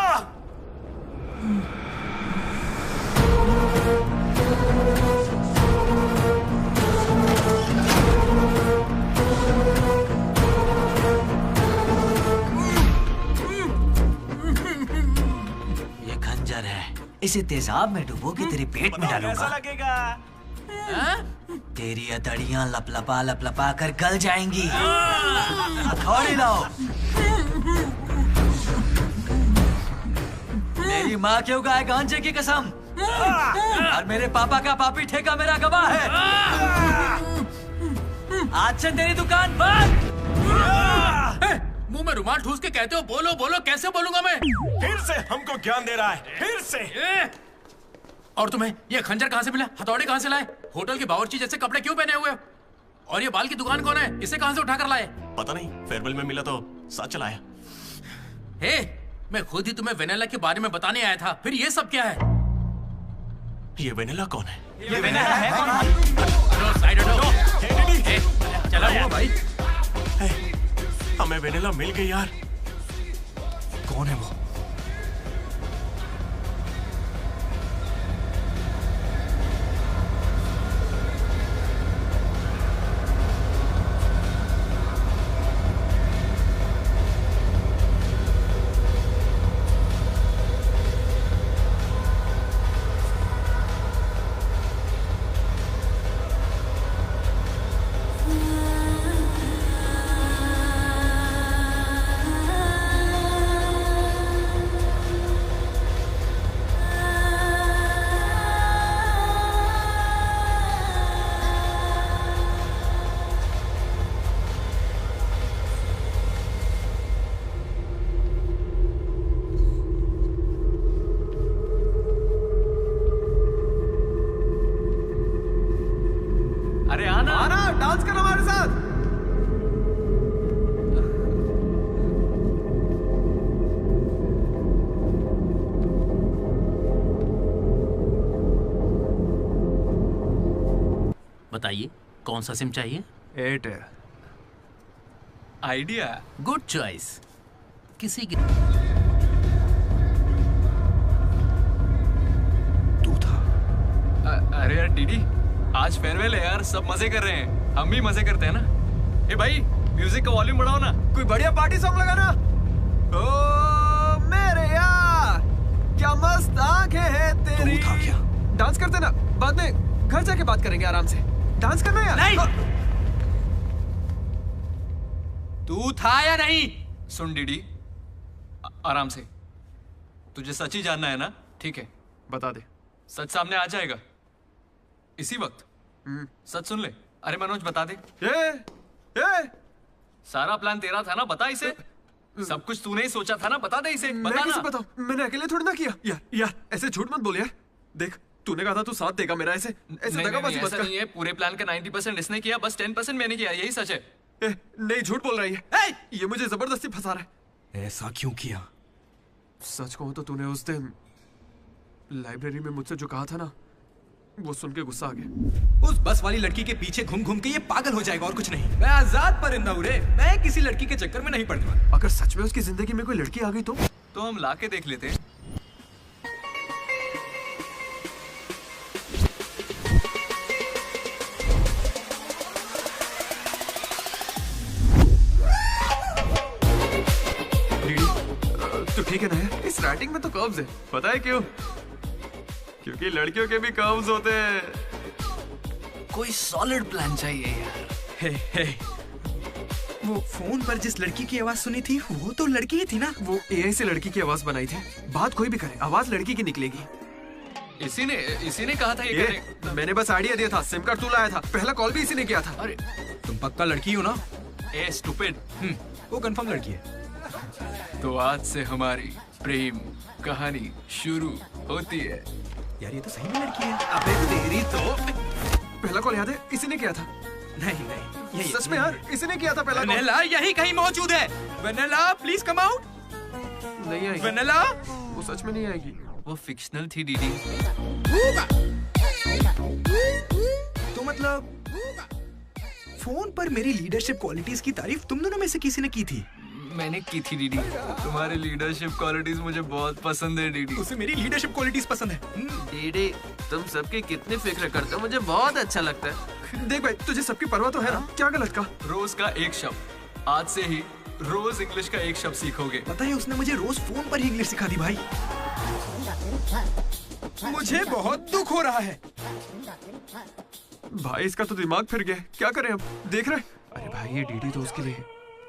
ये खंजर है, इसे तेजाब में डुबो के तेरे पेट में डालूंगा। कैसा लगेगा? तेरी अतड़ियां लपलपा लपलपा कर गल जाएंगी। हथौड़ी लाओ। मेरी माँ क्यों गाय गांजे की कसम, और मेरे पापा का पापी ठेका मेरा गवाह है। आज से तेरी दुकान बंद। मुंह में रुमाल ठूस के कहते हो बोलो बोलो, कैसे बोलूंगा मैं? फिर से हमको ज्ञान दे रहा है, फिर से। और तुम्हें ये खंजर कहाँ से मिला? हथौड़ी कहाँ से लाए? होटल के बावर्ची जैसे कपड़े क्यों पहने हुए हो? और ये बाल की दुकान कौन है? इसे कहाँ से उठाकर लाए? पता नहीं, फेयरवेल में मिला तो साथ चलाया। हे, मैं खुद ही तुम्हें वेनिला के बारे में बताने आया था, फिर ये सब क्या है? ये वेनिला कौन है? ये वेनिला है कौन? साइड हटो। चला हुआ भाई। हमें वेनिला मिल गई यार। कौन है वो? अरे आना आना, डांस करो हमारे साथ। बताइए कौन सा सिम चाहिए? एयरटेल। Idea good choice. किसी की अरे यार डीडी, आज फेयरवेल है यार, सब मजे कर रहे हैं, हम भी मजे करते हैं ना। ए भाई, म्यूजिक का वॉल्यूम बढ़ाओ ना। कोई बढ़िया पार्टी सॉन्ग लगाना। ओ क्या मस्त आंखें हैं तेरी। तू था क्या? डांस करते ना, बाद में घर जाके बात करेंगे आराम से। डांस करना यार। नहीं। तू था या नहीं? सुन डीडी, आराम से। तुझे सच ही जानना है ना? ठीक है, बता दे। सच सामने आ जाएगा इसी वक्त। सच सुन ले। अरे मनोज बता दे। सारा प्लान तेरा था ना, बता इसे। सब कुछ तूने ही सोचा था ना, बता दे इसे। मैं बता कैसे ना। बताऊं? मैंने अकेले थोड़ी ना किया। यार ऐसे झूठ मत बोल यार। देख तूने कहा था तू साथ देगा मेरा, ऐसे दगाबाजी मत ऐसा कर। नहीं है। पूरे प्लान का 90% इसने किया, बस 10% मैंने किया। यही सच है। नहीं, झूठ बोल रही है। ये मुझे जबरदस्ती फंसा रहा है। ऐसा क्यों किया? सच कहूं तो तूने उस दिन लाइब्रेरी में मुझसे जो कहा था ना, वो सुन के गुस्सा आ गया। उस बस वाली लड़की के पीछे घूम घूम के ये पागल हो जाएगा और कुछ नहीं। मैं आजाद परिंदा हूं रे। मैं किसी लड़की के चक्कर में नहीं पड़ने वाला। अगर सच में उसकी जिंदगी में कोई लड़की आ गई तो हम ला के देख लेते हैं। तो ठीक है ना यार, इस राइटिंग में तो कर्व्स है। पता है क्यों? क्योंकि लड़कियों के भी कर्व्स होते हैं। कोई सॉलिड प्लान चाहिए यार। हे वो फोन पर जिस लड़की की आवाज सुनी थी वो तो लड़की ही थी ना। वो एआई से लड़की की आवाज बनाई थी। बात कोई भी करे, आवाज लड़की की निकलेगी। इसी ने कहा था ये करने। मैंने बस आइडिया दिया था। सिम कार्ड तू लाया था। पहला कॉल भी इसी ने किया था। अरे तुम पक्का लड़की हो ना? ए स्टूपिड। वो कंफर्म लड़की है। तो आज से हमारी प्रेम कहानी शुरू होती है। यार ये तो सही में लड़की है। अबे तेरी तो। पहला कॉल याद है? इसी ने किया था। नहीं ये सच में यार, इसी ने किया था पहला कॉल। वेनेला यही कहीं मौजूद है। Vennela please come out. नहीं आएगी। वेनेला वो सच में नहीं आएगी। वो फिक्शनल थी डीडी। तो मतलब फोन पर मेरी लीडरशिप क्वालिटीज की तारीफ तुम दोनों में से किसी ने की थी? मैंने की थी डीडी। तुम्हारी लीडरशिप क्वालिटीज मुझे बहुत पसंद है डीडी। उसे मेरी लीडरशिप क्वालिटीज पसंद है। डीडी तुम सबकी कितनी फिक्र करते हो, मुझे बहुत अच्छा लगता है। देख भाई, तुझे सबकी परवाह तो है ना? क्या गलत का? रोज का एक शब्द। आज से ही रोज इंग्लिश का एक शब्द सीखोगे। पता है उसने मुझे रोज फोन पर ही इंग्लिश सिखा दी भाई। मुझे बहुत दुख हो रहा है भाई। इसका तो दिमाग फिर गया। क्या करें अब? देख रहे? अरे भाई ये डीडी तो उसके लिए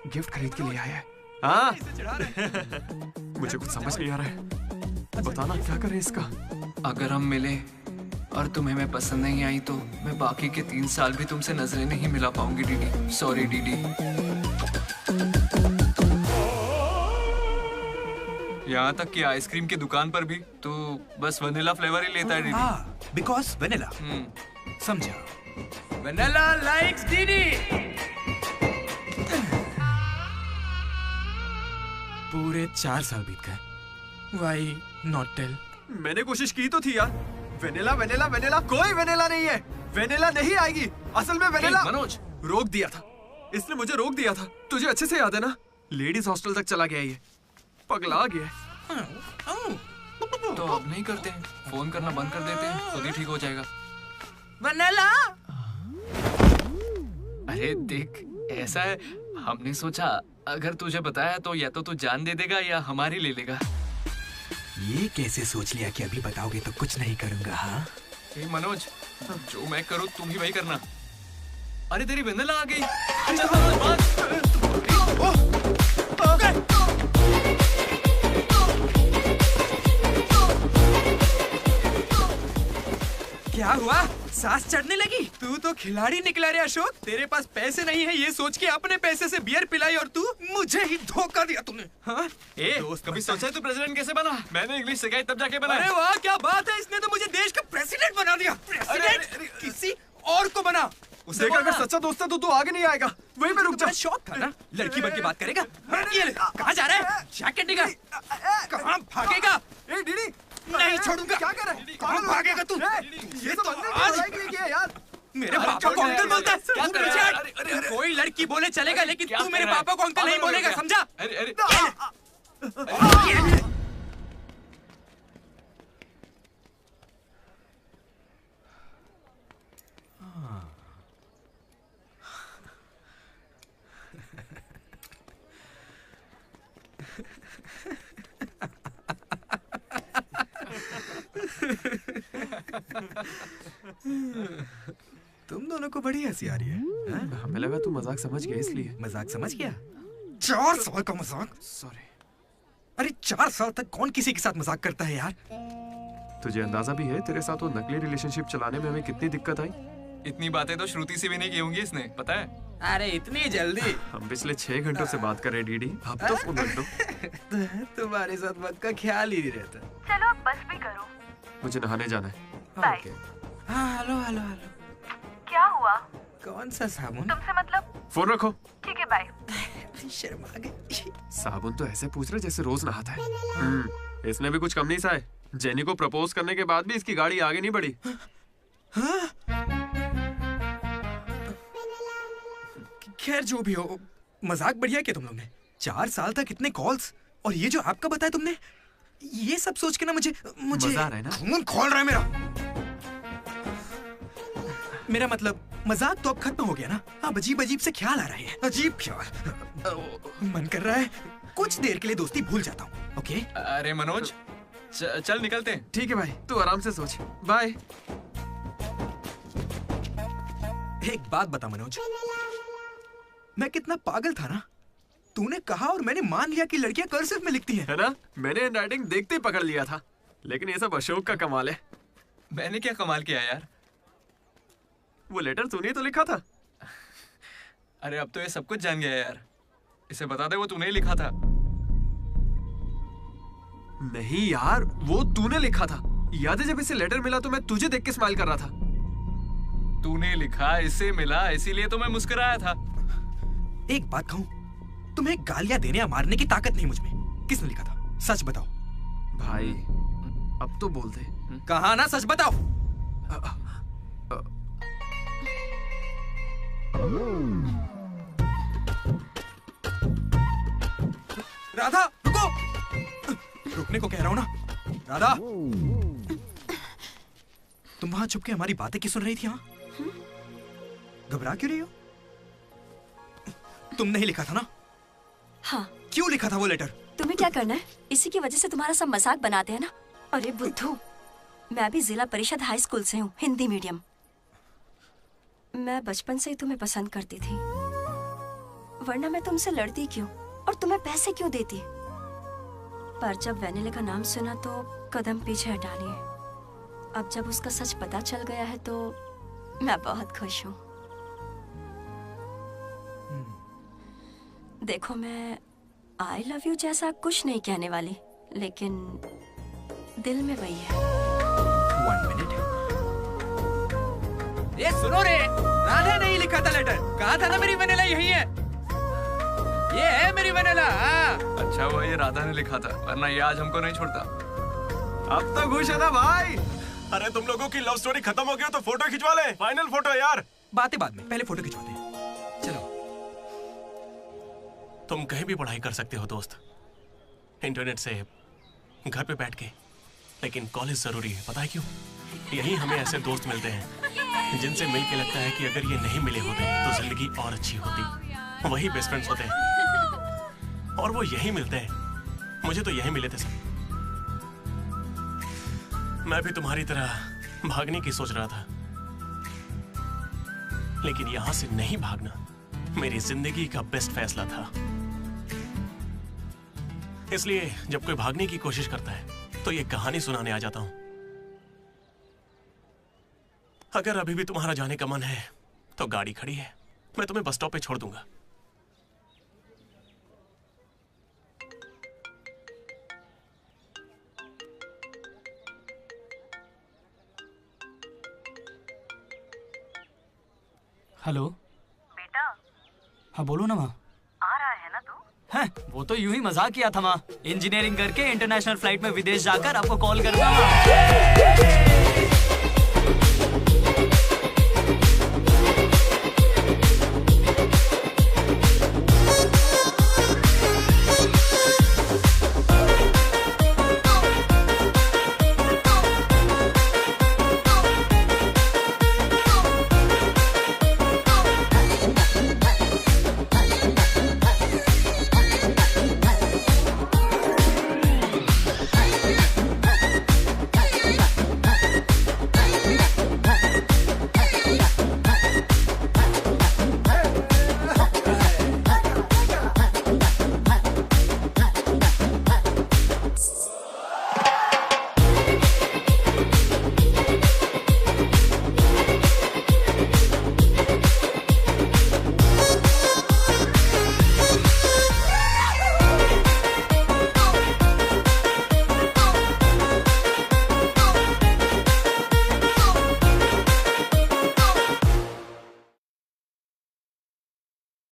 गिफ्ट खरीद के लिए आया है। हाँ मुझे कुछ समझ नहीं आ रहा है। बताना क्या करें इसका? अगर हम मिले और तुम्हें मैं पसंद नहीं आई तो मैं बाकी के 3 साल भी तुमसे नजरें नहीं मिला पाऊंगी डीडी। Sorry DD. यहाँ तक कि आइसक्रीम की दुकान पर भी तू बस वनीला फ्लेवर ही लेता है डीडी। Because vanilla. समझा? Vanilla likes DD. पूरे 4 साल बीत गए। Why not tell? मैंने कोशिश की तो थी यार। वेनिला वेनिला वेनिला, कोई वेनिला नहीं है। वेनिला नहीं आएगी। असल में वेनिला मनोज रोक दिया था। इसने मुझे रोक दिया था। तुझे अच्छे से याद है ना? लेडीज हॉस्टल तक चला गया ये। पगला गया। तो अब नहीं करते हैं, फोन करना बंद कर देते हैं, खुद ही ठीक हो जाएगा। वेनिला। अरे देख, ऐसा है, हमने सोचा अगर तुझे बताया तो या तो तू जान दे देगा या हमारी ले लेगा। ये कैसे सोच लिया कि अभी बताओगे तो कुछ नहीं करूंगा? हाँ मनोज, जो मैं करूँ तुम ही वही करना। अरे तेरी वेनिला आ गई। चल मनोज, क्या हुआ? सांस चढ़ने लगी? तू तो खिलाड़ी निकला रे अशोक। तेरे पास पैसे नहीं है ये सोच के अपने पैसे से बियर पिलाई और तू मुझे ही धोखा दिया तूने। हाँ? कभी सोचा है तू प्रेसिडेंट कैसे बना? मैंने इंग्लिश सिखाई तब जाके बना। अरे वाह क्या बात है, इसने तो मुझे देश का प्रेसिडेंट बना दिया। प्रेसिडेंट किसी और को बना। देख अगर सच्चा दोस्त है तो तू आगे नहीं आएगा। वहीं पे रुक जा। शौक था ना, लड़की बन के बात करेगा। ये कहाँ जा रहा है? जैकेट निकाल। कहाँ भागेगा? ए डीडी नहीं छोड़ूंगा। क्या कर रहा है? कहाँ भागेगा तू? ये तो आज किया यार। मेरे पापा को अंकल बोलता है। क्या कर रहा है? कोई लड़की बोले चलेगा लेकिन तू मेरे पापा को अंकल नहीं बोलेगा, समझा? तुम दोनों को बड़ी हंसी आ रही है। हमें लगा तू मजाक समझ गया इसलिए। मजाक समझ गया? 4 साल का मजाक? सॉरी। अरे 4 साल तक कौन किसी के साथ मजाक करता है यार? तुझे अंदाजा भी है तेरे साथ वो नकली रिलेशनशिप चलाने में हमें कितनी दिक्कत आई? इतनी बातें तो श्रुति से भी नहीं की होंगी इसने, पता है? अरे इतनी जल्दी? हम पिछले 6 घंटों से बात कर रहे हैं डीडी, अब तो फोन रख दो। तुम्हारे साथ वक्त का ख्याल ही नहीं रहता। चलो अब बस भी करो। मुझे नहाने जाना है। बाय। हाँ हेलो हेलो हेलो। क्या हुआ? कौन सा साबुन? तुमसे मतलब? फोन रखो। ठीक है बाय। शर्मा गई। साबुन तो ऐसे पूछ रहे जैसे रोज नहाता है। इसमें भी कुछ कम नहीं सा है। जेनी को प्रपोज करने के बाद भी इसकी गाड़ी आगे नहीं बढ़ी। खैर जो भी हो, मजाक बढ़िया किया तुम लोग ने। 4 साल तक इतने कॉल्स, और ये जो आपका बताया तुमने, ये सब सोच के ना मुझे मजा आ रहा है ना? खून खोल रहा है मेरा मतलब मजाक तो अब खत्म हो गया ना। अब अजीब अजीब से ख्याल आ रहे हैं। अजीब ख्याल। मन कर रहा है कुछ देर के लिए दोस्ती भूल जाता हूँ। ओके? अरे मनोज, चल निकलते हैं। ठीक है भाई, तू आराम से सोच। बाय। एक बात बता मनोज, मैं कितना पागल था ना। तूने कहा और मैंने मान लिया कि लड़कियां कर्सिव में लिखती हैं। है ना? मैंने हैंडराइटिंग देखते ही पकड़ लिया था। लेकिन ये सब अशोक का कमाल है। मैंने क्या कमाल किया यार? वो लेटर तूने तो लिखा था। अरे अब तो ये सब कुछ जान गया यार। इसे बता दे वो तूने ही लिखा था। नहीं यार, वो तूने लिखा था। याद है जब इसे लेटर मिला तो मैं तुझे देख के स्माइल कर रहा था। तूने लिखा, इसे मिला, इसीलिए तो मैं मुस्कुराया था। एक बात कहूं, तुम्हें गालियां देने या मारने की ताकत नहीं मुझ में। किसने लिखा था? सच बताओ। भाई अब तो बोल दे। कहा ना, सच बताओ। राधा रुको। रुकने को कह रहा हूं ना। राधा, तुम वहां छुप के हमारी बातें क्यों सुन रही थी? हाँ, घबरा क्यों रही हो? तुमने ही लिखा था ना? हाँ। क्यों लिखा था वो लेटर? तुम्हें क्या करना है? इसी की वजह से तुम्हारा सब मजाक बनाते हैं ना। अरे बुद्धू, मैं भी जिला परिषद हाई स्कूल से हूँ, हिंदी मीडियम। मैं बचपन से ही तुम्हें पसंद करती थी, वरना मैं तुमसे लड़ती क्यों और तुम्हें पैसे क्यों देती? पर जब वैनिला का नाम सुना तो कदम पीछे हटा लिए। अब जब उसका सच पता चल गया है तो मैं बहुत खुश हूँ। देखो, मैं आई लव यू जैसा कुछ नहीं कहने वाली, लेकिन दिल में वही है। 1 मिनट। ये सुनो रे, राधा ने ही लिखा था लेटर। कहा था ना मेरी वैनिला यही है। ये है मेरी वैनिला। अच्छा हुआ ये राधा ने लिखा था, वरना ये आज हमको नहीं छोड़ता। अब तो खुश है ना भाई? अरे तुम लोगों की लव स्टोरी खत्म हो गई तो फोटो खिंचवा ले। फाइनल फोटो यार। बातें बाद में, पहले फोटो खिंचवाते हैं। चलो। तुम कहीं भी पढ़ाई कर सकते हो दोस्त, इंटरनेट से, घर पे बैठ के, लेकिन कॉलेज जरूरी है। पता है क्यों? यही हमें ऐसे दोस्त मिलते हैं जिनसे मिलके लगता है कि अगर ये नहीं मिले होते तो जिंदगी और अच्छी होती। वही बेस्ट फ्रेंड्स होते हैं, और वो यही मिलते हैं। मुझे तो यही मिले थे सब। मैं भी तुम्हारी तरह भागने की सोच रहा था, लेकिन यहां से नहीं भागना मेरी जिंदगी का बेस्ट फैसला था। इसलिए जब कोई भागने की कोशिश करता है तो ये कहानी सुनाने आ जाता हूं। अगर अभी भी तुम्हारा जाने का मन है तो गाड़ी खड़ी है, मैं तुम्हें बस स्टॉप पे छोड़ दूंगा। हेलो बेटा। हाँ बोलो ना माँ। आ रहा है ना तू? हैं, वो तो यूं ही मजाक किया था माँ। इंजीनियरिंग करके इंटरनेशनल फ्लाइट में विदेश जाकर आपको कॉल करना।